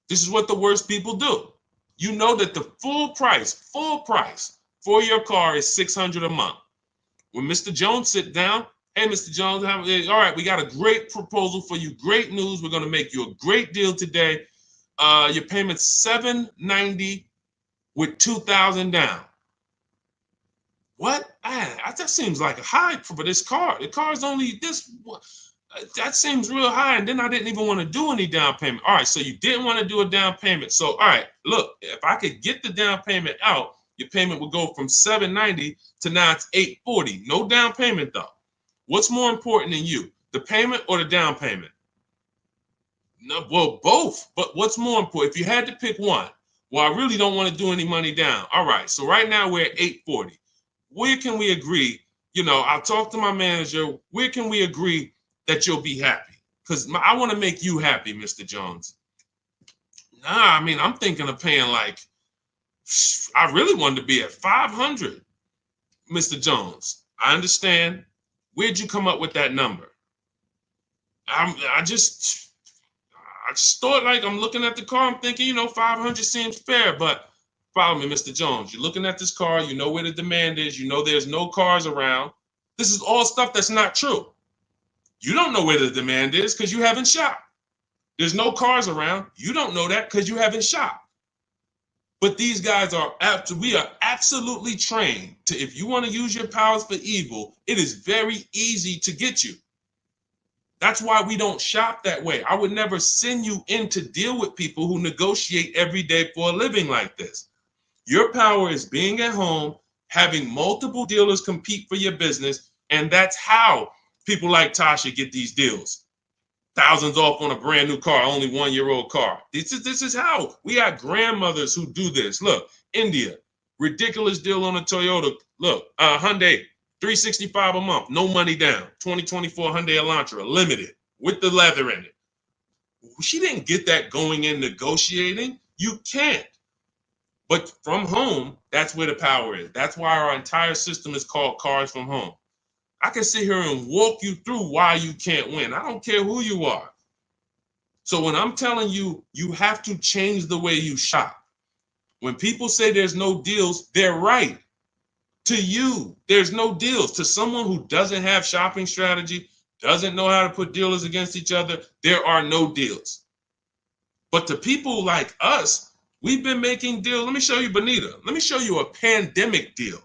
S1: This is what the worst people do. You know that the full price for your car is 600 a month. When Mr. Jones sit down, hey, Mr. Jones, all right, we got a great proposal for you. Great news. We're going to make you a great deal today. Your payment's $790 with $2,000 down. What? That seems like a high for this car. The car's only this. That seems real high. And then I didn't even want to do any down payment. All right, so you didn't want to do a down payment. So, all right, look, if I could get the down payment out, your payment would go from $790 to now it's $840. No down payment, though. What's more important than you, the payment or the down payment? No, well, both. But what's more important? If you had to pick one, well, I really don't want to do any money down. All right, so right now we're at $840. Where can we agree? I'll talk to my manager. Where can we agree that you'll be happy? Because I want to make you happy, Mr. Jones. Nah, I mean, I'm thinking of paying I really wanted to be at $500, Mr. Jones. I understand. Where'd you come up with that number? I just thought I'm looking at the car. I'm thinking, 500 seems fair, but follow me, Mr. Jones. You're looking at this car. You know where the demand is. You know there's no cars around. This is all stuff that's not true. You don't know where the demand is because you haven't shopped. There's no cars around. You don't know that because you haven't shopped. But these guys we are absolutely trained to, if you want to use your powers for evil, it is very easy to get you. That's why we don't shop that way. I would never send you in to deal with people who negotiate every day for a living like this. Your power is being at home, having multiple dealers compete for your business, and that's how people like Tasha get these deals. Thousands off on a brand new car, only 1-year-old car. This is how. We have grandmothers who do this. Look, India, ridiculous deal on a Toyota. Look, Hyundai, $365 a month, no money down. 2024 Hyundai Elantra, limited, with the leather in it. She didn't get that going in negotiating. You can't. But from home, that's where the power is. That's why our entire system is called Cars from Home. I can sit here and walk you through why you can't win. I don't care who you are. So when I'm telling you, you have to change the way you shop. When people say there's no deals, they're right. To you, there's no deals. To someone who doesn't have shopping strategy, doesn't know how to put dealers against each other, there are no deals. But to people like us, we've been making deals. Let me show you, Bonita. Let me show you a pandemic deal.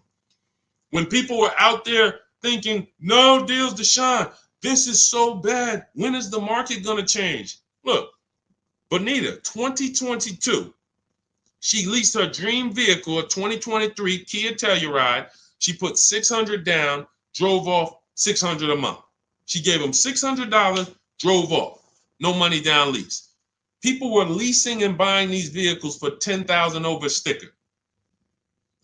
S1: When people were out there thinking, no deals, Deshone, this is so bad. When is the market going to change? Look, Bonita, 2022. She leased her dream vehicle, a 2023 Kia Telluride. She put $600 down, drove off $600 a month. She gave him $600, drove off. No money down lease. People were leasing and buying these vehicles for $10,000 over sticker.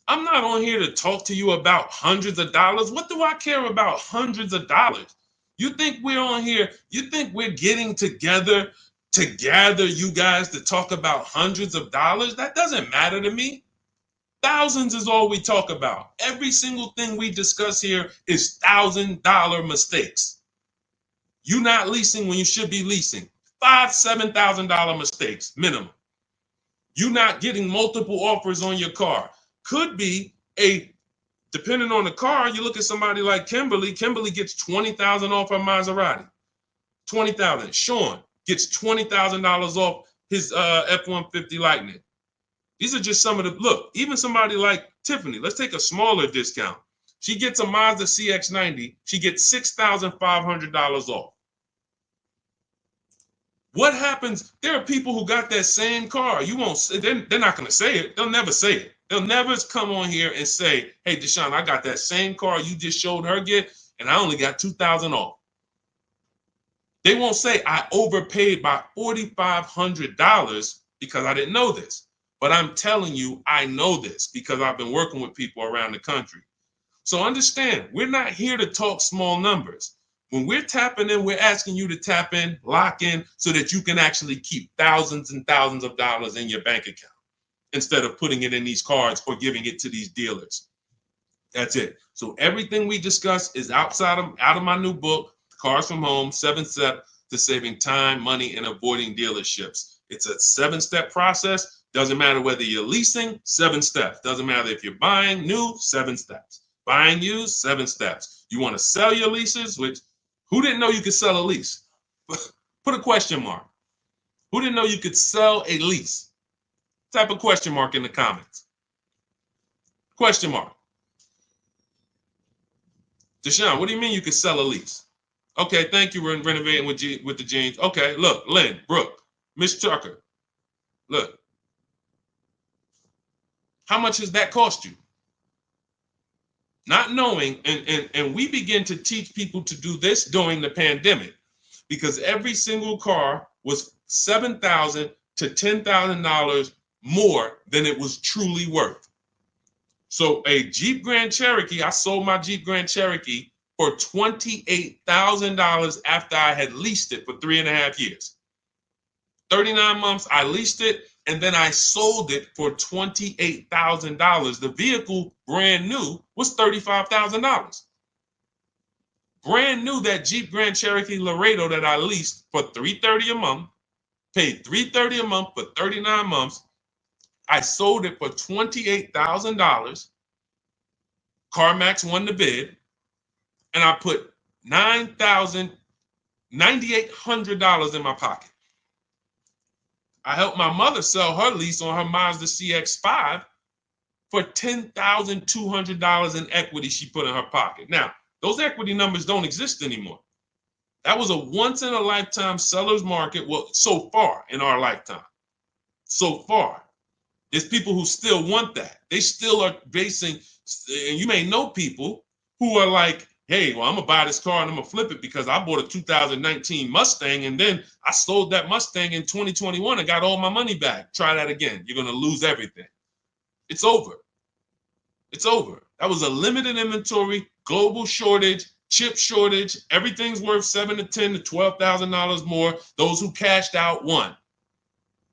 S1: I'm not on here to talk to you about hundreds of dollars. What do I care about hundreds of dollars? You think we're on here? You think we're getting together to gather you guys to talk about hundreds of dollars? That doesn't matter to me. Thousands is all we talk about. Every single thing we discuss here is $1,000 mistakes. You not leasing when you should be leasing. $5,000, $7,000 mistakes minimum. You not getting multiple offers on your car. Could be depending on the car, you look at somebody like Kimberly. Kimberly gets $20,000 off her Maserati. $20,000. Sean gets $20,000 off his F-150 Lightning. These are just some of the, look, even somebody like Tiffany, let's take a smaller discount. She gets a Mazda CX-90. She gets $6,500 off. What happens? There are people who got that same car. You won't say, they're not going to say it. They'll never say it. They'll never come on here and say, hey, Deshone, I got that same car you just showed her get, and I only got $2,000 off. They won't say I overpaid by $4,500 because I didn't know this. But I'm telling you, I know this because I've been working with people around the country. So understand, we're not here to talk small numbers. When we're tapping in, we're asking you to tap in, lock in, so that you can actually keep thousands and thousands of dollars in your bank account instead of putting it in these cards or giving it to these dealers. That's it. So everything we discuss is out of my new book, Cars from Home, 7 Steps to Saving Time, Money, and Avoiding Dealerships. It's a 7-step process. Doesn't matter whether you're leasing, 7 steps. Doesn't matter if you're buying new, 7 steps. Buying used, 7 steps. You want to sell your leases, which who didn't know you could sell a lease? Put a question mark. Who didn't know you could sell a lease? Type a question mark in the comments. Question mark. Deshone, what do you mean you could sell a lease? Okay, thank you. We're renovating with the jeans. Okay, look, Lynn, Brooke, Miss Tucker. Look. How much has that cost you? Not knowing, and we begin to teach people to do this during the pandemic because every single car was $7,000 to $10,000 more than it was truly worth. So a Jeep Grand Cherokee, I sold my Jeep Grand Cherokee for $28,000 after I had leased it for 3.5 years. 39 months, I leased it, and then I sold it for $28,000. The vehicle, brand new, was $35,000. Brand new, that Jeep Grand Cherokee Laredo that I leased for $330 a month, paid $330 a month for 39 months. I sold it for $28,000. CarMax won the bid, and I put $9,800 in my pocket. I helped my mother sell her lease on her Mazda CX-5 for $10,200 in equity she put in her pocket. Now, those equity numbers don't exist anymore. That was a once-in-a-lifetime seller's market, well, so far in our lifetime. So far. There's people who still want that. They still are basing, and you may know people who are like, hey, well, I'm going to buy this car and I'm going to flip it because I bought a 2019 Mustang and then I sold that Mustang in 2021 and got all my money back. Try that again. You're going to lose everything. It's over. It's over. That was a limited inventory, global shortage, chip shortage. Everything's worth $7 to $10 to $12,000 more. Those who cashed out won.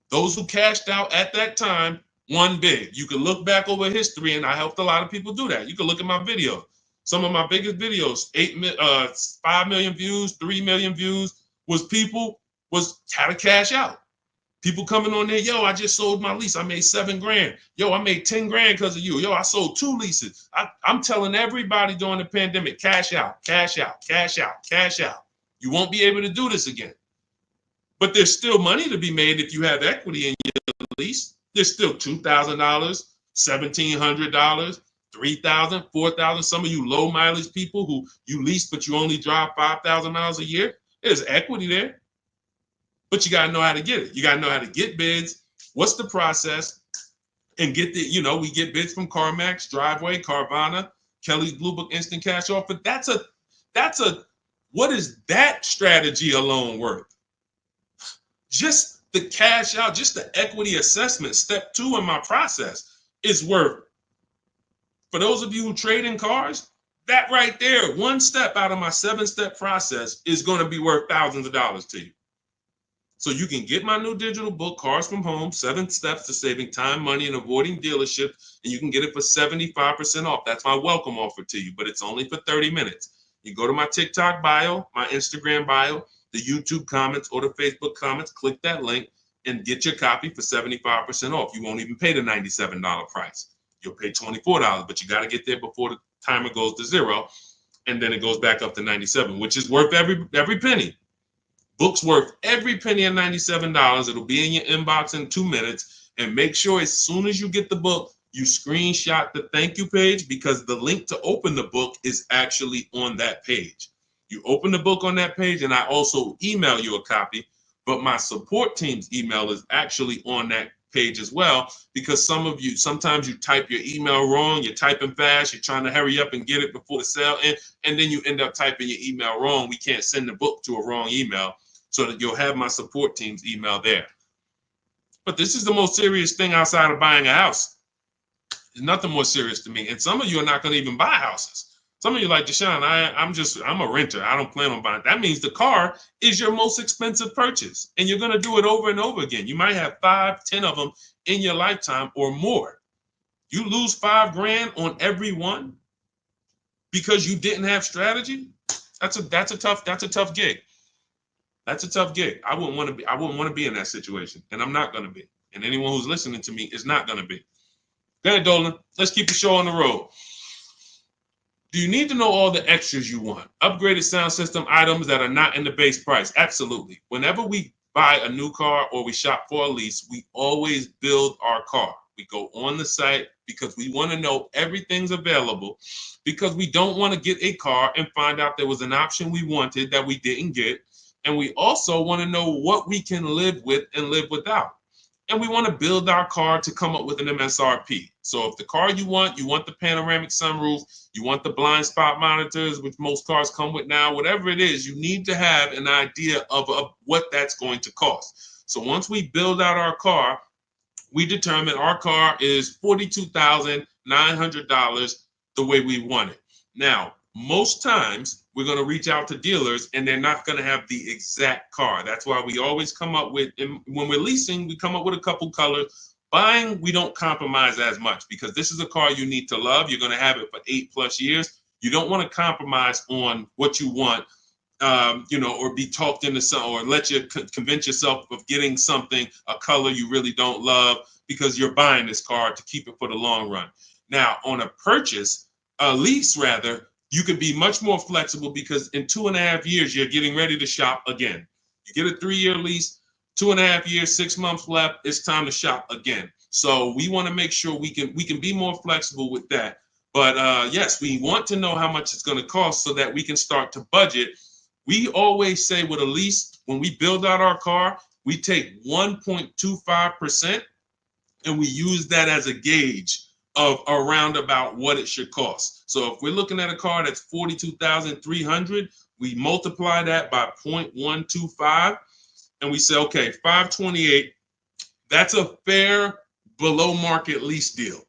S1: Those who cashed out at that time won big. You can look back over history, and I helped a lot of people do that. You can look at my videos. Some of my biggest videos, 5 million views, 3 million views, was how to cash out. People coming on there, yo, I just sold my lease. I made $7,000. Yo, I made 10 grand because of you. Yo, I sold 2 leases. I'm telling everybody during the pandemic, cash out, cash out, cash out, cash out. You won't be able to do this again. But there's still money to be made if you have equity in your lease. There's still $2,000, $1,700, $3,000, $4,000. Some of you low mileage people who you lease, but you only drive 5,000 miles a year. There's equity there. But you got to know how to get it. You got to know how to get bids. What's the process? And get we get bids from CarMax, Driveway, Carvana, Kelly's Blue Book Instant Cash Offer. What is that strategy alone worth? Just the cash out, just the equity assessment, step 2 in my process is worth. For those of you who trade in cars, that right there, one step out of my 7-step process is going to be worth thousands of dollars to you. So you can get my new digital book, Cars from Home, 7 Steps to Saving Time, Money, and Avoiding Dealership, and you can get it for 75% off. That's my welcome offer to you, but it's only for 30 minutes. You go to my TikTok bio, my Instagram bio, the YouTube comments, or the Facebook comments, click that link, and get your copy for 75% off. You won't even pay the $97 price. You'll pay $24, but you got to get there before the timer goes to 0, and then it goes back up to $97, which is worth every penny. Book's worth every penny at $97. It'll be in your inbox in 2 minutes. And make sure as soon as you get the book, you screenshot the thank you page, because the link to open the book is actually on that page. You open the book on that page, and I also email you a copy, but my support team's email is actually on that page as well, because sometimes you type your email wrong, you're typing fast, you're trying to hurry up and get it before the sale ends, and then you end up typing your email wrong. We can't send the book to a wrong email, so that you'll have my support team's email there. But this is the most serious thing outside of buying a house. There's nothing more serious to me. And some of you are not going to even buy houses. Some of you like, Deshone, I'm a renter. I don't plan on buying. That means the car is your most expensive purchase. And you're going to do it over and over again. You might have 5, 10 of them in your lifetime or more. You lose $5,000 on every one because you didn't have strategy. That's a tough gig. That's a tough gig. I wouldn't want to be in that situation, and I'm not going to be. And anyone who's listening to me is not going to be. Go ahead, Dolan. Let's keep the show on the road. Do you need to know all the extras you want? Upgraded sound system items that are not in the base price? Absolutely. Whenever we buy a new car or we shop for a lease, we always build our car. We go on the site because we want to know everything's available, because we don't want to get a car and find out there was an option we wanted that we didn't get. And we also want to know what we can live with and live without. And we want to build our car to come up with an MSRP. So if the car you want the panoramic sunroof, you want the blind spot monitors, which most cars come with now, whatever it is, you need to have an idea of what that's going to cost. So once we build out our car, we determine our car is $42,900 the way we want it. Now, most times we're going to reach out to dealers and they're not going to have the exact car. That's why we always come up with, when we're leasing, we come up with a couple colors. Buying, we don't compromise as much, because this is a car you need to love. You're going to have it for 8+ years. You don't want to compromise on what you want, or be talked into something, or let you convince yourself of getting something, a color you really don't love, because you're buying this car to keep it for the long run. Now, on a lease rather, you can be much more flexible, because in 2.5 years, you're getting ready to shop again. You get a 3-year lease, 2.5 years, 6 months left, it's time to shop again. So we want to make sure we can be more flexible with that. But yes, we want to know how much it's going to cost so that we can start to budget. We always say with a lease, when we build out our car, we take 1.25% and we use that as a gauge of around about what it should cost. So if we're looking at a car that's $42,300, we multiply that by 0.125, and we say, okay, $528, that's a fair below market lease deal.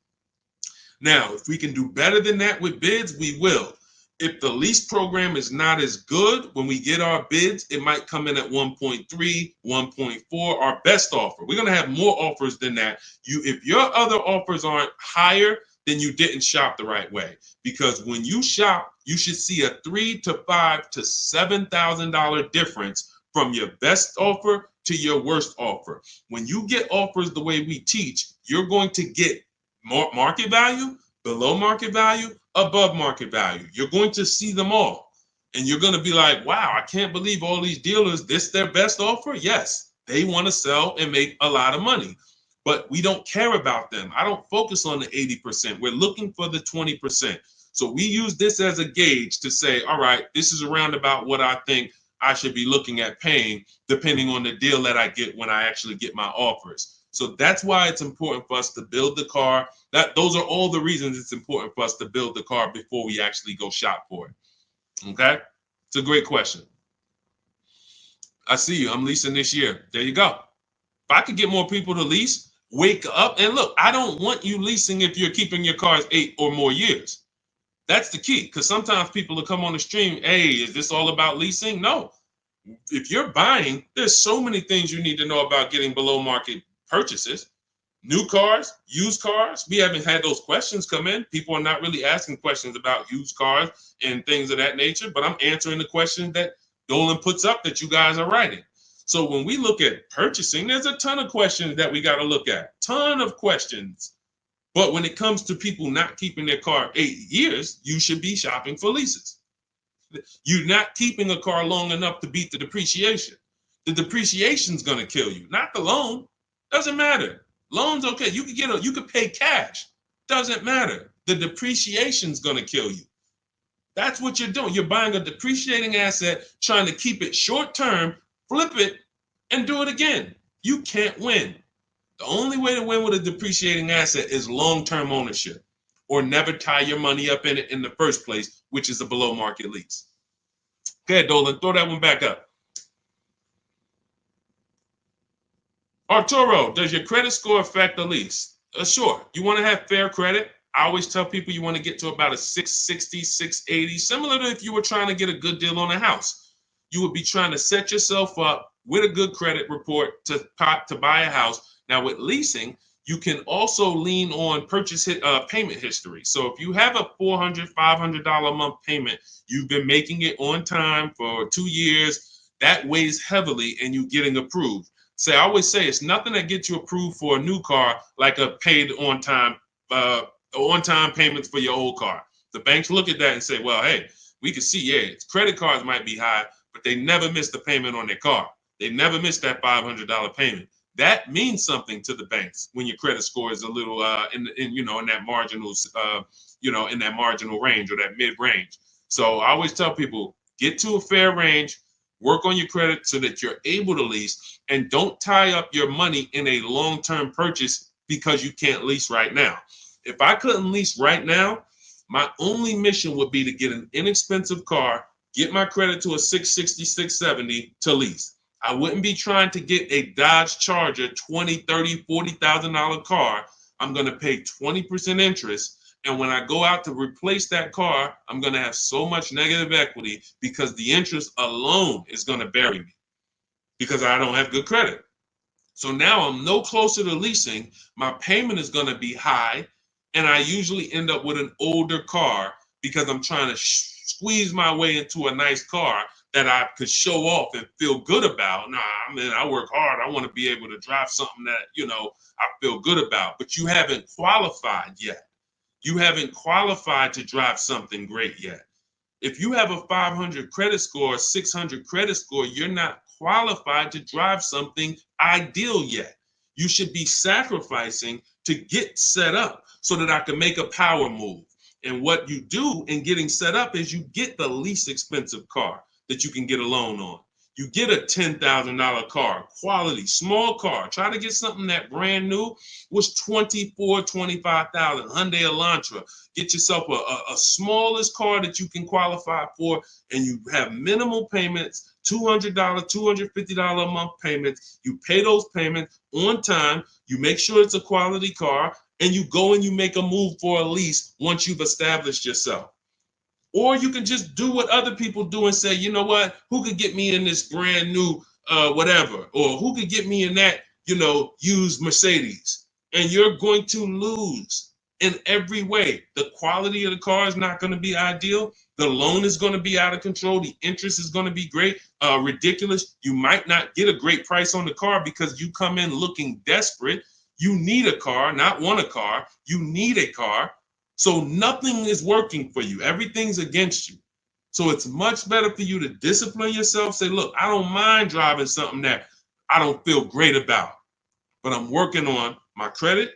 S1: Now, if we can do better than that with bids, we will. If the lease program is not as good, when we get our bids, it might come in at 1.3, 1.4, our best offer. We're going to have more offers than that. If your other offers aren't higher, then you didn't shop the right way. Because when you shop, you should see a $3,000 to $5,000 to $7,000 difference from your best offer to your worst offer. When you get offers the way we teach, you're going to get more market value, below market value, above market value. You're going to see them all. And you're going to be like, wow, I can't believe all these dealers, this their best offer? Yes, they want to sell and make a lot of money. But we don't care about them. I don't focus on the 80%. We're looking for the 20%. So we use this as a gauge to say, all right, this is around about what I think I should be looking at paying, depending on the deal that I get when I actually get my offers. So that's why it's important for us to build the car. Those are all the reasons it's important for us to build the car before we actually go shop for it. Okay? It's a great question. I see you. I'm leasing this year. There you go. If I could get more people to lease, wake up and look. I don't want you leasing if you're keeping your cars 8 or more years. That's the key, because sometimes people will come on the stream, hey, is this all about leasing? No. If you're buying, there's so many things you need to know about getting below market purchases. New cars, used cars, we haven't had those questions come in. People are not really asking questions about used cars and things of that nature, but I'm answering the questions that Dolan puts up that you guys are writing. So when we look at purchasing, there's a ton of questions that we got to look at. Ton of questions. But when it comes to people not keeping their car 8 years, you should be shopping for leases. You're not keeping a car long enough to beat the depreciation. The depreciation's going to kill you, not the loan. Doesn't matter. Loans, okay, you could pay cash. Doesn't matter. The depreciation's going to kill you. That's what you're doing. You're buying a depreciating asset, trying to keep it short term, flip it, and do it again. You can't win. The only way to win with a depreciating asset is long-term ownership, or never tie your money up in it in the first place, which is a below market lease. Go ahead, Dolan, throw that one back up. Arturo, does your credit score affect the lease? Sure. You want to have fair credit. I always tell people you want to get to about a 660, 680, similar to if you were trying to get a good deal on a house. You would be trying to set yourself up with a good credit report to buy a house. Now, with leasing, you can also lean on payment history. So if you have a $400, $500 a month payment, you've been making it on time for 2 years, that weighs heavily in you getting approved. I always say it's nothing that gets you approved for a new car like a paid on-time payments for your old car. The banks look at that and say, well, hey, we can see, yeah, credit cards might be high, but they never miss the payment on their car. They never miss that $500 payment. That means something to the banks when your credit score is a little in that marginal in that marginal range or that mid range. So I always tell people, get to a fair range, work on your credit so that you're able to lease, and don't tie up your money in a long-term purchase because you can't lease right now. If I couldn't lease right now, my only mission would be to get an inexpensive car, get my credit to a 660, 670 to lease. I wouldn't be trying to get a Dodge Charger, $20,000, $30,000, $40,000 car. I'm going to pay 20% interest. And when I go out to replace that car, I'm going to have so much negative equity because the interest alone is going to bury me because I don't have good credit. So now I'm no closer to leasing. My payment is going to be high. And I usually end up with an older car because I'm trying to squeeze my way into a nice car that I could show off and feel good about. I work hard. I want to be able to drive something that, I feel good about. But you haven't qualified yet. You haven't qualified to drive something great yet. If you have a 500 credit score, 600 credit score, you're not qualified to drive something ideal yet. You should be sacrificing to get set up so that I can make a power move. And what you do in getting set up is you get the least expensive car that you can get a loan on. You get a $10,000 car, quality, small car. Try to get something that brand new was $24,000, $25,000, Hyundai Elantra. Get yourself a smallest car that you can qualify for, and you have minimal payments, $200, $250 a month payments. You pay those payments on time. You make sure it's a quality car, and you go and you make a move for a lease once you've established yourself. Or you can just do what other people do and say, you know what, who could get me in this brand new whatever, or who could get me in that, used Mercedes? And you're going to lose in every way. The quality of the car is not going to be ideal. The loan is going to be out of control. The interest is going to be great, ridiculous. You might not get a great price on the car because you come in looking desperate. You need a car, not want a car. You need a car. So nothing is working for you. Everything's against you. So it's much better for you to discipline yourself. Say, look, I don't mind driving something that I don't feel great about, but I'm working on my credit.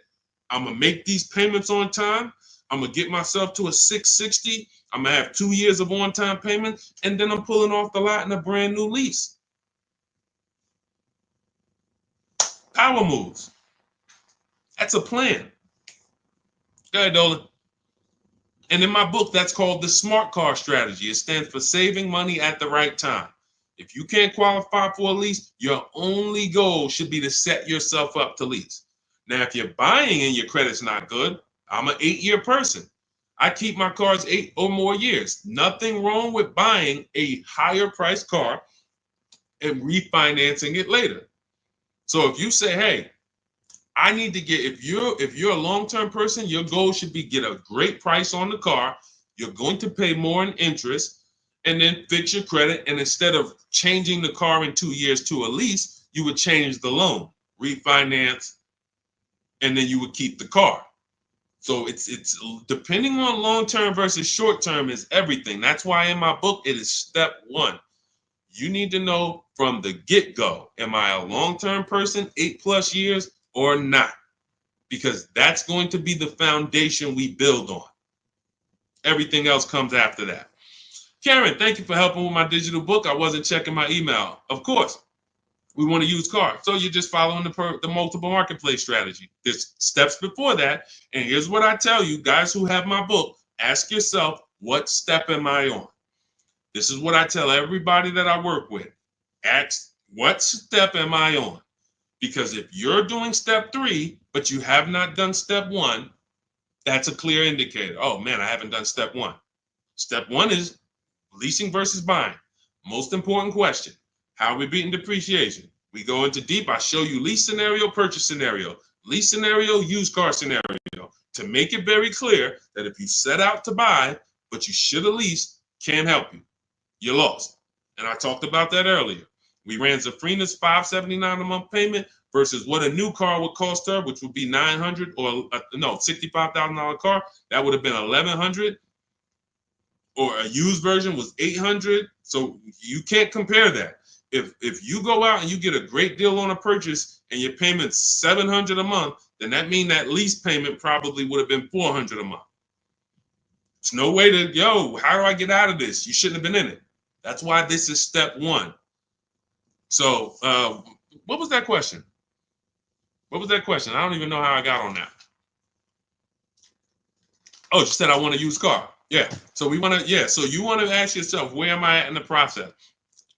S1: I'm going to make these payments on time. I'm going to get myself to a 660. I'm going to have 2 years of on-time payment, and then I'm pulling off the lot in a brand new lease. Power moves. That's a plan. Go ahead, Dolan. And in my book, that's called the SMART car strategy. It stands for saving money at the right time. If you can't qualify for a lease, your only goal should be to set yourself up to lease. Now, if you're buying and your credit's not good, I'm an 8-year person. I keep my cars 8 or more years. Nothing wrong with buying a higher priced car and refinancing it later. So if you say, hey, I need to get, if you're a long-term person, your goal should be get a great price on the car. You're going to pay more in interest and then fix your credit. And instead of changing the car in 2 years to a lease, you would change the loan, refinance, and then you would keep the car. So it's depending on long-term versus short-term is everything. That's why in my book, it is step 1. You need to know from the get-go, am I a long-term person, 8+ years, or not? Because that's going to be the foundation we build on. Everything else comes after that. Karen, thank you for helping with my digital book. I wasn't checking my email. Of course, we want to use cars. So you're just following the multiple marketplace strategy. There's steps before that. And here's what I tell you, guys who have my book, ask yourself, what step am I on? This is what I tell everybody that I work with. Ask, what step am I on? Because if you're doing step 3, but you have not done step 1, that's a clear indicator. Oh man, I haven't done step 1. Step 1 is leasing versus buying. Most important question. How are we beating depreciation? We go into deep. I show you lease scenario, purchase scenario, lease scenario, used car scenario, to make it very clear that if you set out to buy, but you should have leased, can't help you. You're lost. And I talked about that earlier. We ran Zafrina's $579 a month payment versus what a new car would cost her, which would be $900 or $65,000 car. That would have been $1,100. Or a used version was $800. So you can't compare that. If you go out and you get a great deal on a purchase and your payment's $700 a month, then that means that lease payment probably would have been $400 a month. There's no way to, how do I get out of this? You shouldn't have been in it. That's why this is step 1. So what was that question? What was that question? I don't even know how I got on that. Oh, you said I want a used car. Yeah. So so you want to ask yourself, where am I at in the process?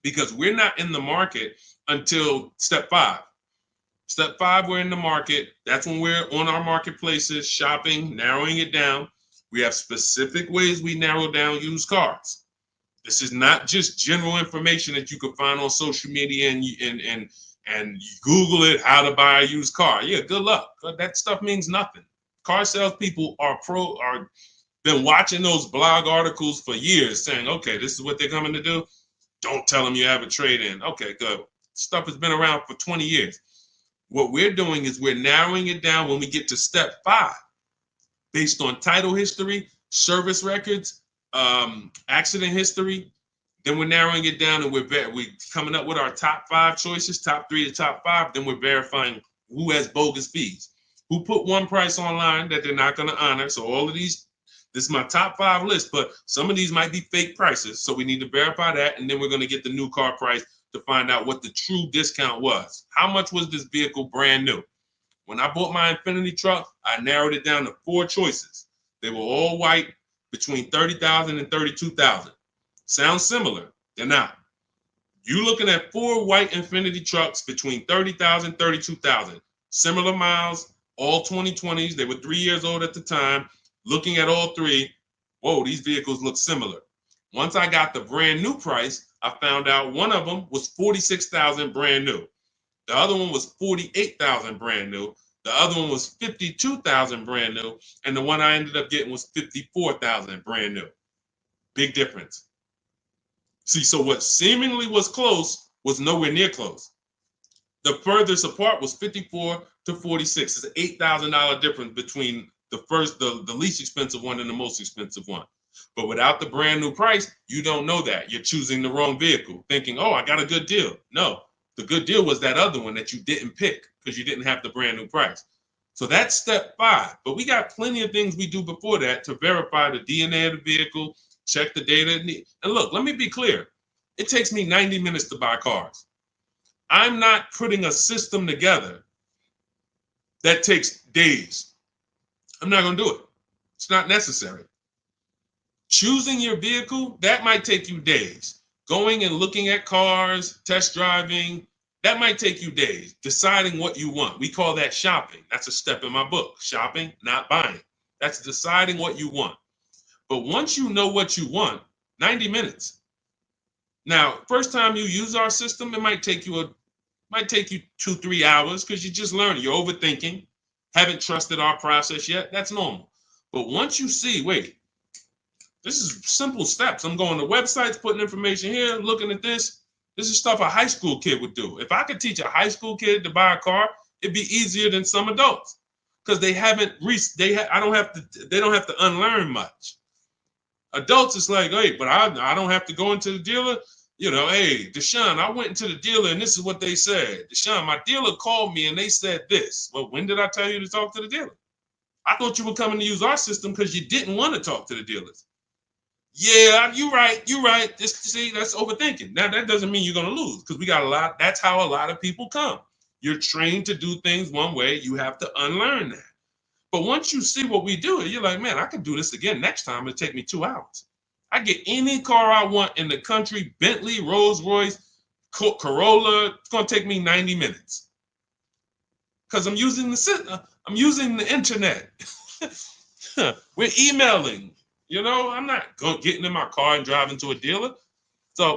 S1: Because we're not in the market until step 5. Step 5, we're in the market. That's when we're on our marketplaces, shopping, narrowing it down. We have specific ways we narrow down used cars. This is not just general information that you can find on social media and you Google it, how to buy a used car. Yeah, good luck. That stuff means nothing. Car salespeople are been watching those blog articles for years saying, okay, this is what they're coming to do. Don't tell them you have a trade-in. Okay, good. Stuff has been around for 20 years. What we're doing is we're narrowing it down when we get to step 5, based on title history, service records, accident history. Then we're narrowing it down and we're coming up with our top 5 choices, top 3 to top 5. Then we're verifying who has bogus fees, who put one price online that they're not going to honor. So all of these, this is my top 5 list, but some of these might be fake prices. So we need to verify that. And then we're going to get the new car price to find out what the true discount was. How much was this vehicle brand new? When I bought my Infinity truck, I narrowed it down to 4 choices. They were all white, between $30,000 and $32,000. Sounds similar. They're not. You're looking at 4 white Infinity trucks between $30,000 and $32,000. Similar miles, all 2020s. They were 3 years old at the time. Looking at all three, whoa, these vehicles look similar. Once I got the brand new price, I found out one of them was 46,000 brand new. The other one was 48,000 brand new. The other one was 52,000 brand new. And the one I ended up getting was 54,000 brand new. Big difference. See, so what seemingly was close was nowhere near close. The furthest apart was 54 to 46. It's an $8,000 difference between the least expensive one and the most expensive one. But without the brand new price, you don't know that. You're choosing the wrong vehicle, thinking, oh, I got a good deal. No, the good deal was that other one that you didn't pick because you didn't have the brand new price. So that's step 5. But we got plenty of things we do before that to verify the DNA of the vehicle, check the data. And look, let me be clear. It takes me 90 minutes to buy cars. I'm not putting a system together that takes days. I'm not going to do it. It's not necessary. Choosing your vehicle, that might take you days. Going and looking at cars, test driving, that might take you days. Deciding what you want. We call that shopping. That's a step in my book. Shopping, not buying. That's deciding what you want. But once you know what you want, 90 minutes. Now, first time you use our system, it might take you 2-3 hours because you're just learning. You're overthinking. Haven't trusted our process yet. That's normal. But once you see, wait, this is simple steps. I'm going to websites, putting information here, looking at this. This is stuff a high school kid would do. If I could teach a high school kid to buy a car, it'd be easier than some adults because they don't have to unlearn much. Adults, it's like, hey, but I don't have to go into the dealer. You know, hey, Deshone, I went into the dealer and this is what they said. Deshone, my dealer called me and they said this. Well, when did I tell you to talk to the dealer? I thought you were coming to use our system because you didn't want to talk to the dealers. Yeah, you're right. See, that's overthinking. Now, that doesn't mean you're going to lose because we got a lot. That's how a lot of people come. You're trained to do things one way. You have to unlearn that. But once you see what we do, you're like, man, I can do this again next time. It'll take me 2 hours. I get any car I want in the country, Bentley, Rolls Royce, Corolla. It's going to take me 90 minutes because I'm using the internet. We're emailing. You know, I'm not getting in my car and driving to a dealer. So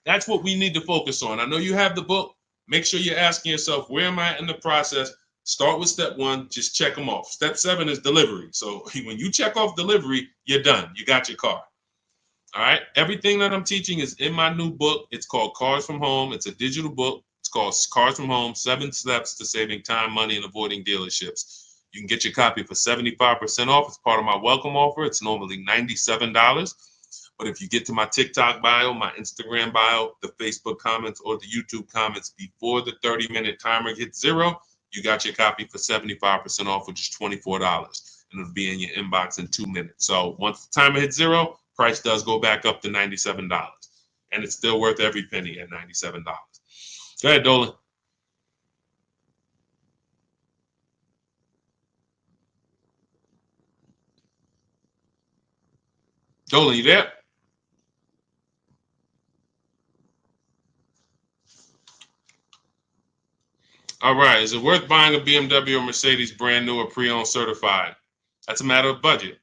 S1: that's what we need to focus on. I know you have the book. Make sure you're asking yourself, where am I in the process? Start with step 1, just check them off. Step 7 is delivery. So when you check off delivery, you're done. You got your car. All right. Everything that I'm teaching is in my new book. It's called Cars from Home. It's a digital book. It's called Cars from Home, 7 Steps to Saving Time, Money, and Avoiding Dealerships. You can get your copy for 75% off. It's part of my welcome offer. It's normally $97. But if you get to my TikTok bio, my Instagram bio, the Facebook comments, or the YouTube comments before the 30-minute timer hits 0, you got your copy for 75% off, which is $24. And it'll be in your inbox in 2 minutes. So once the timer hits 0, price does go back up to $97. And it's still worth every penny at $97. Go ahead, Dolan. Dolan, you there? All right. Is it worth buying a BMW or Mercedes brand new or pre-owned certified? That's a matter of budget.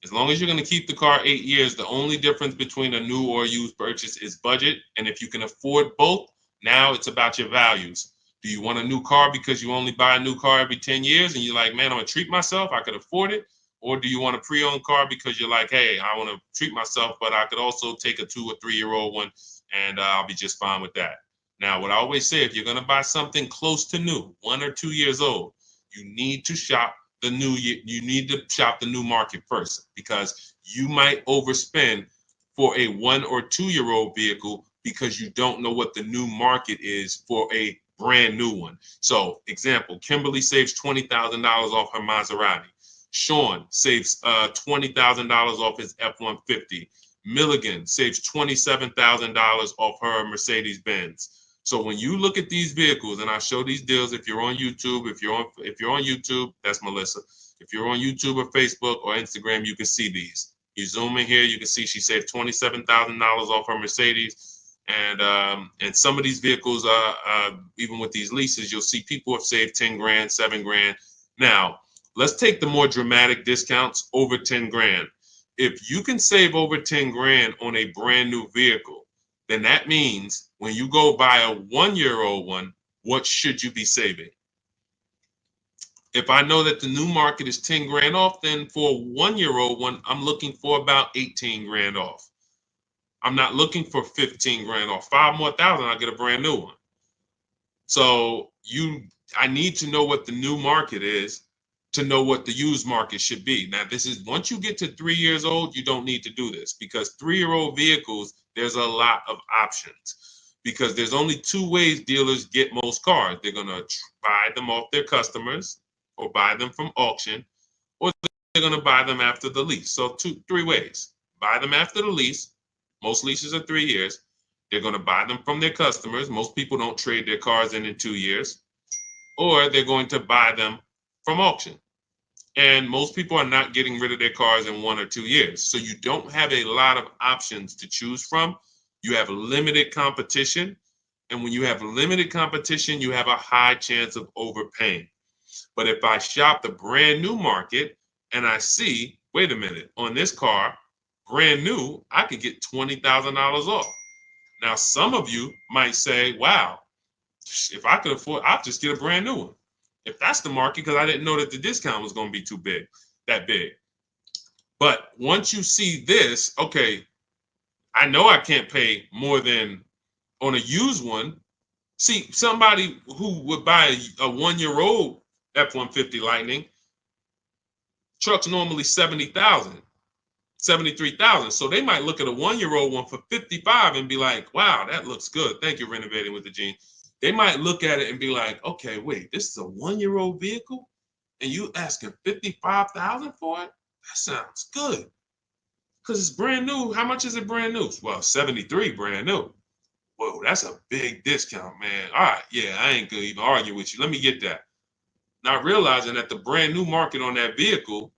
S1: As long as you're going to keep the car 8 years, the only difference between a new or used purchase is budget. And if you can afford both, now it's about your values. Do you want a new car because you only buy a new car every 10 years and you're like, man, I'm going to treat myself, I could afford it? Or do you want a pre-owned car because you're like, hey, I want to treat myself, but I could also take a 2 or 3 year old one and I'll be just fine with that. Now, what I always say, if you're going to buy something close to new, 1 or 2 years old, you need to shop the new market first because you might overspend for a 1 or 2 year old vehicle because you don't know what the new market is for a brand new one. So, example, Kimberly saves $20,000 off her Maserati. Sean saves $20,000 off his F-150. Milligan saves $27,000 off her Mercedes-Benz. So when you look at these vehicles, and I show these deals, if you're on YouTube, if you're on YouTube, that's Melissa. If you're on YouTube or Facebook or Instagram, you can see these. You zoom in here, you can see she saved $27,000 off her Mercedes, and some of these vehicles, even with these leases, you'll see people have saved 10 grand, 7 grand. Now, let's take the more dramatic discounts over 10 grand. If you can save over 10 grand on a brand new vehicle, then that means when you go buy a 1-year-old one, what should you be saving? If I know that the new market is 10 grand off, then for a 1-year-old one, I'm looking for about 18 grand off. I'm not looking for 15 grand off. 5 more thousand, I'll get a brand new one. So I need to know what the new market is to know what the used market should be. Now, this is once you get to 3 years old, you don't need to do this because 3-year-old vehicles, there's a lot of options because there's only 2 ways dealers get most cars. They're going to buy them off their customers or buy them from auction, or they're going to buy them after the lease. So 3 ways. Buy them after the lease. Most leases are 3 years. They're going to buy them from their customers. Most people don't trade their cars in 2 years. Or they're going to buy them from auction. And most people are not getting rid of their cars in 1 or 2 years. So you don't have a lot of options to choose from. You have limited competition. And when you have limited competition, you have a high chance of overpaying. But if I shop the brand new market and I see, wait a minute, on this car, brand new, I could get $20,000 off. Now, some of you might say, wow, if I could afford, I'll just get a brand new one. If that's the market, because I didn't know that the discount was going to be that big. But once you see this, okay, I know I can't pay more than on a used one. See, somebody who would buy a 1-year-old F-150 Lightning, truck's normally 70,000. 73,000. So they might look at a 1-year-old one for 55 and be like, wow, that looks good. Thank you, Renovating with the Gene. They might look at it and be like, okay, wait, this is a 1-year-old vehicle and you asking 55,000 for it? That sounds good. Because it's brand new. How much is it brand new? Well, 73 brand new. Whoa, that's a big discount, man. All right, yeah, I ain't gonna even argue with you. Let me get that. Not realizing that the brand new market on that vehicle,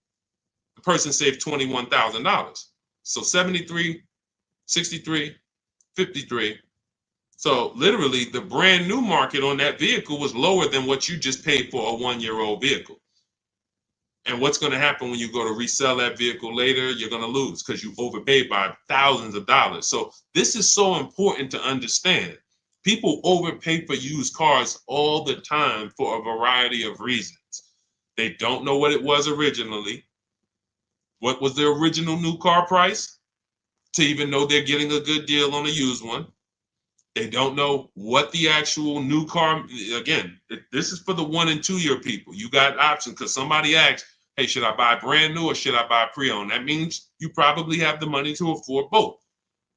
S1: the person saved $21,000. So 73, 63, 53. So literally the brand new market on that vehicle was lower than what you just paid for a 1-year-old vehicle. And what's going to happen when you go to resell that vehicle later? You're going to lose because you overpaid by thousands of dollars. So this is so important to understand. People overpay for used cars all the time for a variety of reasons. They don't know what it was originally. What was the original new car price to even know they're getting a good deal on a used one? They don't know what the actual new car, again, this is for the 1 and 2 year people. You got options because somebody asked, hey, should I buy brand new or should I buy pre-owned? That means you probably have the money to afford both.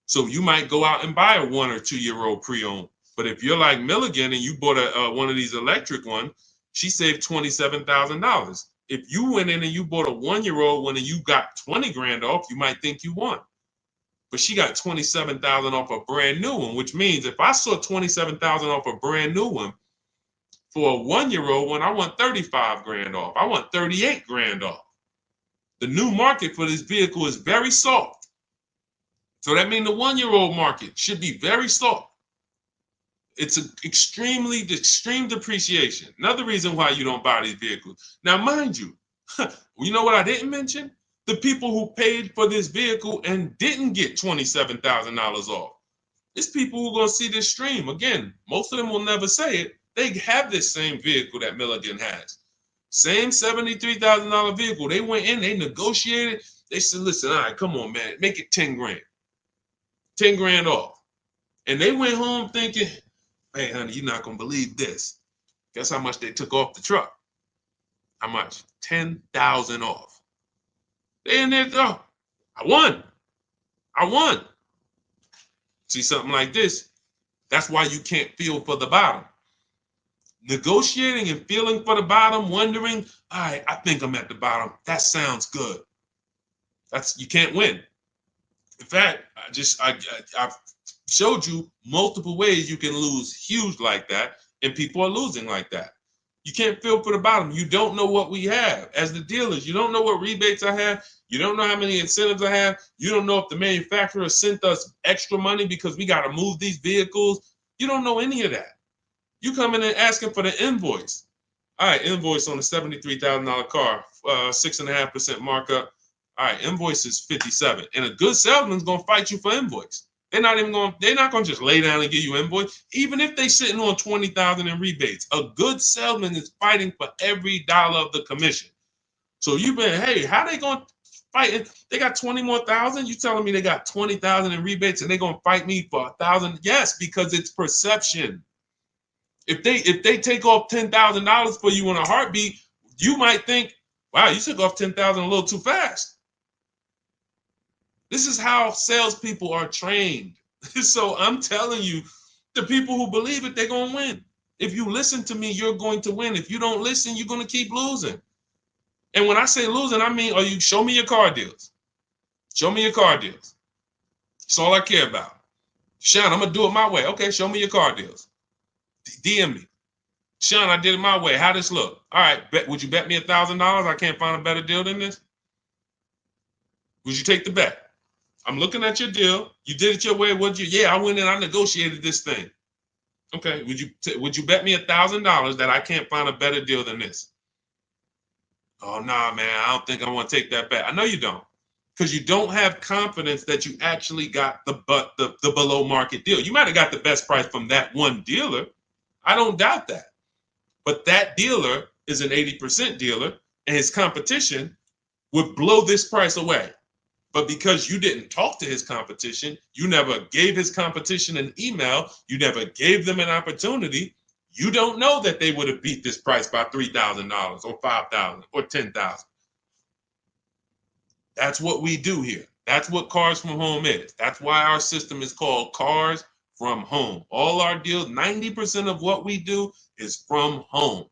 S1: So you might go out and buy a 1 or 2 year old pre-owned. But if you're like Milligan and you bought one of these electric ones, she saved $27,000. If you went in and you bought a 1-year-old one and you got 20 grand off, you might think you won. But she got 27,000 off a brand new one, which means if I saw 27,000 off a brand new one, for a 1-year-old one, I want 35 grand off. I want 38 grand off. The new market for this vehicle is very soft. So that means the 1-year-old market should be very soft. It's an extreme depreciation. Another reason why you don't buy these vehicles. Now, mind you, you know what I didn't mention? The people who paid for this vehicle and didn't get $27,000 off. It's people who are going to see this stream. Again, most of them will never say it. They have this same vehicle that Milligan has. Same $73,000 vehicle. They went in, they negotiated. They said, listen, all right, come on, man, make it 10 grand. 10 grand off. And they went home thinking, hey, honey, you're not going to believe this. Guess how much they took off the truck? How much? 10,000 off. They in there, oh, I won. See something like this? That's why you can't feel for the bottom. Negotiating and feeling for the bottom, wondering, all right, I think I'm at the bottom. That sounds good. You can't win. In fact, I've showed you multiple ways you can lose huge like that, and people are losing like that. You can't feel for the bottom. You don't know what we have. As the dealers, you don't know what rebates I have. You don't know how many incentives I have. You don't know if the manufacturer sent us extra money because we got to move these vehicles. You don't know any of that. You come in and asking for the invoice. All right, invoice on a $73,000 car, 6.5% markup. All right, invoice is 57, and a good salesman's gonna fight you for invoice. They're not gonna just lay down and give you invoice, even if they sitting on 20,000 in rebates. A good salesman is fighting for every dollar of the commission. So you've been, hey, how they gonna fight? They got 20 more thousand. You telling me they got 20,000 in rebates and they gonna fight me for 1,000? Yes, because it's perception. If they take off $10,000 for you in a heartbeat, you might think, wow, you took off 10,000 a little too fast. This is how salespeople are trained. So I'm telling you, the people who believe it, they're gonna win. If you listen to me, you're going to win. If you don't listen, you're gonna keep losing. And when I say losing, I mean, show me your car deals. Show me your car deals. That's all I care about. Sean, I'm gonna do it my way. Okay, show me your car deals. DM me. Sean, I did it my way. How this look? All right, would you bet me $1,000? I can't find a better deal than this. Would you take the bet? I'm looking at your deal. You did it your way. Would you? Yeah, I went in. I negotiated this thing. Okay. Would you bet me $1,000 that I can't find a better deal than this? Oh nah, man. I don't think I want to take that bet. I know you don't, because you don't have confidence that you actually got the below market deal. You might have got the best price from that one dealer. I don't doubt that. But that dealer is an 80% dealer, and his competition would blow this price away. But because you didn't talk to his competition, you never gave his competition an email, you never gave them an opportunity, you don't know that they would have beat this price by $3,000 or $5,000 or $10,000. That's what we do here. That's what Cars from Home is. That's why our system is called Cars from Home. All our deals, 90% of what we do is from home.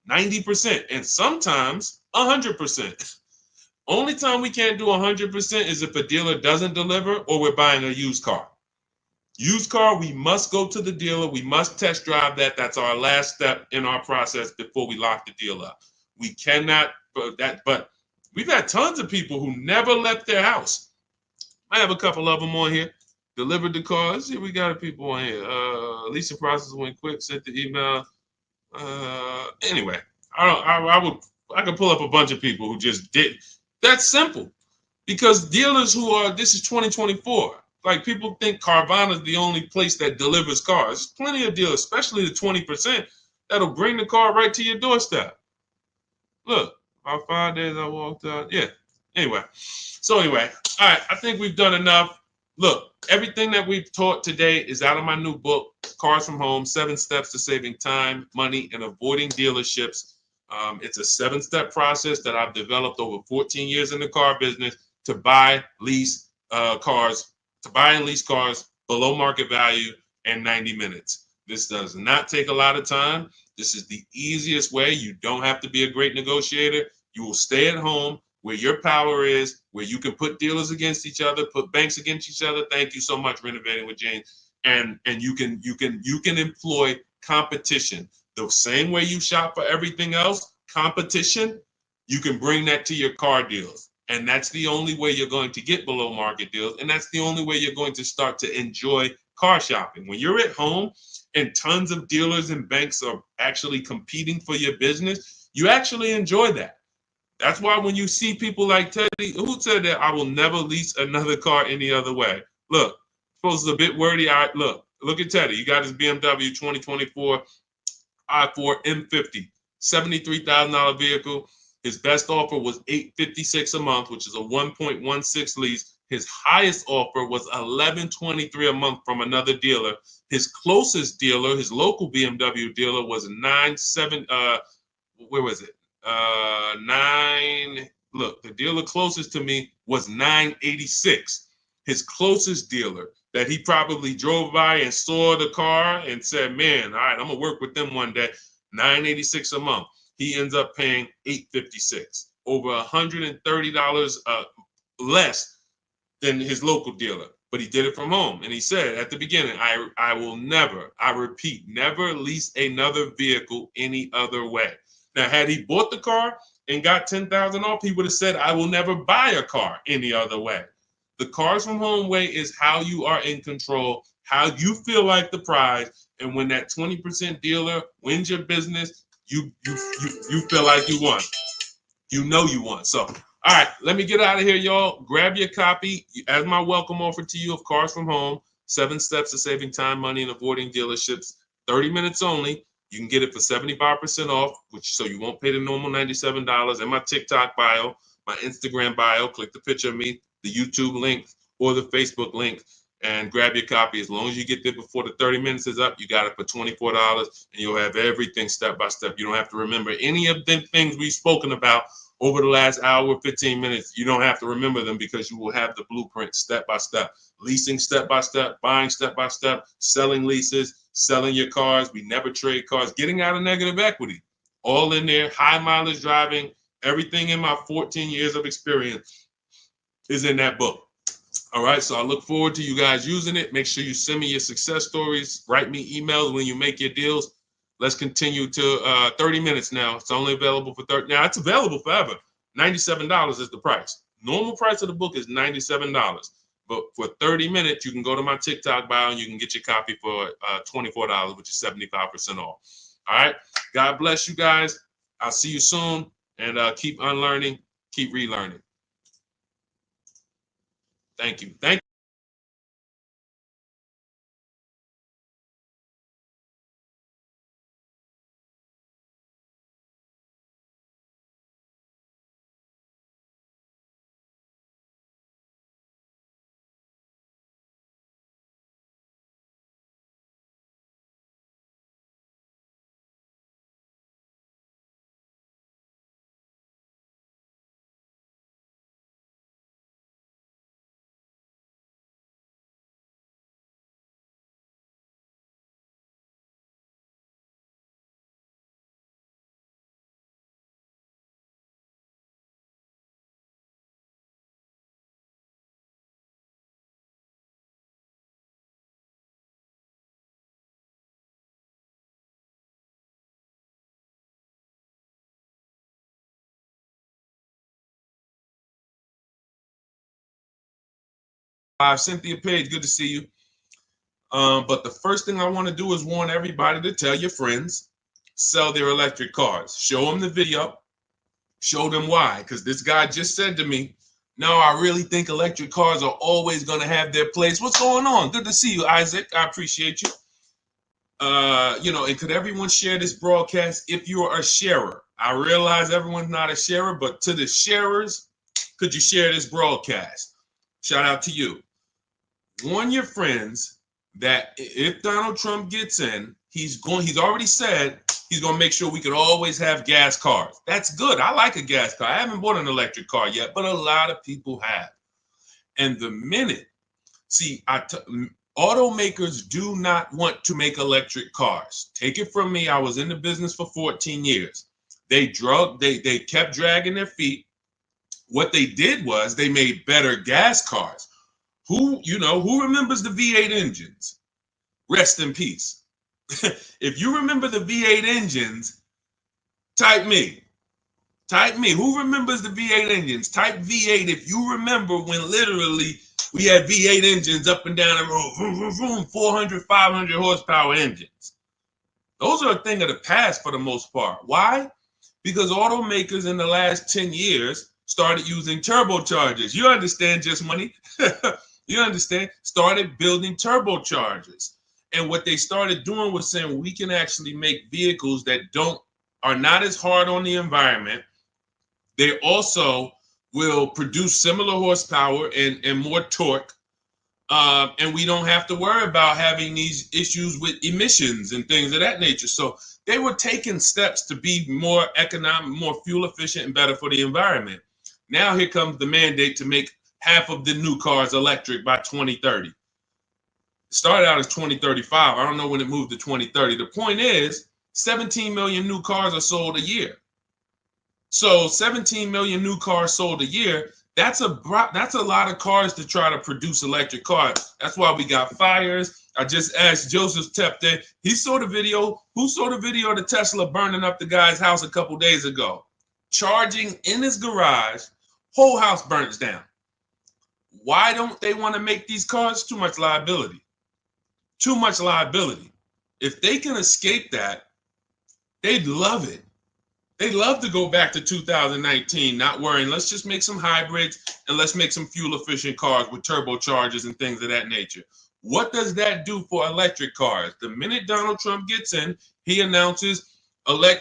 S1: 90%, and sometimes 100%. Only time we can't do 100% is if a dealer doesn't deliver or we're buying a used car. Used car, we must go to the dealer. We must test drive that. That's our last step in our process before we lock the deal up. We cannot, but we've had tons of people who never left their house. I have a couple of them on here. Delivered the car. Let's see if we got people on here. Leasing process went quick. Sent the email. Anyway, I could pull up a bunch of people who just did. That's simple, because dealers this is 2024. Like, people think Carvana is the only place that delivers cars. There's plenty of dealers, especially the 20%, that'll bring the car right to your doorstep. Look, about 5 days I walked out. Yeah. Anyway, all right. I think we've done enough. Look, everything that we've taught today is out of my new book, Cars from Home, 7 Steps to Saving Time, Money, and Avoiding Dealerships. It's a 7-step process that I've developed over 14 years in the car business to buy, lease cars, to buy and lease cars below market value in 90 minutes. This does not take a lot of time. This is the easiest way. You don't have to be a great negotiator. You will stay at home where your power is, where you can put dealers against each other, put banks against each other. Thank you so much, Renovating with James. And you can employ competition. The same way you shop for everything else, competition, you can bring that to your car deals. And that's the only way you're going to get below market deals. And that's the only way you're going to start to enjoy car shopping. When you're at home and tons of dealers and banks are actually competing for your business, you actually enjoy that. That's why when you see people like Teddy, who said that I will never lease another car any other way. Look, suppose it's a bit wordy. Look at Teddy. You got his BMW 2024 i4 M50, $73,000 vehicle. His best offer was $856 a month, which is a 1.16 lease. His highest offer was $1,123 a month from another dealer. His closest dealer, his local BMW dealer, was where was it? Look, the dealer closest to me was $986. His closest dealer that he probably drove by and saw the car and said, man, all right, I'm gonna work with them one day, $986 a month. He ends up paying $856, over $130 less than his local dealer. But he did it from home. And he said at the beginning, I will never, I repeat, never lease another vehicle any other way. Now, had he bought the car and got $10,000 off, he would have said, I will never buy a car any other way. The Cars from Home way is how you are in control, how you feel like the prize. And when that 20% dealer wins your business, you feel like you won. You know you won. So, all right, let me get out of here, y'all. Grab your copy as my welcome offer to you of Cars from Home. 7 steps to saving time, money, and avoiding dealerships. 30 minutes only. You can get it for 75% off, which so you won't pay the normal $97. In my TikTok bio, my Instagram bio, click the picture of me, the YouTube link, or the Facebook link, and grab your copy. As long as you get there before the 30 minutes is up, you got it for $24, and you'll have everything step by step. You don't have to remember any of the things we've spoken about over the last hour, 15 minutes. You don't have to remember them because you will have the blueprint step by step. Leasing step by step, buying step by step, selling leases, selling your cars. We never trade cars, getting out of negative equity. All in there, high mileage driving, everything in my 14 years of experience is in that book. All right, so I look forward to you guys using it. Make sure you send me your success stories. Write me emails when you make your deals. Let's continue to 30 minutes now. It's only available for 30. Now, it's available forever. $97 is the price. Normal price of the book is $97. But for 30 minutes, you can go to my TikTok bio and you can get your copy for $24, which is 75% off. All right. God bless you guys. I'll see you soon. And keep unlearning, keep relearning. Thank you. Thank you. Cynthia Page, good to see you. But the first thing I want to do is warn everybody to tell your friends, sell their electric cars. Show them the video. Show them why. Because this guy just said to me, no, I really think electric cars are always going to have their place. What's going on? Good to see you, Isaac. I appreciate you. And could everyone share this broadcast if you're a sharer? I realize everyone's not a sharer, but to the sharers, could you share this broadcast? Shout out to you. Warn your friends that if Donald Trump gets in, he's already said he's going to make sure we can always have gas cars. That's good. I like a gas car. I haven't bought an electric car yet, but a lot of people have. And the minute, automakers do not want to make electric cars. Take it from me. I was in the business for 14 years. They kept dragging their feet. What they did was they made better gas cars. Who remembers the V8 engines? Rest in peace. If you remember the V8 engines, type me. Type me. Who remembers the V8 engines? Type V8 if you remember when literally we had V8 engines up and down the road. Vroom, vroom, vroom, 400, 500 horsepower engines. Those are a thing of the past for the most part. Why? Because automakers in the last 10 years started using turbochargers. You understand, Just Money? You understand? Started building turbochargers. And what they started doing was saying we can actually make vehicles that are not as hard on the environment. They also will produce similar horsepower and more torque. And we don't have to worry about having these issues with emissions and things of that nature. So they were taking steps to be more economic, more fuel efficient, and better for the environment. Now here comes the mandate to make half of the new cars electric by 2030. It started out as 2035. I don't know when it moved to 2030. The point is 17 million new cars are sold a year. So 17 million new cars sold a year. That's a lot of cars to try to produce electric cars. That's why we got fires. I just asked Joseph Tepte. He saw the video. Who saw the video of the Tesla burning up the guy's house a couple days ago? Charging in his garage, whole house burns down. Why don't they want to make these cars? Too much liability. Too much liability. If they can escape that, They'd love it. They'd love to go back to 2019, not worrying. Let's just make some hybrids and let's make some fuel-efficient cars with turbochargers and things of that nature. What does that do for electric cars? The minute Donald Trump gets in, he announces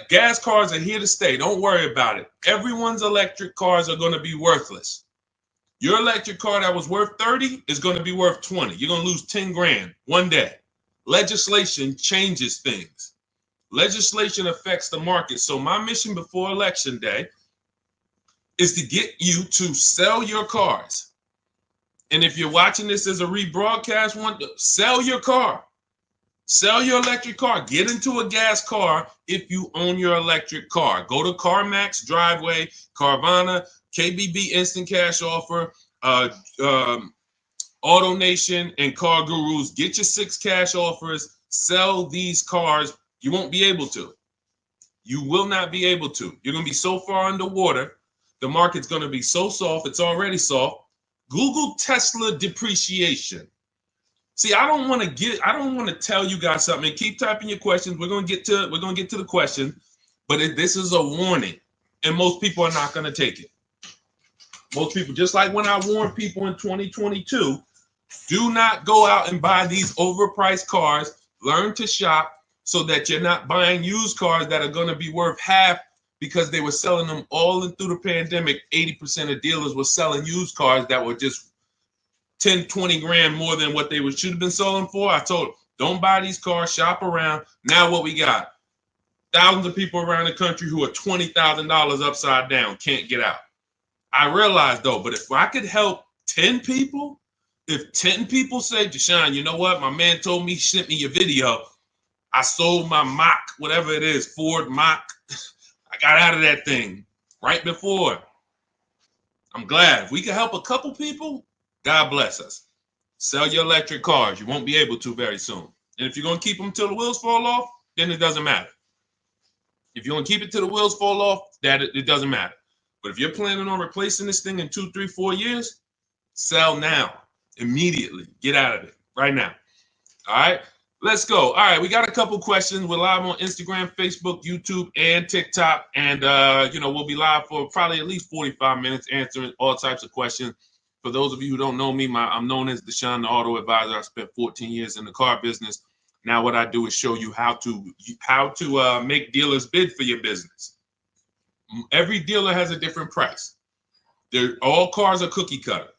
S1: gas cars are here to stay. Don't worry about it. Everyone's electric cars are going to be worthless. Your electric car that was worth 30 is going to be worth 20. You're going to lose 10 grand one day. Legislation changes things. Legislation affects the market. So my mission before election day is to get you to sell your cars. And if you're watching this as a rebroadcast, sell your car. Sell your electric car. Get into a gas car if you own your electric car. Go to CarMax, Driveway, Carvana, KBB Instant Cash Offer, AutoNation, and Car Gurus. Get your 6 cash offers. Sell these cars. You won't be able to. You will not be able to. You're going to be so far underwater. The market's going to be so soft. It's already soft. Google Tesla depreciation. See, I don't want to tell you guys something. Keep typing your questions. We're going to get to the question, but this is a warning, and most people are not going to take it. Most people, just like when I warned people in 2022, do not go out and buy these overpriced cars. Learn to shop so that you're not buying used cars that are going to be worth half because they were selling them all through the pandemic. 80% of dealers were selling used cars that were just 10, 20 grand more than what they should have been selling for. I told them, don't buy these cars, shop around. Now what we got? Thousands of people around the country who are $20,000 upside down, can't get out. I realized though, but if I could help 10 people, if 10 people say, Deshone, you know what? My man told me, sent me your video. I sold my Mach, whatever it is, Ford Mach. I got out of that thing right before. I'm glad. If we can help a couple people, God bless us. Sell your electric cars. You won't be able to very soon. And if you're going to keep them till the wheels fall off, then it doesn't matter. If you're going to keep it till the wheels fall off, it doesn't matter. But if you're planning on replacing this thing in 2, 3, 4 years, sell now, immediately. Get out of it right now. All right. Let's go. All right, we got a couple questions. We're live on Instagram, Facebook, YouTube, and TikTok. And, we'll be live for probably at least 45 minutes answering all types of questions. For those of you who don't know me, I'm known as Deshone, the auto advisor. I spent 14 years in the car business. Now what I do is show you how to make dealers bid for your business. Every dealer has a different price. All cars are cookie cutter.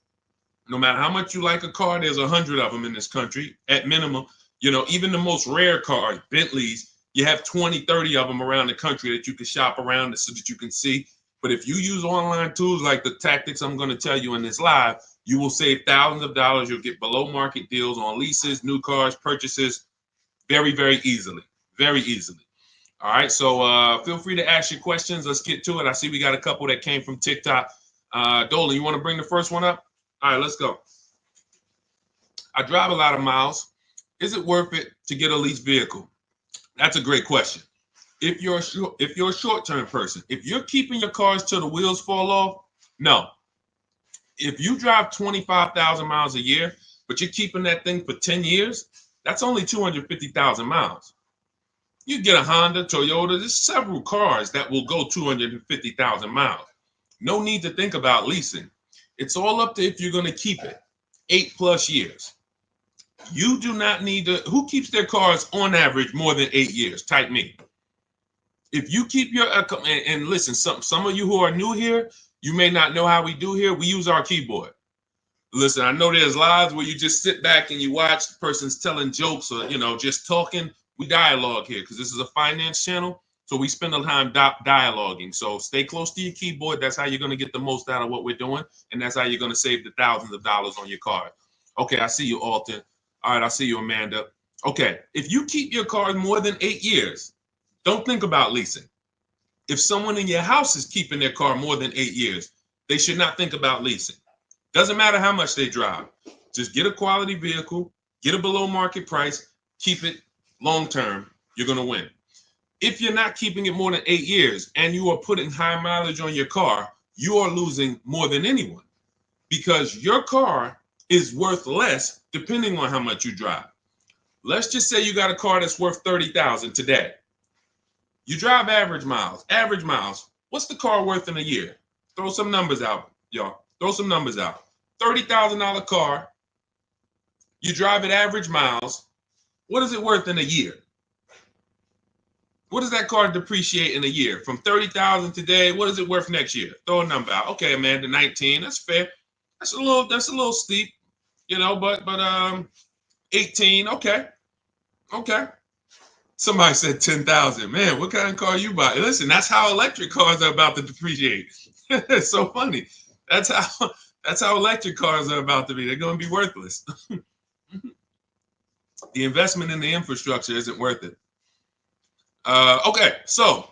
S1: No matter how much you like a car, there's 100 of them in this country at minimum. Even the most rare cars, Bentleys, you have 20, 30 of them around the country that you can shop around so that you can see. But if you use online tools like the tactics I'm going to tell you in this live, you will save thousands of dollars. You'll get below market deals on leases, new cars, purchases very, very easily. Very easily. All right. So feel free to ask your questions. Let's get to it. I see we got a couple that came from TikTok. Dolan, you want to bring the first one up? All right, let's go. I drive a lot of miles. Is it worth it to get a leased vehicle? That's a great question. If you're a short-term person, if you're keeping your cars till the wheels fall off, no. If you drive 25,000 miles a year, but you're keeping that thing for 10 years, that's only 250,000 miles. You get a Honda, Toyota, there's several cars that will go 250,000 miles. No need to think about leasing. It's all up to if you're going to keep it 8+ years. You do not need to. Who keeps their cars on average more than 8 years? Type me. If you keep your and listen, some of you who are new here, you may not know how we do here. We use our keyboard. Listen, I know there's lives where you just sit back and you watch the person's telling jokes or just talking. We dialogue here because this is a finance channel, so we spend a time dialoguing. So stay close to your keyboard. That's how you're going to get the most out of what we're doing, and that's how you're going to save the thousands of dollars on your car. Okay, I see you, Alton. All right, I see you, Amanda. Okay, if you keep your car more than 8 years, don't think about leasing. If someone in your house is keeping their car more than 8 years, they should not think about leasing. Doesn't matter how much they drive. Just get a quality vehicle, get a below market price, keep it long term. You're going to win. If you're not keeping it more than 8 years and you are putting high mileage on your car, you are losing more than anyone because your car is worth less depending on how much you drive. Let's just say you got a car that's worth $30,000 today. You drive average miles. Average miles. What's the car worth in a year? Throw some numbers out, y'all. Throw some numbers out. $30,000 car. You drive it average miles. What is it worth in a year? What does that car depreciate in a year? From 30,000 today, what is it worth next year? Throw a number out. Okay, man, the 19. That's fair. That's a little steep, but 18. Okay. Okay. Somebody said 10,000. Man, what kind of car you buy? Listen, that's how electric cars are about to depreciate. It's so funny. That's how electric cars are about to be. They're going to be worthless. The investment in the infrastructure isn't worth it. Okay, so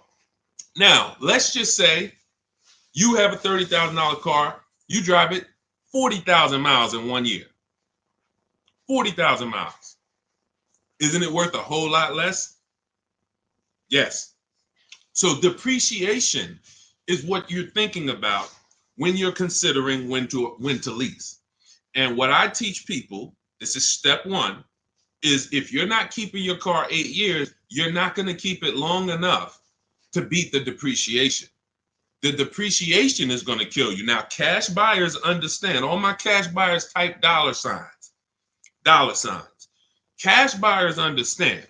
S1: now let's just say you have a $30,000 car. You drive it 40,000 miles in 1 year. 40,000 miles. Isn't it worth a whole lot less? Yes. So depreciation is what you're thinking about when you're considering when to lease. And what I teach people, this is step one, is if you're not keeping your car 8 years, you're not going to keep it long enough to beat the depreciation. The depreciation is going to kill you. Now, cash buyers understand. All my cash buyers type dollar signs. Dollar signs. Cash buyers understand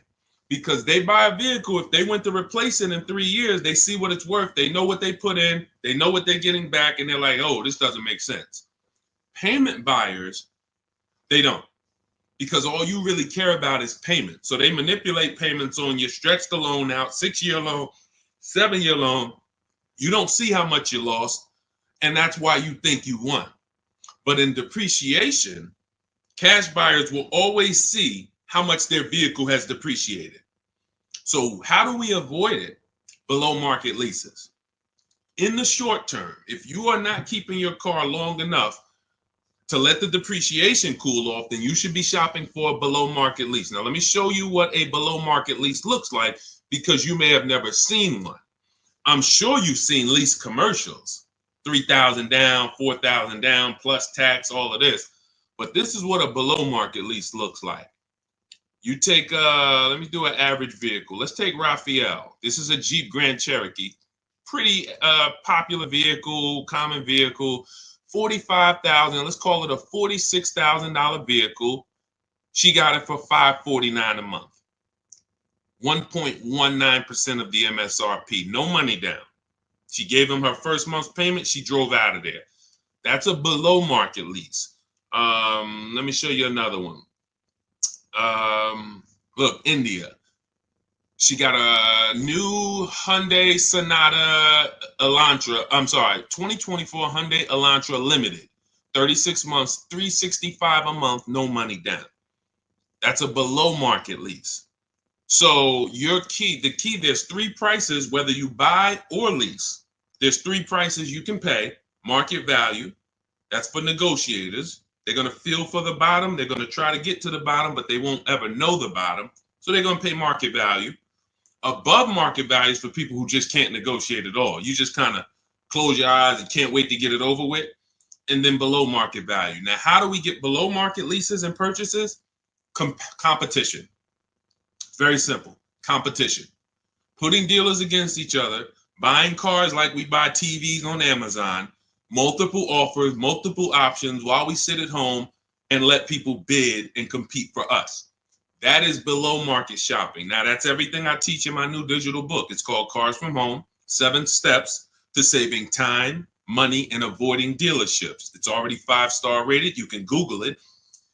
S1: because they buy a vehicle. If they went to replace it in 3 years, they see what it's worth. They know what they put in. They know what they're getting back. And they're like, oh, this doesn't make sense. Payment buyers, they don't. Because all you really care about is payment. So they manipulate payments on you, stretch the loan out, 6-year loan, 7-year loan. You don't see how much you lost, and that's why you think you won. But in depreciation, cash buyers will always see how much their vehicle has depreciated. So how do we avoid it? Below market leases. In the short term, if you are not keeping your car long enough to let the depreciation cool off, then you should be shopping for a below market lease. Now, let me show you what a below market lease looks like because you may have never seen one. I'm sure you've seen lease commercials, 3,000 down, 4,000 down, plus tax, all of this. But this is what a below market lease looks like. You take, let me do an average vehicle. Let's take Raphael. This is a Jeep Grand Cherokee. Pretty popular vehicle, common vehicle. 45,000, let's call it a $46,000 vehicle. She got it for $549 a month. 1.19% of the MSRP, no money down. She gave him her first month's payment. She drove out of there. That's a below market lease. Let me show you another one. Look, India. She got a new Hyundai Sonata Elantra. 2024 Hyundai Elantra Limited. 36 months, $365 a month, no money down. That's a below market lease. So the key, there's 3 prices, whether you buy or lease. There's 3 prices you can pay. Market value, that's for negotiators. They're going to feel for the bottom. They're going to try to get to the bottom, but they won't ever know the bottom. So they're going to pay market value. Above market value is for people who just can't negotiate at all. You just kind of close your eyes and can't wait to get it over with. And then below market value. Now, how do we get below market leases and purchases? Competition. Very simple. Competition. Putting dealers against each other, buying cars like we buy TVs on Amazon, multiple offers, multiple options while we sit at home and let people bid and compete for us. That is below market shopping. Now, that's everything I teach in my new digital book. It's called Cars from Home, 7 Steps to Saving Time, Money, and Avoiding Dealerships. It's already 5-star rated. You can Google it.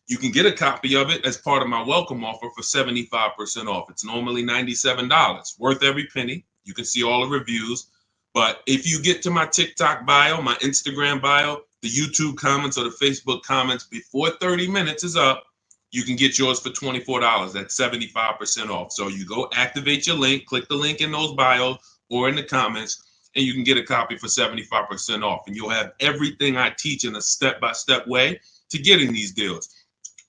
S1: You can get a copy of it as part of my welcome offer for 75% off. It's normally $97, worth every penny. You can see all the reviews. But if you get to my TikTok bio, my Instagram bio, the YouTube comments, or the Facebook comments before 30 minutes is up, you can get yours for $24. That's 75% off. So you go activate your link, click the link in those bios or in the comments, and you can get a copy for 75% off. And you'll have everything I teach in a step-by-step way to getting these deals.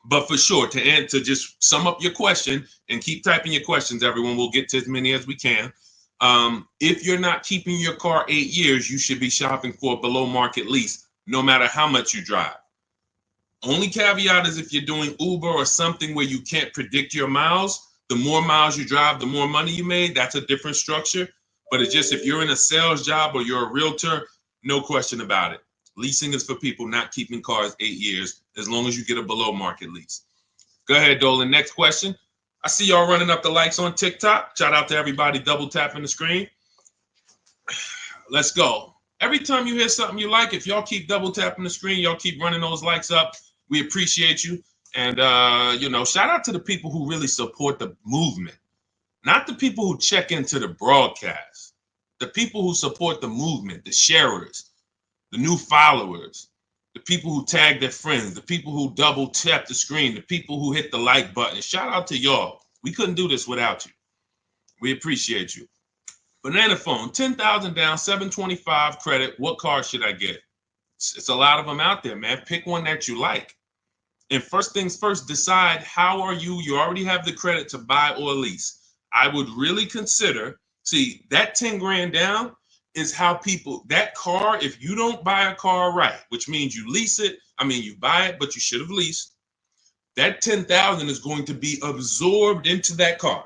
S1: But for sure, to just sum up your question and keep typing your questions, everyone, we'll get to as many as we can. If you're not keeping your car 8 years, you should be shopping for a below market lease, no matter how much you drive. Only caveat is if you're doing Uber or something where you can't predict your miles, The more miles you drive, the more money you made. That's a different structure. But it's just if you're in a sales job or you're a realtor, no question about it. Leasing is for people not keeping cars 8 years, as long as you get a below market lease. Go ahead, Dolan. Next question. I see y'all running up the likes on TikTok. Shout out to everybody double tapping the screen. Let's go. Every time you hear something you like, if y'all keep double tapping the screen, y'all keep running those likes up, we appreciate you. And, shout out to the people who really support the movement, not the people who check into the broadcast, the people who support the movement, the sharers, the new followers, the people who tag their friends, the people who double tap the screen, the people who hit the like button. Shout out to y'all. We couldn't do this without you. We appreciate you. Banana phone, 10,000 down, 725 credit. What car should I get? It's a lot of them out there, man. Pick one that you like. And first things first, decide how are you. You already have the credit to buy or lease. I would really consider, see, that 10 grand down is how people, that car, if you don't buy a car right, which means you lease it, you buy it, but you should have leased, that 10,000 is going to be absorbed into that car.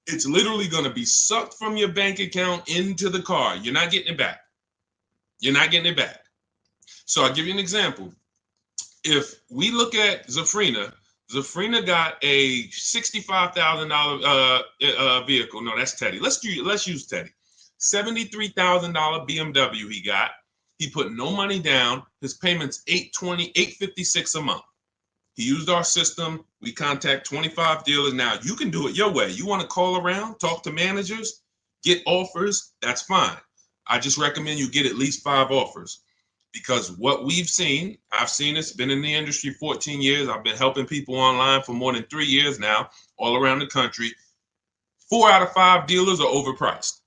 S1: It's literally going to be sucked from your bank account into the car. You're not getting it back. You're not getting it back. So I'll give you an example. If we look at Zafrina got a $65,000 vehicle. No, that's Teddy. Let's use Teddy. $73,000 BMW he got. He put no money down. His payment's $856 a month. He used our system. We contact 25 dealers. Now, you can do it your way. You want to call around, talk to managers, get offers, that's fine. I just recommend you get at least 5 offers, because what we've seen, I've seen this, been in the industry 14 years. I've been helping people online for more than 3 years now, all around the country. 4 out of 5 dealers are overpriced.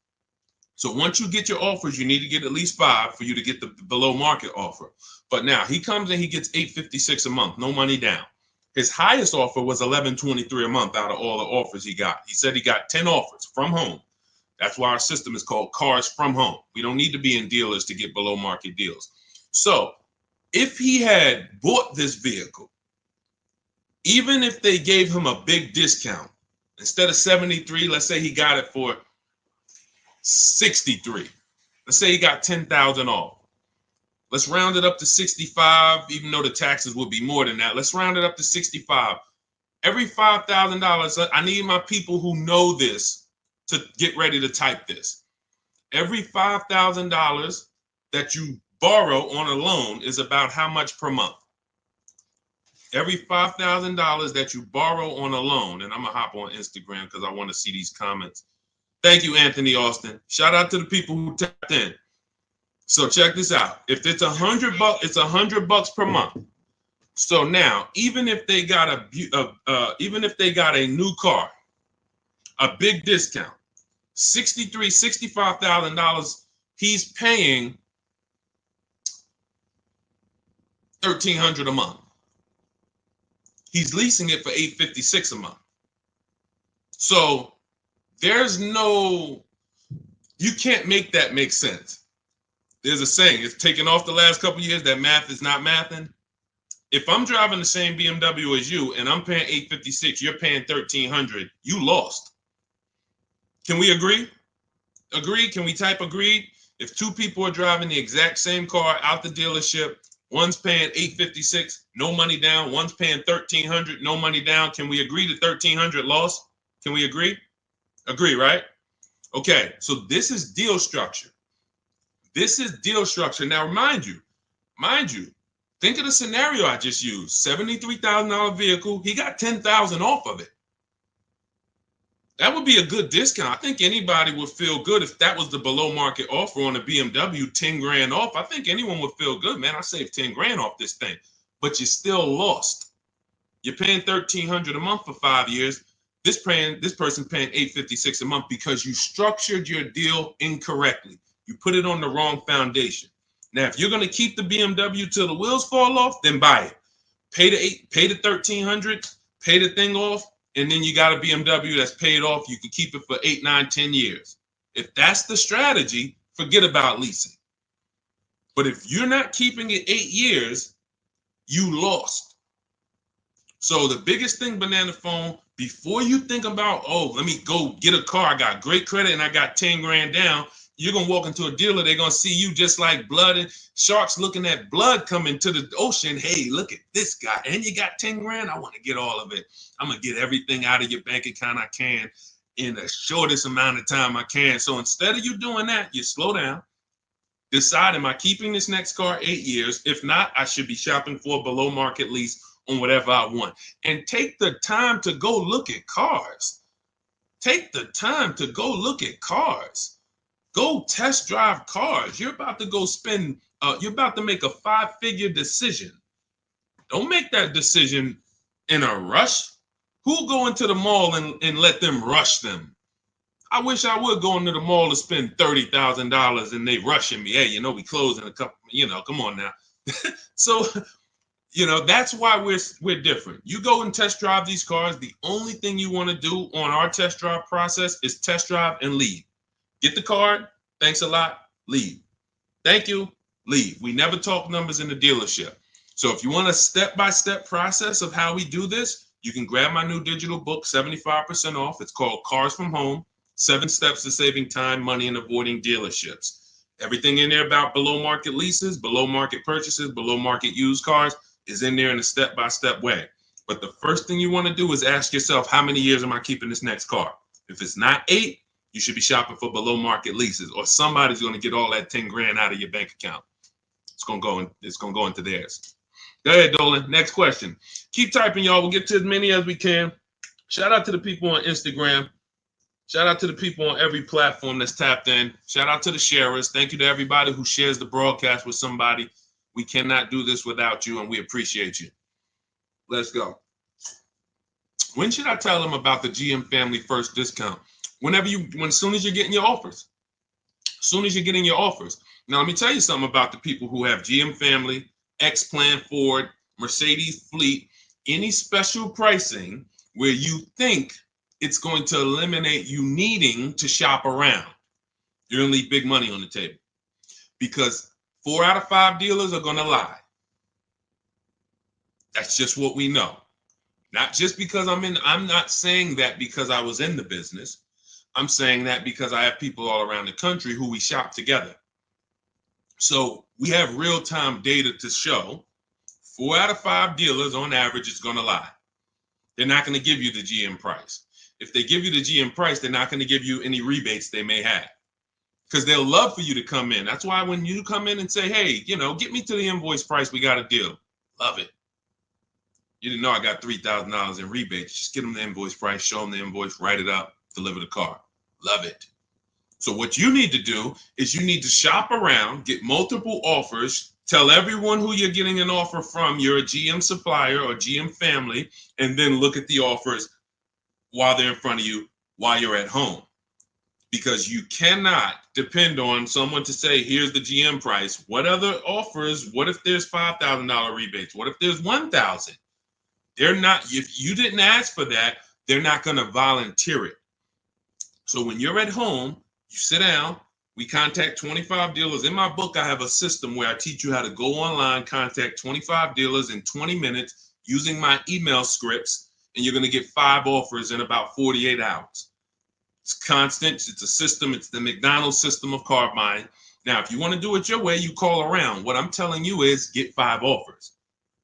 S1: So once you get your offers, you need to get at least 5 for you to get the below market offer. But now he comes and he gets $856 a month, no money down. His highest offer was $1123 a month out of all the offers he got. He said he got 10 offers from home. That's why our system is called Cars from Home. We don't need to be in dealers to get below market deals. So if he had bought this vehicle, even if they gave him a big discount, instead of 73, let's say he got it for 63. Let's say he got 10,000 off. Let's round it up to 65, even though the taxes will be more than that. Let's round it up to 65. Every $5,000, I need my people who know this to get ready to type this. Every $5,000 that you borrow on a loan is about how much per month? Every $5,000 that you borrow on a loan, and I'm going to hop on Instagram because I want to see these comments. Thank you, Anthony Austin. Shout out to the people who tapped in. So check this out. If it's $100, it's $100 per month. So now, even if they got a new car, a big discount, $65,000, he's paying $1,300 a month. He's leasing it for $856 a month. So you can't make that make sense. There's a saying, it's taken off the last couple of years that math is not mathing. If I'm driving the same BMW as you and I'm paying $856, you're paying $1,300, you lost. Can we agree? Agree? Can we type agreed? If 2 people are driving the exact same car out the dealership, one's paying $856, no money down, one's paying $1,300, no money down. Can we agree to $1,300 loss? Can we agree? Agree, right? Okay, so this is deal structure. This is deal structure. Now, mind you, think of the scenario I just used. $73,000 vehicle. He got $10,000 off of it. That would be a good discount. I think anybody would feel good if that was the below market offer on a BMW, 10 grand off. I think anyone would feel good, man. I saved 10 grand off this thing, but you still lost. You're paying $1,300 a month for 5 years. This person paying $856 a month because you structured your deal incorrectly. You put it on the wrong foundation. Now, if you're going to keep the BMW till the wheels fall off, then buy it. Pay the $1,300, pay the thing off, and then you got a BMW that's paid off. You can keep it for 8, 9, 10 years. If that's the strategy, forget about leasing. But if you're not keeping it 8 years, you lost. So the biggest thing, Banana Phone, Before you think about, oh, let me go get a car, I got great credit and I got 10 grand down, you're going to walk into a dealer, they're going to see you just like blood and sharks looking at blood coming to the ocean. Hey, look at this guy. And you got 10 grand? I want to get all of it. I'm going to get everything out of your bank account I can in the shortest amount of time I can. So instead of you doing that, you slow down. Decide, am I keeping this next car 8 years? If not, I should be shopping for a below market lease on whatever I want. And take the time to go look at cars. Take the time to go look at cars. Go test drive cars. You're about to go spend, you're about to make a 5-figure decision. Don't make that decision in a rush. Who'll go into the mall and let them rush them? I wish I would go into the mall to spend $30,000 and they rushing me. Hey, we close in a couple, come on now. So, that's why we're different. You go and test drive these cars. The only thing you want to do on our test drive process is test drive and leave. Get the card. Thanks a lot. Leave. Thank you. Leave. We never talk numbers in the dealership. So if you want a step-by-step process of how we do this, you can grab my new digital book, 75% off. It's called Cars from Home, 7 Steps to Saving Time, Money, and Avoiding Dealerships. Everything in there about below market leases, below market purchases, below market used cars is in there in a step-by-step way. But the first thing you want to do is ask yourself, how many years am I keeping this next car? If it's not 8, you should be shopping for below market leases, or somebody's going to get all that 10 grand out of your bank account. It's going to go into theirs. Go ahead, Dolan. Next question. Keep typing, y'all. We'll get to as many as we can. Shout out to the people on Instagram. Shout out to the people on every platform that's tapped in. Shout out to the sharers. Thank you to everybody who shares the broadcast with somebody. We cannot do this without you, and we appreciate you. Let's go. When should I tell them about the GM Family First discount? As soon as you're getting your offers. As soon as you're getting your offers. Now, let me tell you something about the people who have GM Family, X-Plan Ford, Mercedes Fleet, any special pricing where you think it's going to eliminate you needing to shop around. You're going to leave big money on the table because 4 out of 5 dealers are going to lie. That's just what we know. Not just because I'm not saying that because I was in the business. I'm saying that because I have people all around the country who we shop together. So we have real-time data to show 4 out of 5 dealers on average is going to lie. They're not going to give you the GM price. If they give you the GM price, they're not going to give you any rebates they may have because they'll love for you to come in. That's why when you come in and say, hey, get me to the invoice price, we got a deal. Love it. You didn't know I got $3,000 in rebates. Just get them the invoice price, show them the invoice, write it up, deliver the car. Love it. So what you need to do is you need to shop around, get multiple offers, tell everyone who you're getting an offer from, you're a GM supplier or GM family, and then look at the offers while they're in front of you, while you're at home. Because you cannot depend on someone to say, here's the GM price. What other offers? What if there's $5,000 rebates? What if there's $1,000? They're not, if you didn't ask for that, they're not going to volunteer it. So when you're at home, you sit down, we contact 25 dealers. In my book, I have a system where I teach you how to go online, contact 25 dealers in 20 minutes using my email scripts, and you're going to get 5 offers in about 48 hours. It's constant. It's a system. It's the McDonald's system of car buying. Now, if you want to do it your way, you call around. What I'm telling you is get 5 offers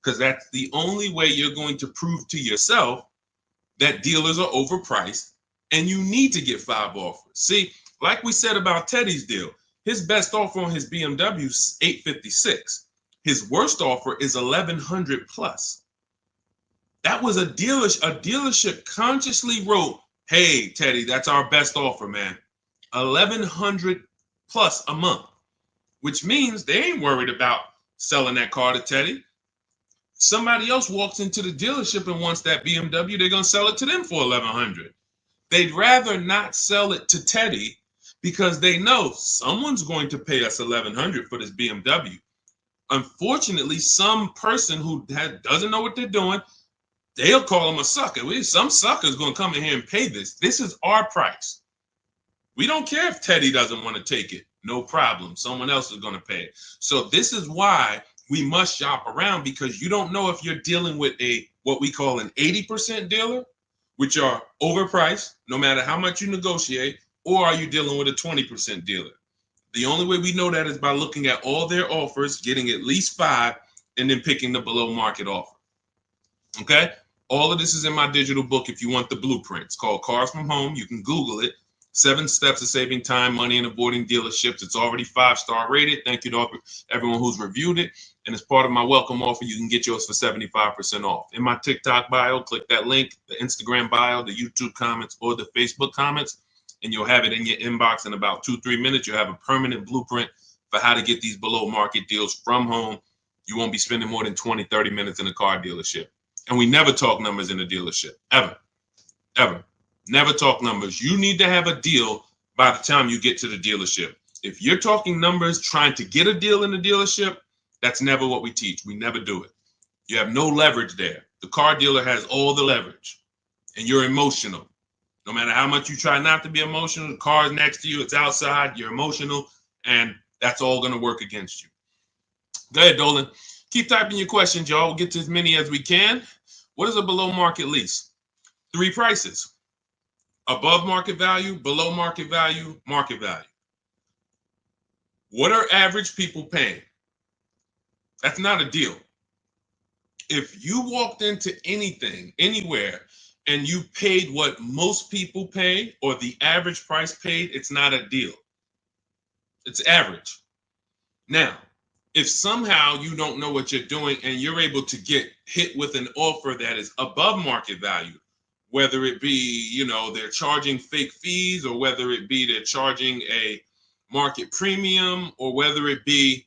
S1: because that's the only way you're going to prove to yourself that dealers are overpriced and you need to get 5 offers. See, like we said about Teddy's deal, his best offer on his BMW is $856. His worst offer is $1,100 plus. That was a dealership consciously wrote, hey, Teddy, that's our best offer, man. $1,100 plus a month, which means they ain't worried about selling that car to Teddy. Somebody else walks into the dealership and wants that BMW, they're going to sell it to them for $1,100. They'd rather not sell it to Teddy because they know someone's going to pay us $1,100 for this BMW. Unfortunately, some person who doesn't know what they're doing, they'll call him a sucker. Some sucker's going to come in here and pay this. This is our price. We don't care if Teddy doesn't want to take it. No problem. Someone else is going to pay it. So this is why we must shop around, because you don't know if you're dealing with what we call an 80% dealer, which are overpriced, no matter how much you negotiate, or are you dealing with a 20% dealer? The only way we know that is by looking at all their offers, getting at least 5, and then picking the below market offer. Okay? All of this is in my digital book if you want the blueprint. It's called Cars from Home. You can Google it. 7 steps of saving time, money, and avoiding dealerships. It's already 5-star rated. Thank you to everyone who's reviewed it. And as part of my welcome offer, you can get yours for 75% off. In my TikTok bio, click that link, the Instagram bio, the YouTube comments, or the Facebook comments, and you'll have it in your inbox in about 2-3 minutes. You'll have a permanent blueprint for how to get these below market deals from home. You won't be spending more than 20-30 minutes in a car dealership. And we never talk numbers in a dealership, ever, ever. Never talk numbers. You need to have a deal by the time you get to the dealership. If you're talking numbers trying to get a deal in the dealership, that's never what we teach. We never do it. You have no leverage there. The car dealer has all the leverage, and you're emotional. No matter how much you try not to be emotional, the car is next to you, it's outside, you're emotional, and that's all going to work against you. Go ahead, Dolan. Keep typing your questions, y'all. We'll get to as many as we can. What is a below market lease? 3 prices. Above market value, below market value, market value. What are average people paying? That's not a deal. If you walked into anything, anywhere, and you paid what most people pay or the average price paid, it's not a deal. It's average. Now, if somehow you don't know what you're doing and you're able to get hit with an offer that is above market value, whether it be, they're charging fake fees, or whether it be they're charging a market premium, or whether it be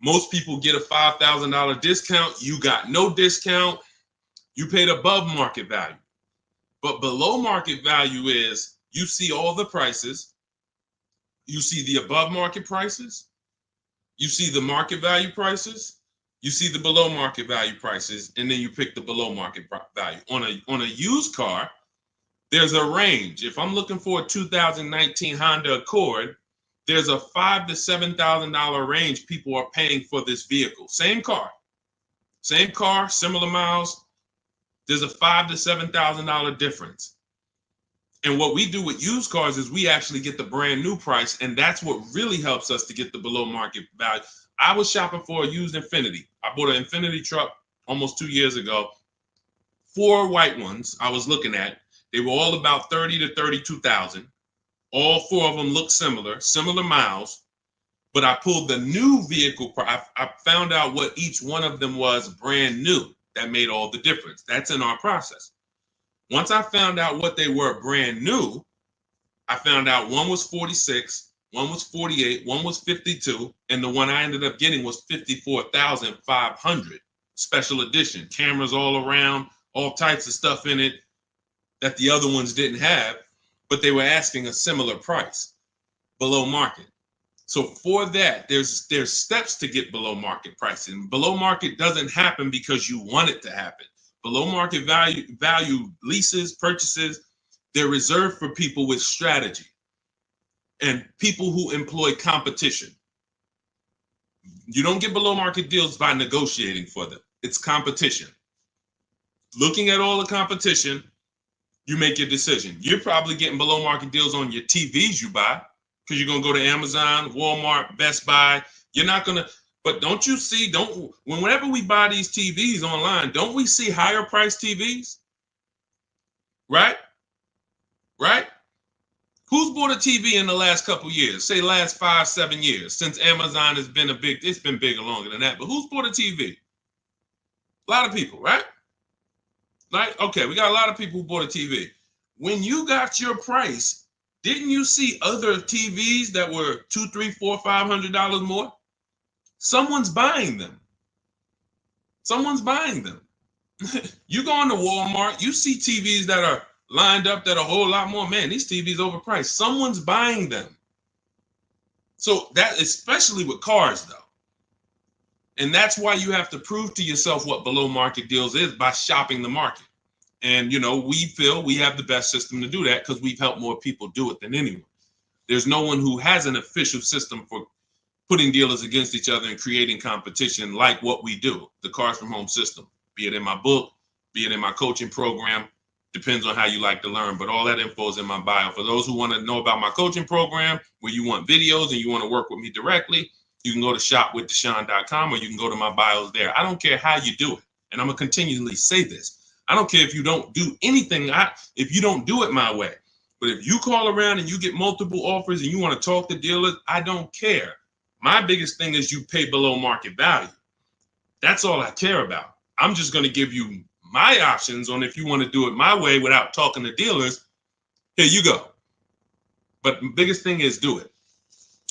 S1: most people get a $5,000 discount, you got no discount, you paid above market value. But below market value is you see all the prices, you see the above market prices, you see the market value prices, you see the below market value prices, and then you pick the below market value. On a used car, there's a range. If I'm looking for a 2019 Honda Accord, there's a $5,000 to $7,000 range people are paying for this vehicle. Same car, similar miles. There's a $5,000 to $7,000 difference. And what we do with used cars is we actually get the brand new price, and that's what really helps us to get the below market value. I was shopping for a used Infiniti. I bought an Infiniti truck almost 2 years ago. 4 white ones I was looking at. They were all about 30 to 32,000. All 4 of them looked similar miles. But I pulled the new vehicle. I found out what each one of them was brand new. That made all the difference. That's in our process. Once I found out what they were brand new, I found out one was 46, one was 48, one was 52, and the one I ended up getting was 54,500. Special edition, cameras all around, all types of stuff in it that the other ones didn't have, but they were asking a similar price, below market. So for that, there's steps to get below market pricing. Below market doesn't happen because you want it to happen. Below market value leases, purchases, they're reserved for people with strategy and people who employ competition. You don't get below market deals by negotiating for them. It's competition. Looking at all the competition, you make your decision. You're probably getting below market deals on your TVs you buy, because you're going to go to Amazon, Walmart, Best Buy. You're not going to, but don't you see, whenever we buy these TVs online, don't we see higher priced TVs? Right? Who's bought a TV in the last couple years? Say last 5-7 years, since Amazon has been it's been bigger longer than that, but who's bought a TV? A lot of people, right? Okay, we got a lot of people who bought a TV. When you got your price, didn't you see other TVs that were $200, $300, $400, $500 more? Someone's buying them. You go into Walmart, you see TVs that are lined up that are a whole lot more. Man, these TVs overpriced. Someone's buying them. So that, especially with cars though. And that's why you have to prove to yourself what below market deals is by shopping the market. And, we feel we have the best system to do that because we've helped more people do it than anyone. There's no one who has an official system for putting dealers against each other and creating competition like what we do, the Cars from Home system, be it in my book, be it in my coaching program. Depends on how you like to learn, but all that info is in my bio. For those who want to know about my coaching program, where you want videos and you want to work with me directly, you can go to shopwithdeshone.com, or you can go to my bios there. I don't care how you do it. And I'm going to continually say this. I don't care if you don't do anything, if you don't do it my way. But if you call around and you get multiple offers and you want to talk to dealers, I don't care. My biggest thing is you pay below market value. That's all I care about. I'm just going to give you my options on if you want to do it my way without talking to dealers. Here you go. But the biggest thing is do it.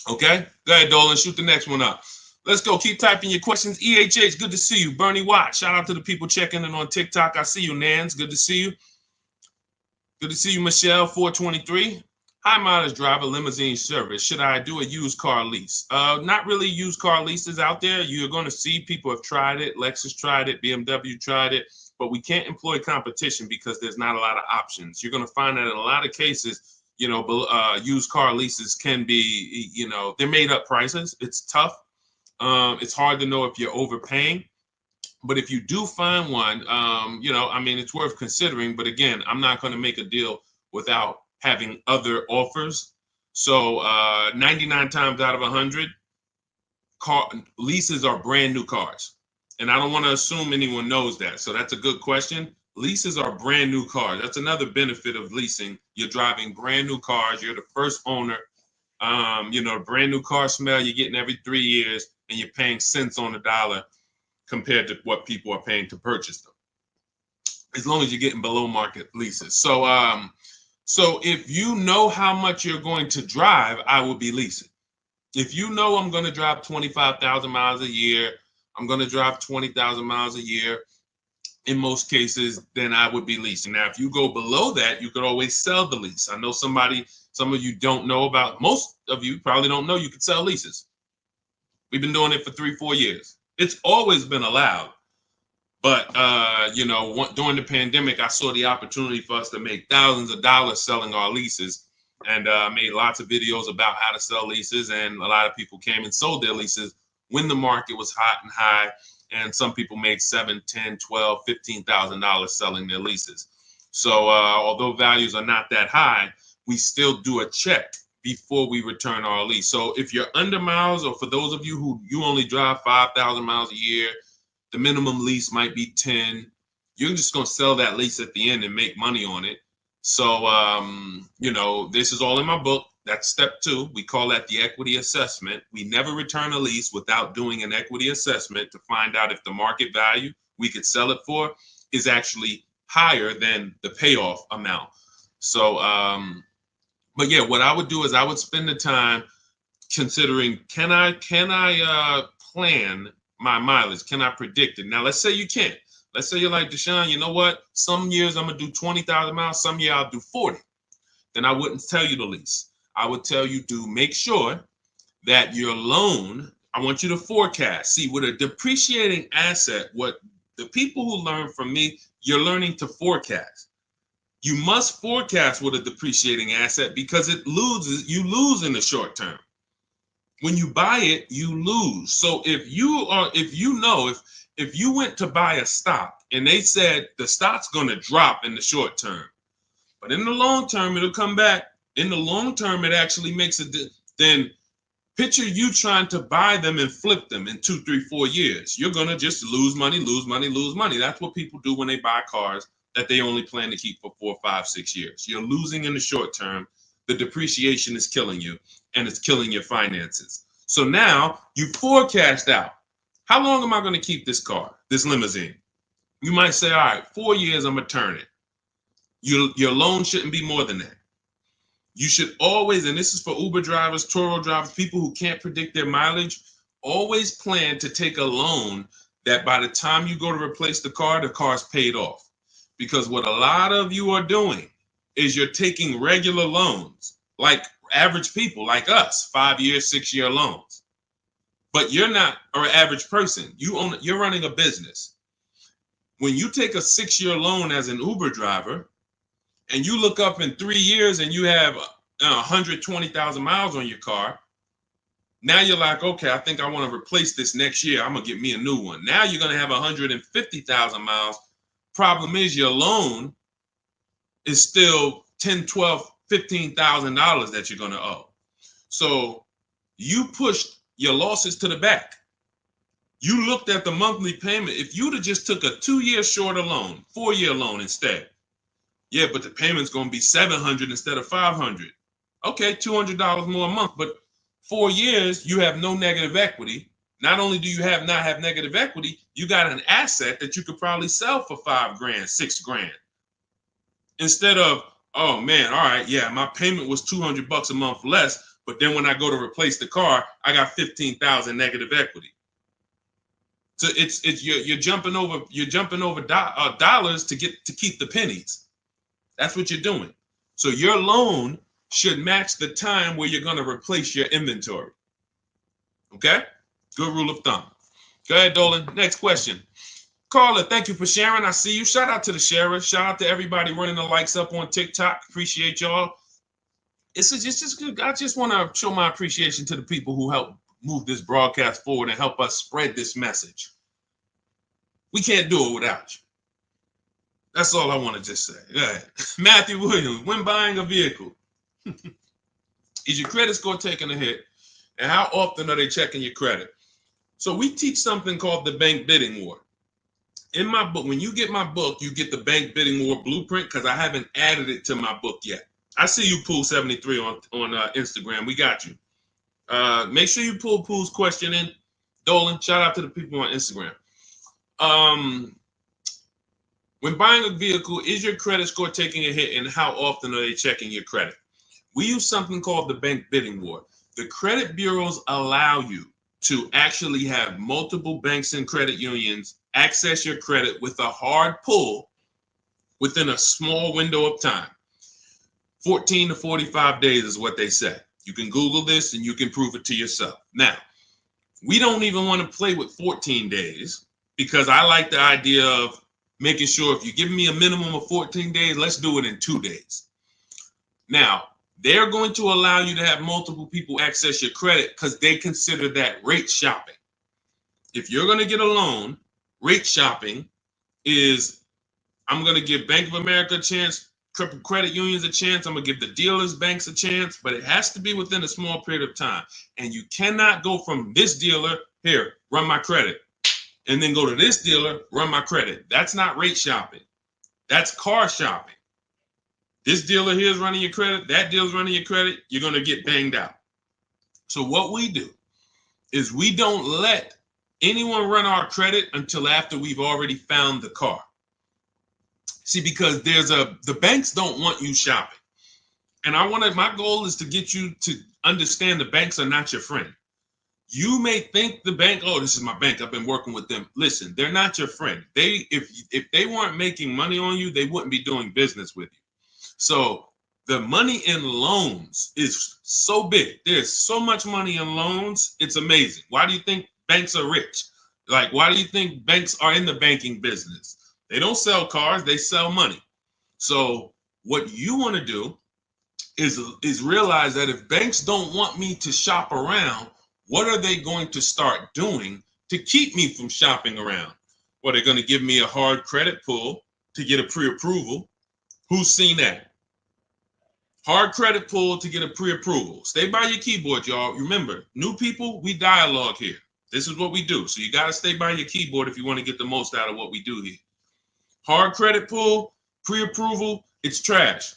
S1: Okay? Go ahead, Dolan. Shoot the next one up. Let's go. Keep typing your questions. EHH, good to see you. Bernie Watt, shout out to the people checking in on TikTok. I see you, Nans. Good to see you. Good to see you, Michelle, 423. High mileage driver, limousine service. Should I do a used car lease? Not really used car leases out there. You're going to see people have tried it. Lexus tried it. BMW tried it. But we can't employ competition because there's not a lot of options. You're going to find that in a lot of cases, used car leases can be, they're made up prices. It's tough. It's hard to know if you're overpaying. But if you do find one, it's worth considering. But again, I'm not going to make a deal without having other offers. So 99 times out of 100, leases are brand new cars. And I don't want to assume anyone knows that. So that's a good question. Leases are brand new cars. That's another benefit of leasing. You're driving brand new cars. You're the first owner. Brand new car smell you're getting every 3 years, and you're paying cents on the dollar compared to what people are paying to purchase them, as long as you're getting below market leases. So if you know how much you're going to drive, I will be leasing. If you know I'm going to drive 25,000 miles a year, I'm going to drive 20,000 miles a year, in most cases, then I would be leasing. Now, if you go below that, you could always sell the lease. I know some of you don't know about, most of you probably don't know you could sell leases. We've been doing it for 3-4 years. It's always been allowed. But, during the pandemic, I saw the opportunity for us to make thousands of dollars selling our leases, and made lots of videos about how to sell leases. And a lot of people came and sold their leases when the market was hot and high. And some people made $7,000, $10,000, $12,000, $15,000 selling their leases. So although values are not that high, we still do a check before we return our lease. So if you're under miles, or for those of you who you only drive 5,000 miles a year, the minimum lease might be 10. You're just going to sell that lease at the end and make money on it. So, this is all in my book. That's step 2. We call that the equity assessment. We never return a lease without doing an equity assessment to find out if the market value we could sell it for is actually higher than the payoff amount. So, but yeah, what I would do is I would spend the time considering, can I plan my mileage? Can I predict it? Now, let's say you can't. Let's say you're like, Deshone, you know what? Some years I'm going to do 20,000 miles. Some year I'll do 40. Then I wouldn't tell you the lease. I would tell you to make sure that your loan, I want you to forecast. See, with a depreciating asset, what the people who learn from me, you're learning to forecast. You must forecast with a depreciating asset because you lose in the short term. When you buy it, you lose. So if you went to buy a stock and they said the stock's going to drop in the short term, but in the long term, it'll come back. In the long term, it actually makes then picture you trying to buy them and flip them in 2, 3, 4 years. You're going to just lose money, lose money, lose money. That's what people do when they buy cars that they only plan to keep for 4, 5, 6 years. You're losing in the short term. The depreciation is killing you, and it's killing your finances. So now you forecast out, how long am I going to keep this car, this limousine? You might say, all right, 4 years, I'm going to turn it. Your loan shouldn't be more than that. You should always, and this is for Uber drivers, Turo drivers, people who can't predict their mileage, always plan to take a loan that by the time you go to replace the car's paid off. Because what a lot of you are doing is you're taking regular loans, like average people like us, 5-year, 6-year loans. But you're not an average person. You're running a business. When you take a 6-year loan as an Uber driver, and you look up in 3 years and you have 120,000 miles on your car, now you're like, okay, I think I want to replace this next year. I'm going to get me a new one. Now you're going to have 150,000 miles. Problem is your loan is still $10, $12, $15,000 that you're going to owe. So you pushed your losses to the back. You looked at the monthly payment. If you'd have just took a 2-year shorter loan, 4-year loan instead, yeah, but the payment's going to be $700 instead of $500. Okay, $200 more a month, but 4 years you have no negative equity. Not only do you not have negative equity, you got an asset that you could probably sell for $5 grand, $6 grand. Instead of, oh man, all right, yeah, my payment was $200 a month less, but then when I go to replace the car, I got 15,000 negative equity. So it's you're jumping over dollars to keep the pennies. That's what you're doing. So your loan should match the time where you're going to replace your inventory. Okay? Good rule of thumb. Go ahead, Dolan. Next question. Carla, thank you for sharing. I see you. Shout out to the sharers. Shout out to everybody running the likes up on TikTok. Appreciate y'all. It's just good. I just want to show my appreciation to the people who help move this broadcast forward and help us spread this message. We can't do it without you. That's all I want to just say. Go ahead. Matthew Williams, when buying a vehicle, is your credit score taking a hit? And how often are they checking your credit? So we teach something called the bank bidding war. In my book, when you get my book, you get the bank bidding war blueprint because I haven't added it to my book yet. I see you, Pool73 on Instagram. We got you. Make sure you pull Pool's question in. Dolan, shout out to the people on Instagram. When buying a vehicle, is your credit score taking a hit, and how often are they checking your credit? We use something called the bank bidding war. The credit bureaus allow you to actually have multiple banks and credit unions access your credit with a hard pull within a small window of time. 14 to 45 days is what they say. You can Google this and you can prove it to yourself. Now, we don't even want to play with 14 days because I like the idea of making sure if you give me a minimum of 14 days, let's do it in 2 days. Now, they're going to allow you to have multiple people access your credit because they consider that rate shopping. If you're going to get a loan, rate shopping is, I'm going to give Bank of America a chance, credit unions a chance, I'm going to give the dealers, banks a chance, but it has to be within a small period of time. And you cannot go from this dealer, here, run my credit, and then go to this dealer, run my credit. That's not rate shopping. That's car shopping. This dealer here is running your credit, that dealer's running your credit, you're going to get banged out. So what we do is we don't let anyone run our credit until after we've already found the car. See, because the banks don't want you shopping. And my goal is to get you to understand the banks are not your friend. You may think the bank, oh, this is my bank, I've been working with them. Listen, they're not your friend. If they weren't making money on you, they wouldn't be doing business with you. So the money in loans is so big. There's so much money in loans. It's amazing. Why do you think banks are rich? Like, why do you think banks are in the banking business? They don't sell cars, they sell money. So what you want to do is realize that if banks don't want me to shop around, what are they going to start doing to keep me from shopping around? Well, they're going to give me a hard credit pull to get a pre-approval. Who's seen that? Hard credit pull to get a pre-approval. Stay by your keyboard, y'all. Remember, new people, we dialogue here. This is what we do. So you got to stay by your keyboard if you want to get the most out of what we do here. Hard credit pull, pre-approval, it's trash.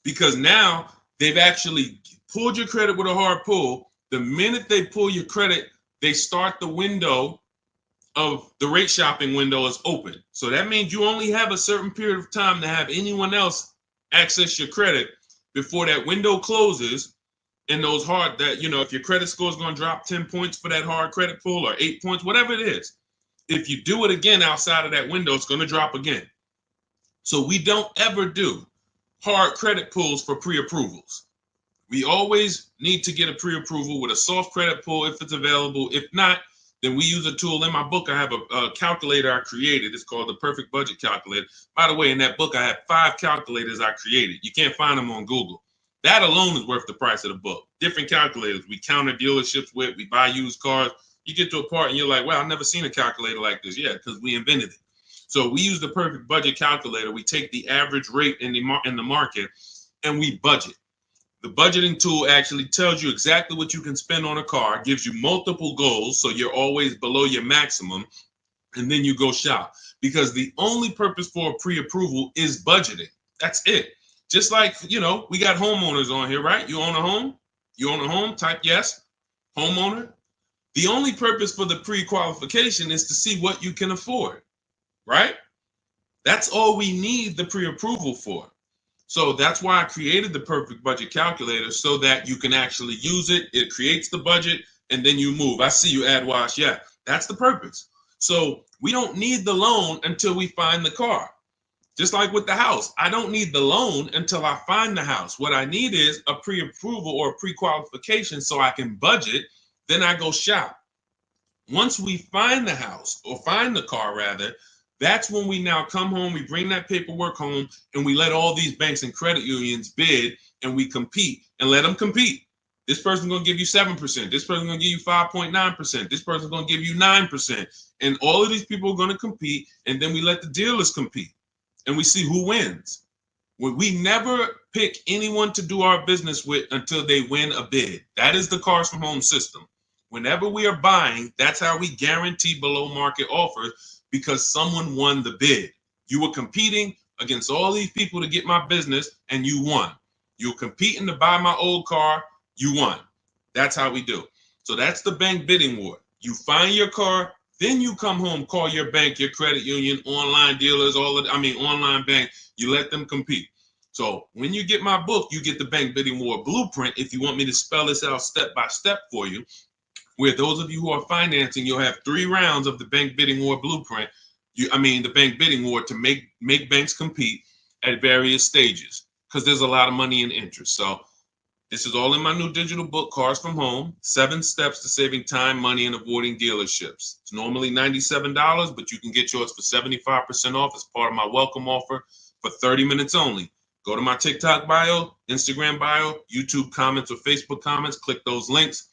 S1: Because now they've actually pulled your credit with a hard pull. The minute they pull your credit, they start the window of the rate shopping window is open. So that means you only have a certain period of time to have anyone else access your credit before that window closes. And those hard, that, you know, if your credit score is going to drop 10 points for that hard credit pull or 8 points, whatever it is, if you do it again outside of that window, it's going to drop again. So we don't ever do hard credit pulls for pre-approvals. We always need to get a pre-approval with a soft credit pull if it's available. If not, then we use a tool. In my book, I have a calculator I created. It's called the Perfect Budget Calculator. By the way, in that book, I have 5 calculators I created. You can't find them on Google. That alone is worth the price of the book. Different calculators. We counter dealerships with. We buy used cars. You get to a part and you're like, wow, I've never seen a calculator like this. Yeah, because we invented it. So we use the perfect budget calculator. We take the average rate in the market and we budget. The budgeting tool actually tells you exactly what you can spend on a car, gives you multiple goals, so you're always below your maximum, and then you go shop. Because the only purpose for a pre-approval is budgeting. That's it. Just like, we got homeowners on here, right? You own a home? You own a home? Type yes. Homeowner. The only purpose for the pre-qualification is to see what you can afford, right? That's all we need the pre-approval for. So that's why I created the perfect budget calculator, so that you can actually use it. It creates the budget and then you move. I see you, AdWash. Yeah, that's the purpose. So we don't need the loan until we find the car. Just like with the house, I don't need the loan until I find the house. What I need is a pre-approval or a pre-qualification so I can budget. Then I go shop. Once we find the house, or find the car rather, that's when we now come home, we bring that paperwork home, and we let all these banks and credit unions bid, and we compete and let them compete. This person's going to give you 7%. This person's going to give you 5.9%. This person's going to give you 9%. And all of these people are going to compete, and then we let the dealers compete, and we see who wins. We never pick anyone to do our business with until they win a bid. That is the Cars from Home system. Whenever we are buying, that's how we guarantee below market offers, because someone won the bid. You were competing against all these people to get my business, and you won. You were competing to buy my old car, you won. That's how we do. So that's the bank bidding war. You find your car, then you come home, call your bank, your credit union, online dealers, online bank, you let them compete. So when you get my book, you get the bank bidding war blueprint. If you want me to spell this out step by step for you, where those of you who are financing, you'll have 3 rounds of the bank bidding war blueprint. The bank bidding war to make banks compete at various stages, because there's a lot of money and interest. So this is all in my new digital book, Cars from Home, 7 Steps to Saving Time, Money, and Avoiding Dealerships. It's normally $97, but you can get yours for 75% off as part of my welcome offer for 30 minutes only. Go to my TikTok bio, Instagram bio, YouTube comments, or Facebook comments. Click those links.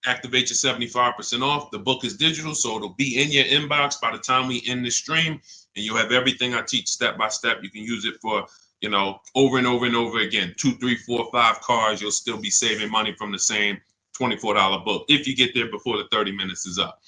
S1: Activate your 75% off. The book is digital, so it'll be in your inbox by the time we end this stream, and you'll have everything I teach step by step. You can use it for, over and over and over again. 2, 3, 4, 5 cars. You'll still be saving money from the same $24 book if you get there before the 30 minutes is up.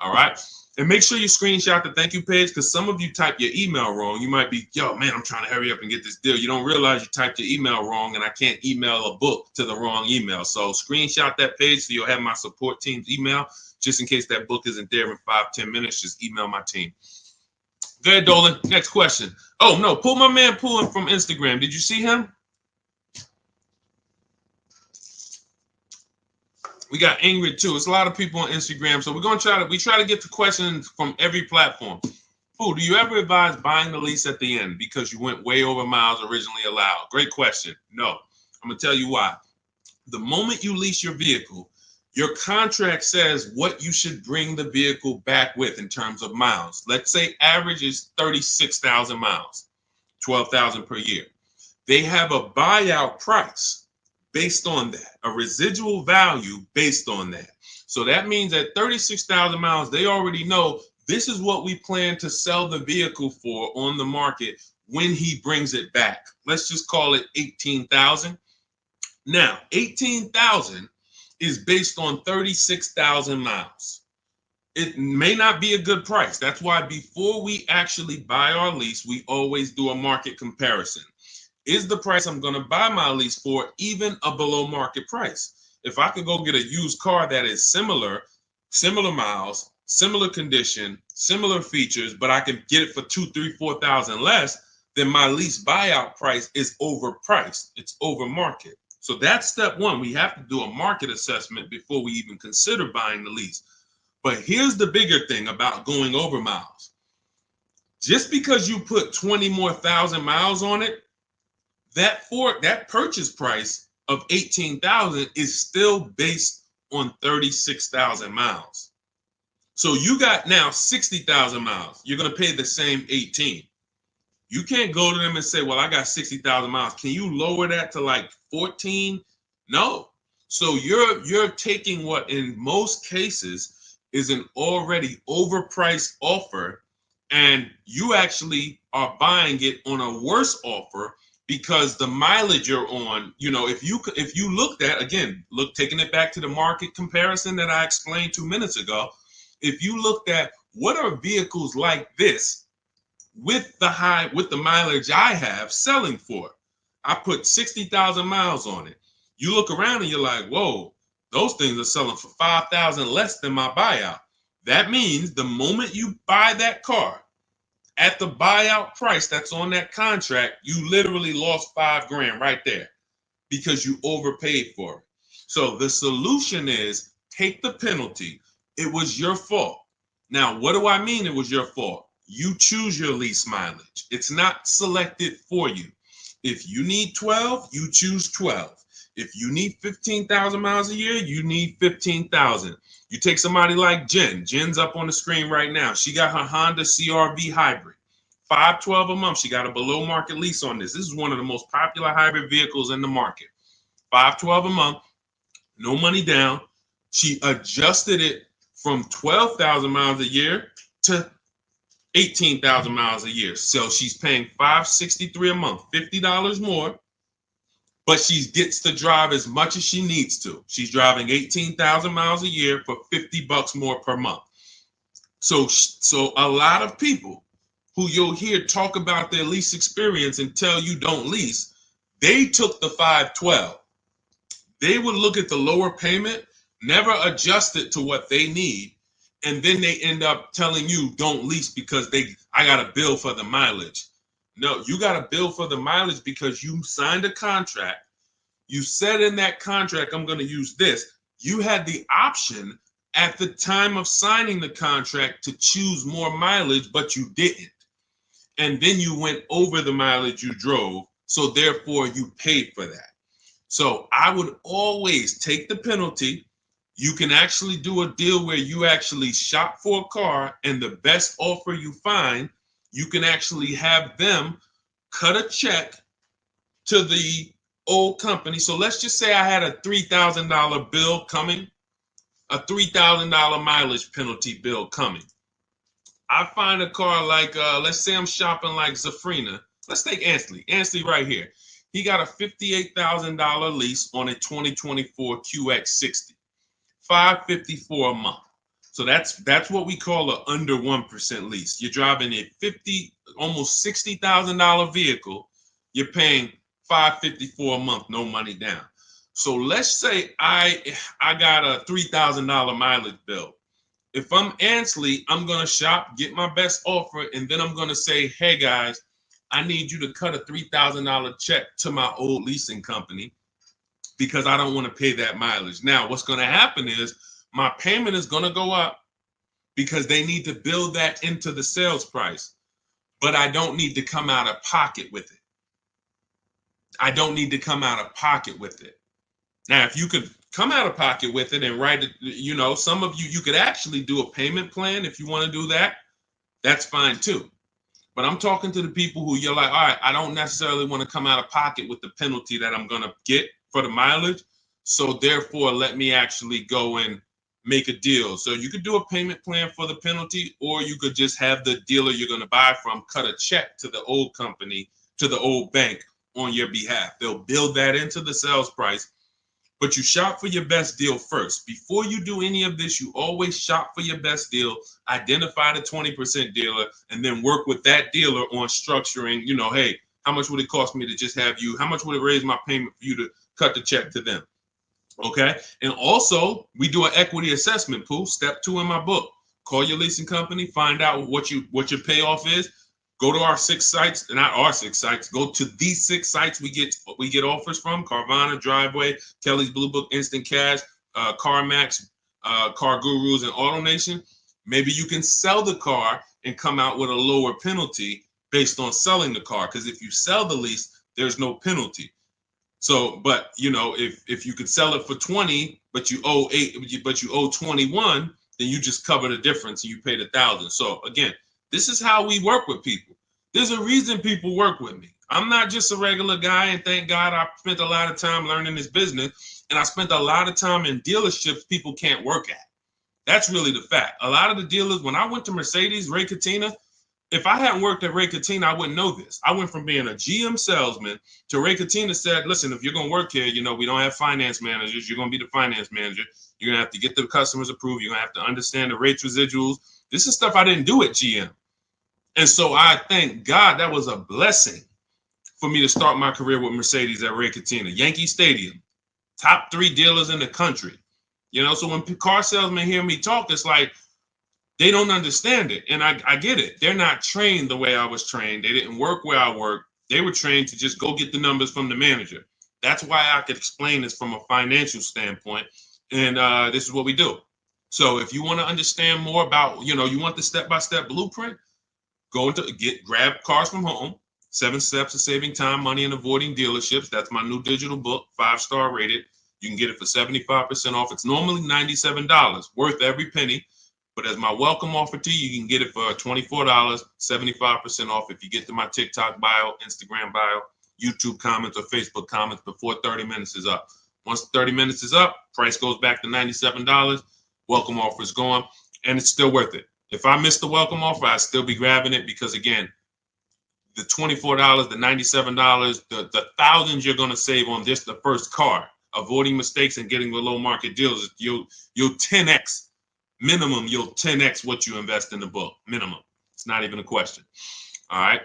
S1: All right. And make sure you screenshot the thank you page, because some of you type your email wrong. You might be, yo, man, I'm trying to hurry up and get this deal. You don't realize you typed your email wrong, and I can't email a book to the wrong email. So screenshot that page so you'll have my support team's email. Just in case that book isn't there in 5-10 minutes, just email my team. Go ahead, Dolan. Next question. Oh, no, pull my man Pulling from Instagram. Did you see him? We got Ingrid too. It's a lot of people on Instagram, so we're gonna try to get to questions from every platform. Pooh, do you ever advise buying the lease at the end because you went way over miles originally allowed? Great question. No, I'm gonna tell you why. The moment you lease your vehicle, your contract says what you should bring the vehicle back with in terms of miles. Let's say average is 36,000 miles, 12,000 per year. They have a buyout price based on that, a residual value based on that. So that means at 36,000 miles, they already know this is what we plan to sell the vehicle for on the market when he brings it back. Let's just call it 18,000. Now, 18,000 is based on 36,000 miles. It may not be a good price. That's why before we actually buy our lease, we always do a market comparison. Is the price I'm going to buy my lease for even a below market price? If I could go get a used car that is similar miles, similar condition, similar features, but I can get it for 2, 3, 4,000 less, then my lease buyout price is overpriced. It's over market. So that's step one. We have to do a market assessment before we even consider buying the lease. But here's the bigger thing about going over miles. Just because you put 20 more thousand miles on it, that purchase price of 18,000 is still based on 36,000 miles. So you got now 60,000 miles. You're going to pay the same 18. You can't go to them and say, well, I got 60,000 miles. Can you lower that to like 14? No. So you're taking what in most cases is an already overpriced offer and you actually are buying it on a worse offer because the mileage you're on, if you looked at, again, taking it back to the market comparison that I explained 2 minutes ago, if you looked at what are vehicles like this with the mileage I have selling for, I put 60,000 miles on it. You look around and you're like, whoa, those things are selling for 5,000 less than my buyout. That means the moment you buy that car at the buyout price that's on that contract, you literally lost $5,000 right there because you overpaid for it. So the solution is take the penalty. It was your fault. Now, what do I mean it was your fault? You choose your lease mileage. It's not selected for you. If you need 12, you choose 12. If you need 15,000 miles a year, you need 15,000. You take somebody like Jen. Jen's up on the screen right now. She got her Honda CR-V hybrid. $512 a month. She got a below market lease on this. This is one of the most popular hybrid vehicles in the market. $512 a month, no money down. She adjusted it from 12,000 miles a year to 18,000 miles a year. So she's paying $563 a month, $50 more, but she gets to drive as much as she needs to. She's driving 18,000 miles a year for $50 more per month. So a lot of people who you'll hear talk about their lease experience and tell you don't lease, they took the 512. They would look at the lower payment, never adjust it to what they need, and then they end up telling you don't lease because I got a bill for the mileage. No, you got a bill for the mileage because you signed a contract. You said in that contract, I'm going to use this. You had the option at the time of signing the contract to choose more mileage, but you didn't. And then you went over the mileage you drove, so therefore you paid for that. So I would always take the penalty. You can actually do a deal where you actually shop for a car, and the best offer you find, you can actually have them cut a check to the old company. So let's just say I had a $3,000 bill coming, a $3,000 mileage penalty bill coming. I find a car like, let's say I'm shopping like Zafrina. Let's take Ansley. Ansley right here. He got a $58,000 lease on a 2024 QX60. $554 a month. So that's what we call an under 1% lease. You're driving a almost $60,000 vehicle. You're paying $554 a month, no money down. So let's say I got a $3,000 mileage bill. If I'm Ansley, I'm going to shop, get my best offer, and then I'm going to say, hey, guys, I need you to cut a $3,000 check to my old leasing company because I don't want to pay that mileage. Now, what's going to happen is my payment is going to go up because they need to build that into the sales price, but I don't need to come out of pocket with it. I don't need to come out of pocket with it. Now, if you could come out of pocket with it and write it, some of you could actually do a payment plan if you want to do that. That's fine too. But I'm talking to the people who you're like, all right, I don't necessarily want to come out of pocket with the penalty that I'm going to get for the mileage. So therefore, let me actually go and make a deal. So you could do a payment plan for the penalty, or you could just have the dealer you're going to buy from cut a check to the old company, to the old bank on your behalf. They'll build that into the sales price. But you shop for your best deal first. Before you do any of this, you always shop for your best deal, identify the 20% dealer, and then work with that dealer on structuring, hey, how much would it cost me to just have you? How much would it raise my payment for you to cut the check to them? Okay. And also, we do an equity assessment, Pooh. Step 2 in my book. Call your leasing company, find out what your payoff is. Go to our 6 sites, not our 6 sites. Go to these 6 sites we get offers from: Carvana, Driveway, Kelly's Blue Book, Instant Cash, CarMax, Car Gurus, and AutoNation. Maybe you can sell the car and come out with a lower penalty based on selling the car. Because if you sell the lease, there's no penalty. So, but if you could sell it for 20, but you owe 21, then you just cover the difference and you pay the 1,000. So again, this is how we work with people. There's a reason people work with me. I'm not just a regular guy, and thank God I spent a lot of time learning this business, and I spent a lot of time in dealerships people can't work at. That's really the fact. A lot of the dealers, when I went to Mercedes, Ray Katina, If I hadn't worked at Ray Catena, I wouldn't know this. I went from being a GM salesman to Ray Catena said, listen, if you're going to work here, we don't have finance managers. You're going to be the finance manager. You're going to have to get the customers approved. You're going to have to understand the rates, residuals. This is stuff I didn't do at GM. And so I thank God that was a blessing for me to start my career with Mercedes at Ray Catena. Yankee Stadium, top 3 dealers in the country. So when car salesmen hear me talk, it's like, they don't understand it. And I get it. They're not trained the way I was trained. They didn't work where I worked. They were trained to just go get the numbers from the manager. That's why I could explain this from a financial standpoint. And this is what we do. So if you want to understand more about, you want the step-by-step blueprint, grab Cars from Home, 7 Steps to Saving Time, Money, and Avoiding Dealerships. That's my new digital book, 5-star rated. You can get it for 75% off. It's normally $97, worth every penny. But as my welcome offer to you, you can get it for $24, 75% off if you get to my TikTok bio, Instagram bio, YouTube comments, or Facebook comments before 30 minutes is up. Once 30 minutes is up, price goes back to $97. Welcome offer is gone, and it's still worth it. If I miss the welcome offer, I'd still be grabbing it because, again, the $24, the $97, the thousands you're going to save on just the first car, avoiding mistakes and getting below market deals, you'll 10x. Minimum, you'll 10x what you invest in the book. Minimum. It's not even a question. All right.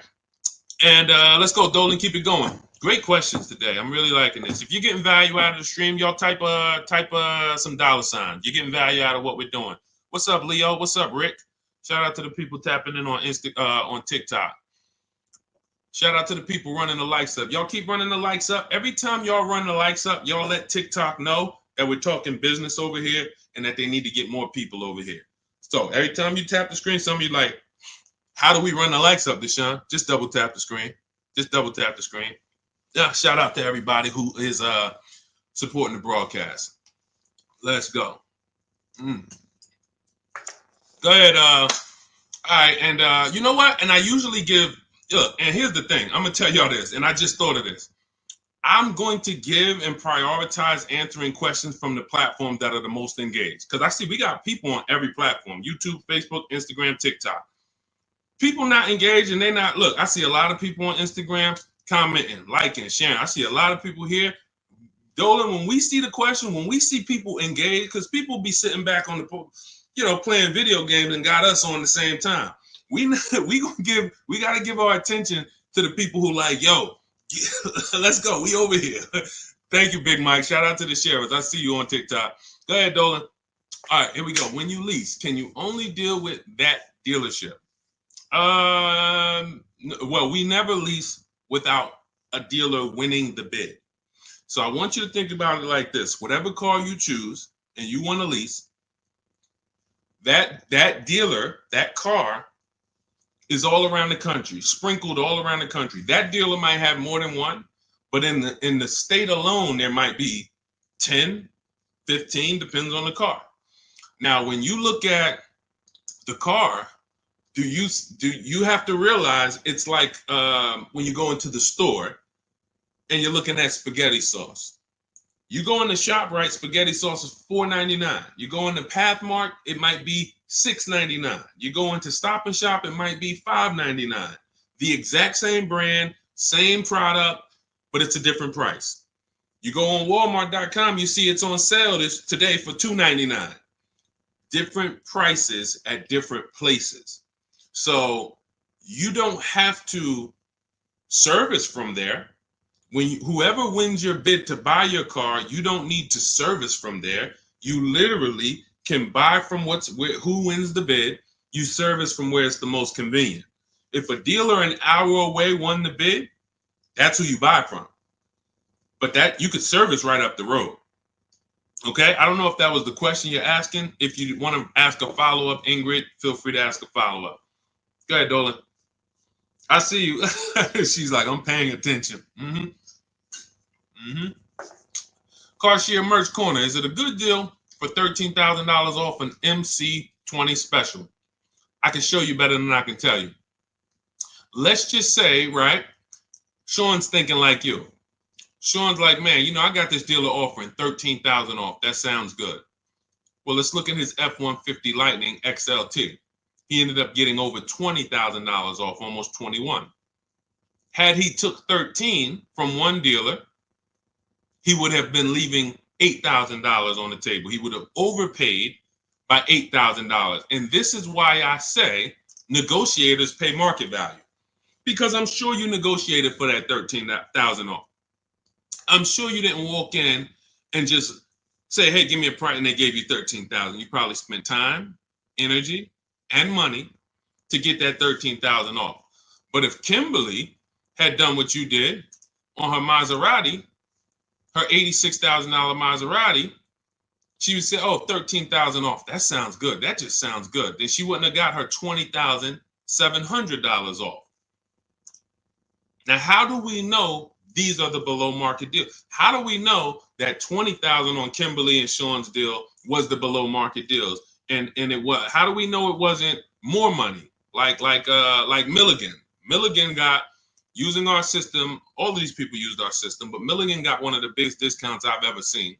S1: And let's go, Dolan. Keep it going. Great questions today. I'm really liking this. If you're getting value out of the stream, y'all type some dollar signs. You're getting value out of what we're doing. What's up, Leo? What's up, Rick? Shout out to the people tapping in on TikTok. Shout out to the people running the likes up. Y'all keep running the likes up. Every time y'all run the likes up, y'all let TikTok know that we're talking business over here and that they need to get more people over here. So every time you tap the screen, some of you like, how do we run the likes up, Deshone? Just double tap the screen. Just double tap the screen. Yeah, shout out to everybody who is supporting the broadcast. Let's go. Go ahead. All right, and you know what? And I usually look, and here's the thing. I'm going to tell y'all this, and I just thought of this. I'm going to give and prioritize answering questions from the platforms that are the most engaged. Because I see we got people on every platform, YouTube, Facebook, Instagram, TikTok. People not engaged and they're not, look, I see a lot of people on Instagram commenting, liking, sharing. I see a lot of people here. Dolan, when we see the question, when we see people engaged, because people be sitting back on the, playing video games and got us on the same time. We got to give our attention to the people who like, yo, let's go. We over here. Thank you, Big Mike. Shout out to the sheriffs. I see you on TikTok. Go ahead, Dolan. All right, here we go. When you lease, can you only deal with that dealership? Well, we never lease without a dealer winning the bid. So I want you to think about it like this. Whatever car you choose and you want to lease, that dealer, that car is all around the country, sprinkled all around the country. That dealer might have more than one, but in the state alone, there might be 10, 15, depends on the car. Now, when you look at the car, do you have to realize it's like when you go into the store and you're looking at spaghetti sauce. You go in the ShopRite, spaghetti sauce is $4.99. You go into Pathmark, it might be $6.99. You go into Stop and Shop, it might be $5.99. The exact same brand, same product, but it's a different price. You go on Walmart.com, you see it's on sale today for $2.99. Different prices at different places. So you don't have to service from there. Whoever wins your bid to buy your car, you don't need to service from there. You literally can buy from who wins the bid. You service from where it's the most convenient. If a dealer an hour away won the bid, that's who you buy from. But that you could service right up the road. Okay, I don't know if that was the question you're asking. If you want to ask a follow-up, Ingrid, feel free to ask a follow-up. Go ahead, Dolan. I see you. She's like, I'm paying attention. Car Merch Corner. Is it a good deal for $13,000 off an MC20 special? I can show you better than I can tell you. Let's just say, right, Sean's thinking like you. Sean's like, man, I got this dealer offering $13,000 off. That sounds good. Well, let's look at his F-150 Lightning XLT. He ended up getting over $20,000 off, almost 21. Had he took 13 from one dealer, he would have been leaving $8,000 on the table. He would have overpaid by $8,000. And this is why I say negotiators pay market value, because I'm sure you negotiated for that 13,000 off. I'm sure you didn't walk in and just say, hey, give me a price, and they gave you 13,000. You probably spent time, energy, and money to get that 13,000 off. But if Kimberly had done what you did on her Maserati, her $86,000 Maserati, she would say, oh, 13,000 off. That sounds good. That just sounds good. Then she wouldn't have got her $20,700 off. Now, how do we know these are the below market deals? How do we know that 20,000 on Kimberly and Sean's deal was the below market deals? And it was. How do we know it wasn't more money? Like Milligan. Milligan got, using our system, all of these people used our system, but Milligan got one of the biggest discounts I've ever seen.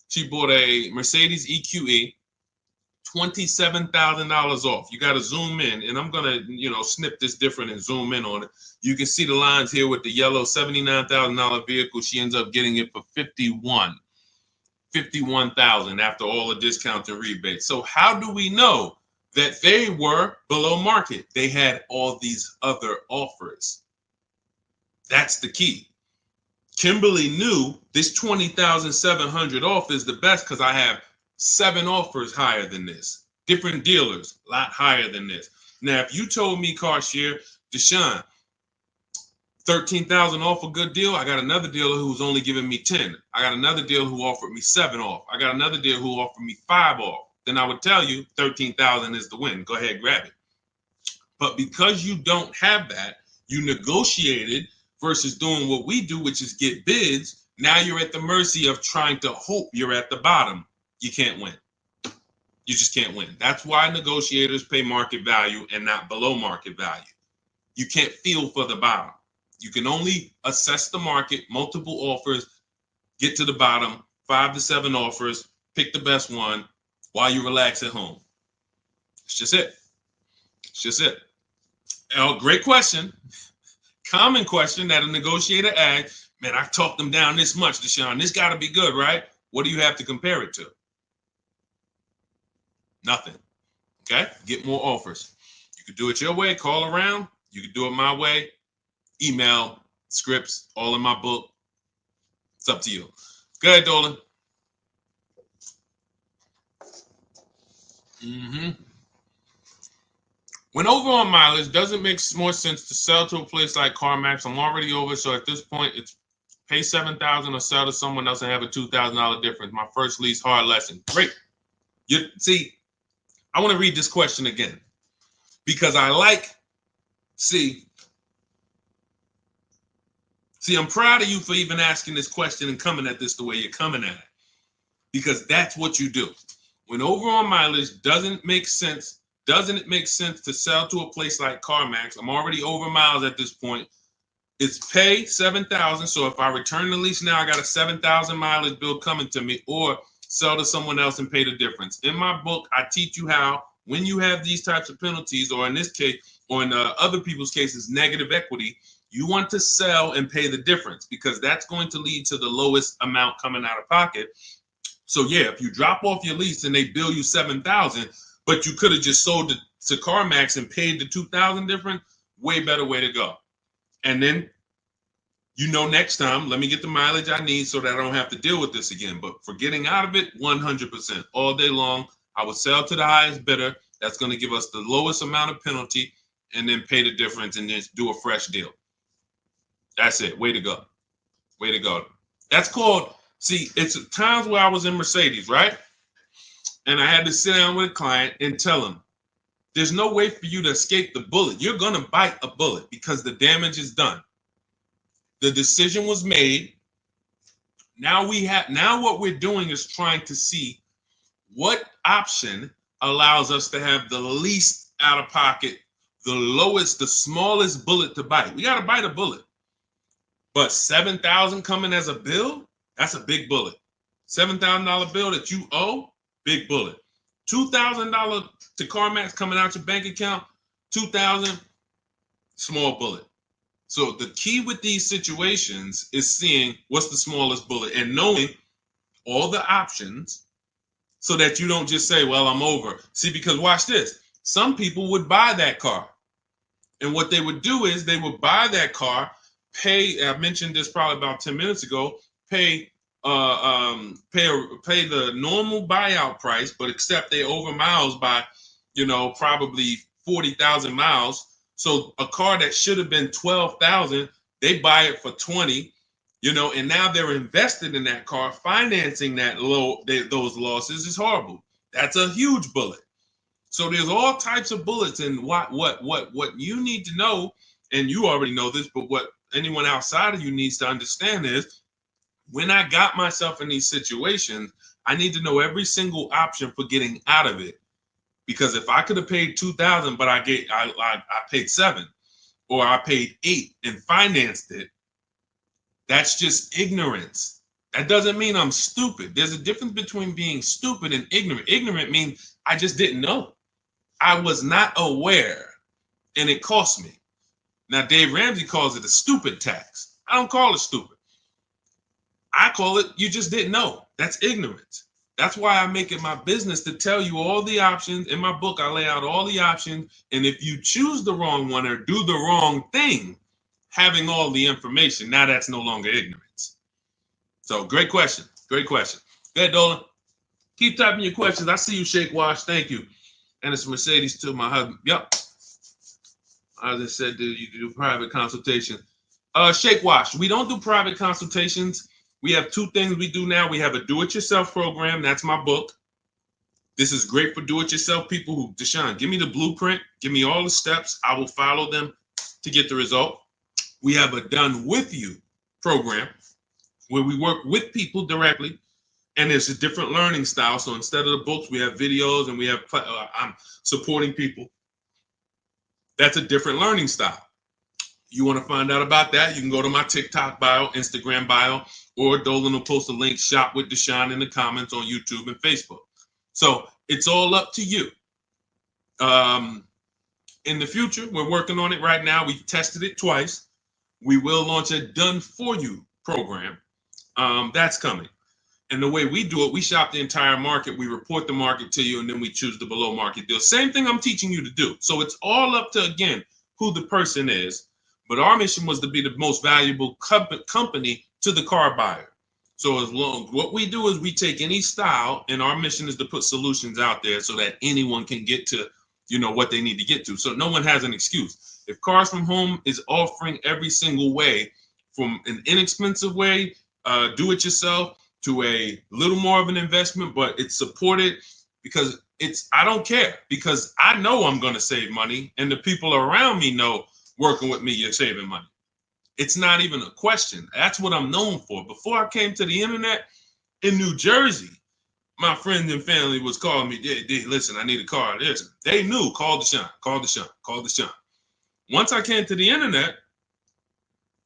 S1: She bought a Mercedes EQE, $27,000 off. You got to zoom in, and I'm gonna, snip this different and zoom in on it. You can see the lines here with the yellow $79,000 vehicle. She ends up getting it for $51,000 after all the discounts and rebates. So how do we know that they were below market? They had all these other offers. That's the key. Kimberly knew this $20,700 off is the best because I have 7 offers higher than this. Different dealers, a lot higher than this. Now, if you told me, Cashier, Deshone, 13,000 off a good deal, I got another dealer who's only giving me 10. I got another dealer who offered me 7 off. I got another dealer who offered me 5 off. Then I would tell you 13,000 is the win. Go ahead, grab it. But because you don't have that, you negotiated versus doing what we do, which is get bids. Now you're at the mercy of trying to hope you're at the bottom. You can't win. You just can't win. That's why negotiators pay market value and not below market value. You can't feel for the bottom. You can only assess the market, multiple offers, get to the bottom, 5 to 7 offers, pick the best one while you relax at home. It's just it. It's just it. Oh, great question. Common question that a negotiator asks, man, I talked them down this much, Deshone. This got to be good, right? What do you have to compare it to? Nothing. Okay? Get more offers. You could do it your way, call around. You could do it my way. Email, scripts, all in my book. It's up to you. Go ahead, Dolan. When over on mileage, does it make more sense to sell to a place like CarMax? I'm already over, so at this point, it's pay $7,000 or sell to someone else and have a $2,000 difference. My first lease, hard lesson. Great. See, I want to read this question again because see, I'm proud of you for even asking this question and coming at this the way you're coming at it, because that's what you do. When over on mileage, doesn't it make sense to sell to a place like CarMax? I'm already over miles at this point. It's pay $7,000. So if I return the lease now, I got a 7,000 mileage bill coming to me, or sell to someone else and pay the difference. In my book, I teach you how, when you have these types of penalties, or in this case, or in other people's cases, negative equity, you want to sell and pay the difference, because that's going to lead to the lowest amount coming out of pocket. So yeah, if you drop off your lease and they bill you $7,000, but you could have just sold it to CarMax and paid the $2,000 difference, way better way to go. And then, next time, let me get the mileage I need so that I don't have to deal with this again. But for getting out of it, 100%. All day long, I would sell to the highest bidder. That's going to give us the lowest amount of penalty, and then pay the difference and then do a fresh deal. That's it. Way to go. Way to go. That's called, see, it's times where I was in Mercedes, right? And I had to sit down with a client and tell him, there's no way for you to escape the bullet. You're going to bite a bullet because the damage is done. The decision was made. Now what we're doing is trying to see what option allows us to have the least out of pocket, the lowest, the smallest bullet to bite. We got to bite a bullet. But $7,000 coming as a bill, that's a big bullet. $7,000 bill that you owe, big bullet. $2,000 to CarMax coming out your bank account, 2,000, small bullet. So the key with these situations is seeing what's the smallest bullet and knowing all the options so that you don't just say, well, I'm over. See, because watch this. Some people would buy that car. And what they would do is they would buy that car, pay, I mentioned this probably about 10 minutes ago, pay the normal buyout price, but except they over miles by, probably 40,000 miles. So a car that should have been 12,000, they buy it for 20, and now they're invested in that car. Financing those losses is horrible. That's a huge bullet. So there's all types of bullets, and what you need to know, and you already know this, but what anyone outside of you needs to understand is, when I got myself in these situations, I need to know every single option for getting out of it. Because if I could have paid 2,000, but I paid 7, or I paid 8 and financed it, that's just ignorance. That doesn't mean I'm stupid. There's a difference between being stupid and ignorant. Ignorant means I just didn't know. I was not aware, and it cost me. Now, Dave Ramsey calls it a stupid tax. I don't call it stupid. I call it you just didn't know. That's ignorance. That's why I make it my business to tell you all the options. In my book, I lay out all the options. And if you choose the wrong one or do the wrong thing, having all the information, now that's no longer ignorance. So great question. Great question. Go ahead, Dolan. Keep typing your questions. I see you, Shake Wash. Thank you. And it's Mercedes to my husband. Yep. I just said, you do private consultation. Shake Wash. We don't do private consultations. We have 2 things we do now. We have a do-it-yourself program. That's my book. This is great for do-it-yourself people who, Deshone, give me the blueprint. Give me all the steps. I will follow them to get the result. We have a done with you program where we work with people directly. And there's a different learning style. So instead of the books, we have videos, and we have, I'm supporting people. That's a different learning style. You want to find out about that, you can go to my TikTok bio, Instagram bio, or Dolan will post a link, Shop with Deshone, in the comments on YouTube and Facebook. So it's all up to you. In the future, we're working on it right now. We've tested it twice. We will launch a done for you program. That's coming. And the way we do it, we shop the entire market. We report the market to you, and then we choose the below market deal. Same thing I'm teaching you to do. So it's all up to, again, who the person is. But our mission was to be the most valuable company to the car buyer. So what we do is we take any style, and our mission is to put solutions out there so that anyone can get to, what they need to get to. So no one has an excuse. If Cars from Home is offering every single way, from an inexpensive way, do it yourself, to a little more of an investment, but it's supported because I don't care, because I know I'm going to save money, and the people around me know working with me, you're saving money. It's not even a question. That's what I'm known for. Before I came to the internet in New Jersey, my friends and family was calling me, listen, I need a car. Listen, they knew, call Deshone, call Deshone, call Deshone. Once I came to the internet,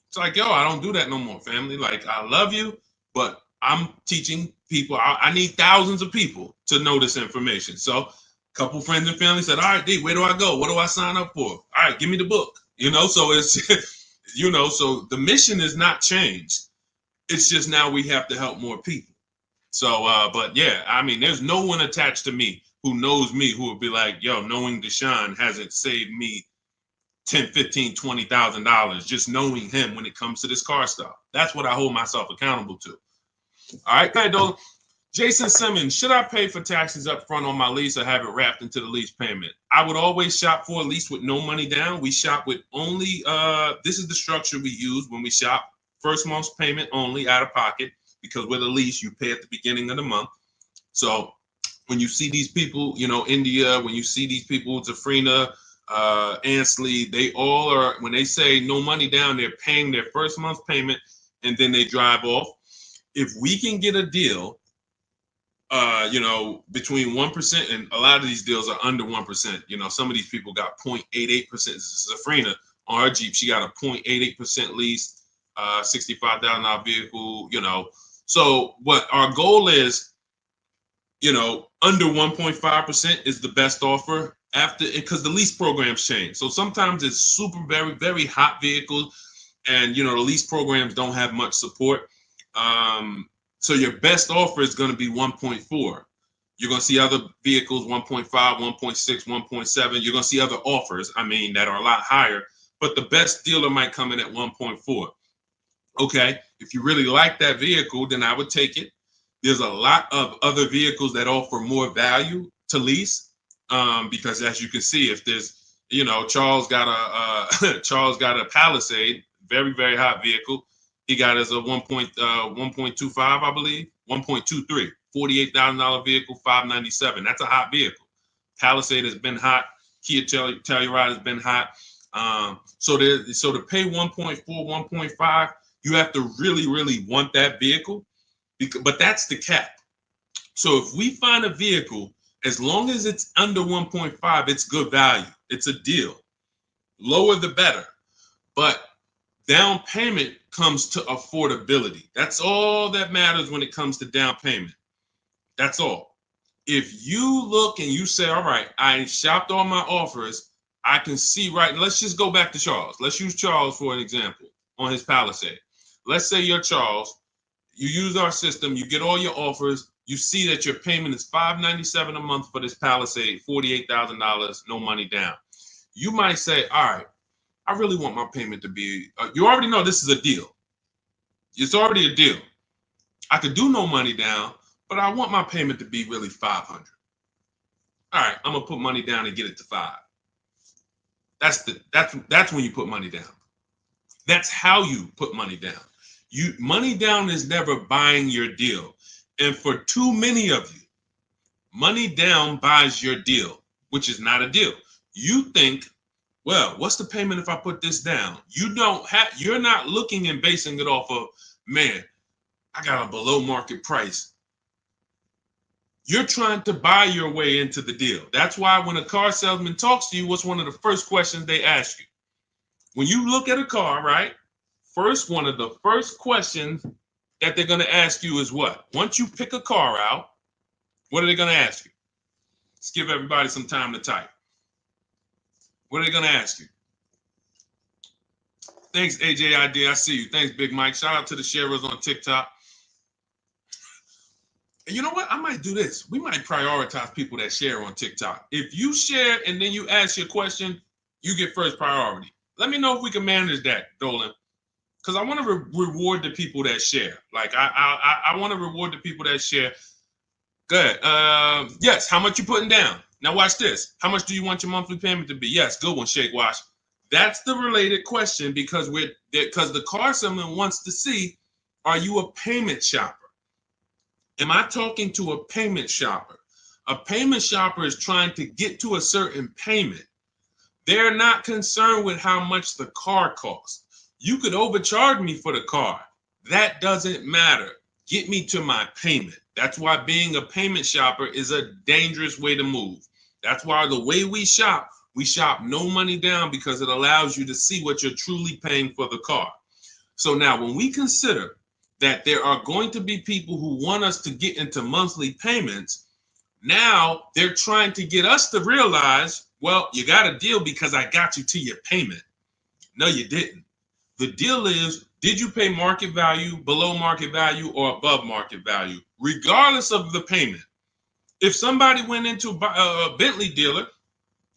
S1: it's like, yo, I don't do that no more, family. Like, I love you, but I'm teaching people. I need thousands of people to know this information. So a couple friends and family said, all right, D, where do I go? What do I sign up for? All right, give me the book. So it's, so the mission is not changed. It's just now we have to help more people. So, but yeah, I mean, there's no one attached to me who knows me who would be like, yo, knowing Deshone hasn't saved me $10, $15, $20,000 just knowing him when it comes to this car stuff. That's what I hold myself accountable to. All right, okay, Dolan. Jason Simmons, should I pay for taxes up front on my lease or have it wrapped into the lease payment? I would always shop for a lease with no money down. We shop with only, this is the structure we use when we shop. First month's payment only, out of pocket, because with a lease, you pay at the beginning of the month. So when you see these people, India, when you see these people, Zafrina, Ansley, they all are, when they say no money down, they're paying their first month's payment and then they drive off. If we can get a deal, between 1%, and a lot of these deals are under 1%. Some of these people got 0.88%. Zafrina on her Jeep, she got a 0.88% lease, $65,000 vehicle. So what our goal is, Under 1.5% is the best offer after, because the lease programs change. So sometimes it's super, very, very hot vehicles, and you know the lease programs don't have much support. So your best offer is going to be 1.4. You're going to see other vehicles 1.5, 1.6, 1.7. You're going to see other offers, I mean, that are a lot higher, but the best dealer might come in at 1.4. Okay, if you really like that vehicle, then I would take it. There's a lot of other vehicles that offer more value to lease, because as you can see, if there's, you know, Charles got a Charles got a Palisade, very, very hot vehicle. He got as a 1.25, I believe, 1.23, $48,000 vehicle, 597. That's a hot vehicle. Palisade has been hot. Kia Telluride has been hot. So to pay 1.4, 1.5, you have to really, really want that vehicle, but that's the cap. So if we find a vehicle, as long as it's under 1.5, it's good value. It's a deal. Lower the better. But down payment comes to affordability. That's all that matters when it comes to down payment. That's all. If you look and you say, all right, I shopped all my offers, I can see right. Let's just go back to Charles. Let's use Charles for an example on his Palisade. Let's say you're Charles. You use our system. You get all your offers. You see that your payment is $597 a month for this Palisade, $48,000, no money down. You might say, all right, I really want my payment to be, you already know this is a deal. It's already a deal. I could do no money down, but I want my payment to be really $500. All right, I'm gonna put money down and get it to $5. That's when you put money down. That's how you put money down. Money down is never buying your deal. And for too many of you, money down buys your deal, which is not a deal. You think, well, what's the payment if I put this down? You're not looking and basing it off of, man, I got a below market price. You're trying to buy your way into the deal. That's why when a car salesman talks to you, what's one of the first questions they ask you? When you look at a car, right? One of the first questions that they're going to ask you is what? Once you pick a car out, what are they going to ask you? Let's give everybody some time to type. What are they going to ask you? Thanks, AJID. I see you. Thanks, Big Mike. Shout out to the sharers on TikTok. And you know what? I might do this. We might prioritize people that share on TikTok. If you share and then you ask your question, you get first priority. Let me know if we can manage that, Dolan. Because I want to reward the people that share. Like, I want to reward the people that share. Good. Yes, how much you putting down? Now watch this. How much do you want your monthly payment to be? Yes, good one, Shake Wash. That's the related question, because the car salesman wants to see, are you a payment shopper? Am I talking to a payment shopper? A payment shopper is trying to get to a certain payment. They're not concerned with how much the car costs. You could overcharge me for the car. That doesn't matter. Get me to my payment. That's why being a payment shopper is a dangerous way to move. That's why the way we shop no money down, because it allows you to see what you're truly paying for the car. So now when we consider that there are going to be people who want us to get into monthly payments, now they're trying to get us to realize, well, you got a deal because I got you to your payment. No, you didn't. The deal is, did you pay market value, below market value, or above market value, regardless of the payment? If somebody went into a Bentley dealer,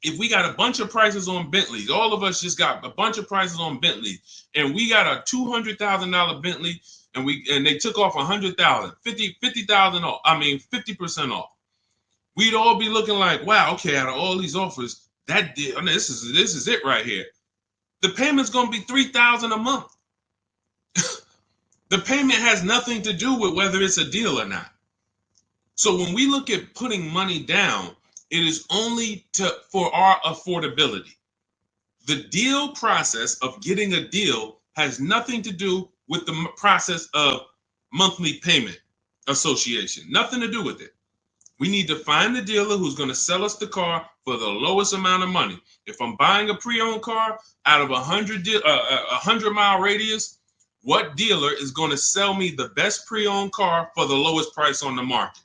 S1: if we got a bunch of prices on Bentleys, all of us just got a bunch of prices on Bentleys, and we got a $200,000 Bentley, and they took off $100,000, $50,000 off. I mean, 50% off. We'd all be looking like, wow, okay, out of all these offers, that deal, I mean, this is it right here. The payment's gonna be $3,000 a month. The payment has nothing to do with whether it's a deal or not. So when we look at putting money down, it is only for our affordability. The deal process of getting a deal has nothing to do with the process of monthly payment association. Nothing to do with it. We need to find the dealer who's going to sell us the car for the lowest amount of money. If I'm buying a pre-owned car out of a 100-mile radius, what dealer is going to sell me the best pre-owned car for the lowest price on the market?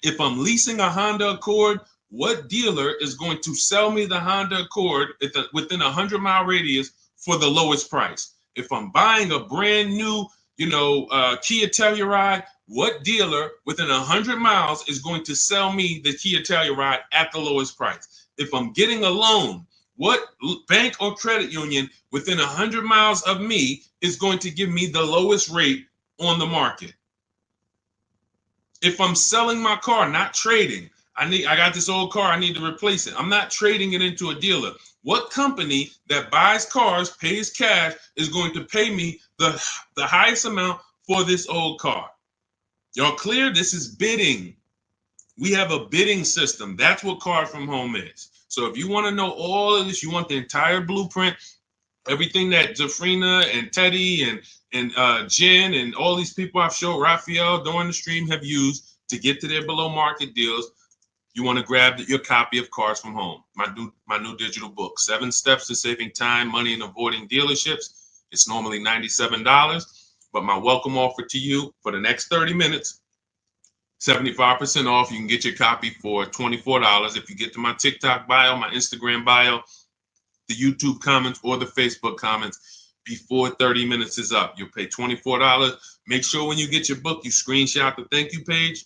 S1: If I'm leasing a Honda Accord, what dealer is going to sell me the Honda Accord within a 100-mile radius for the lowest price? If I'm buying a brand new, Kia Telluride, what dealer within 100 miles is going to sell me the Kia Telluride at the lowest price? If I'm getting a loan, what bank or credit union within 100 miles of me is going to give me the lowest rate on the market? If I'm selling my car, not trading, I got this old car, I need to replace it. I'm not trading it into a dealer. What company that buys cars, pays cash, is going to pay me the highest amount for this old car? Y'all clear? This is bidding. We have a bidding system. That's what Cars from Home is. So if you want to know all of this, you want the entire blueprint, everything that Jafrina and Teddy and Jen and all these people I've showed, Raphael, during the stream have used to get to their below market deals, you want to grab your copy of Cars from Home, my new digital book, 7 Steps to Saving Time, Money, and Avoiding Dealerships. It's normally $97, but my welcome offer to you for the next 30 minutes, 75% off. You can get your copy for $24 if you get to my TikTok bio, my Instagram bio, the YouTube comments, or the Facebook comments before 30 minutes is up. You'll pay $24. Make sure when you get your book, you screenshot the thank you page.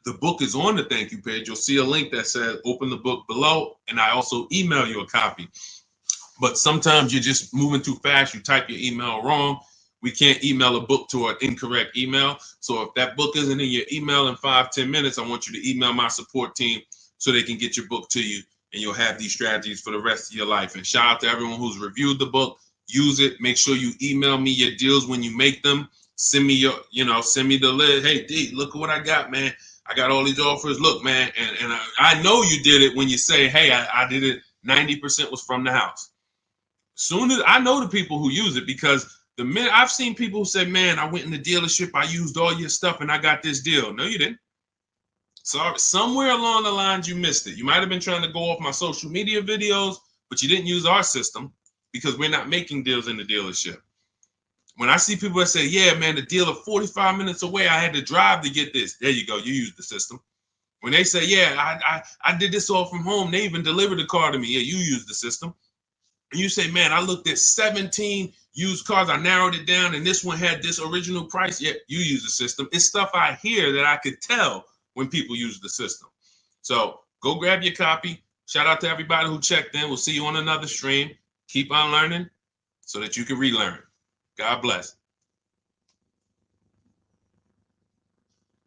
S1: The book is on the thank you page. You'll see a link that says open the book below, and I also email you a copy. But sometimes you're just moving too fast. You type your email wrong. We can't email a book to an incorrect email. So if that book isn't in your email in 5-10 minutes, I want you to email my support team so they can get your book to you, and you'll have these strategies for the rest of your life. And shout out to everyone who's reviewed the book. Use it. Make sure you email me your deals when you make them. Send me send me the list. Hey, D, look at what I got, man. I got all these offers. Look, man, and I know you did it when you say, hey, I did it. 90% was from the house. Soon as I know the people who use it, because the minute I've seen people who say, man, I went in the dealership, I used all your stuff, and I got this deal. No, you didn't. Sorry, somewhere along the lines you missed it. You might have been trying to go off my social media videos, but you didn't use our system because we're not making deals in the dealership. When I see people that say, yeah, man, the dealer 45 minutes away, I had to drive to get this. There you go. You use the system. When they say, yeah, I did this all from home, they even delivered the car to me. Yeah, you use the system. And you say, man, I looked at 17 used cars. I narrowed it down, and this one had this original price. Yeah, you use the system. It's stuff I hear that I could tell when people use the system. So go grab your copy. Shout out to everybody who checked in. We'll see you on another stream. Keep on learning so that you can relearn. God bless.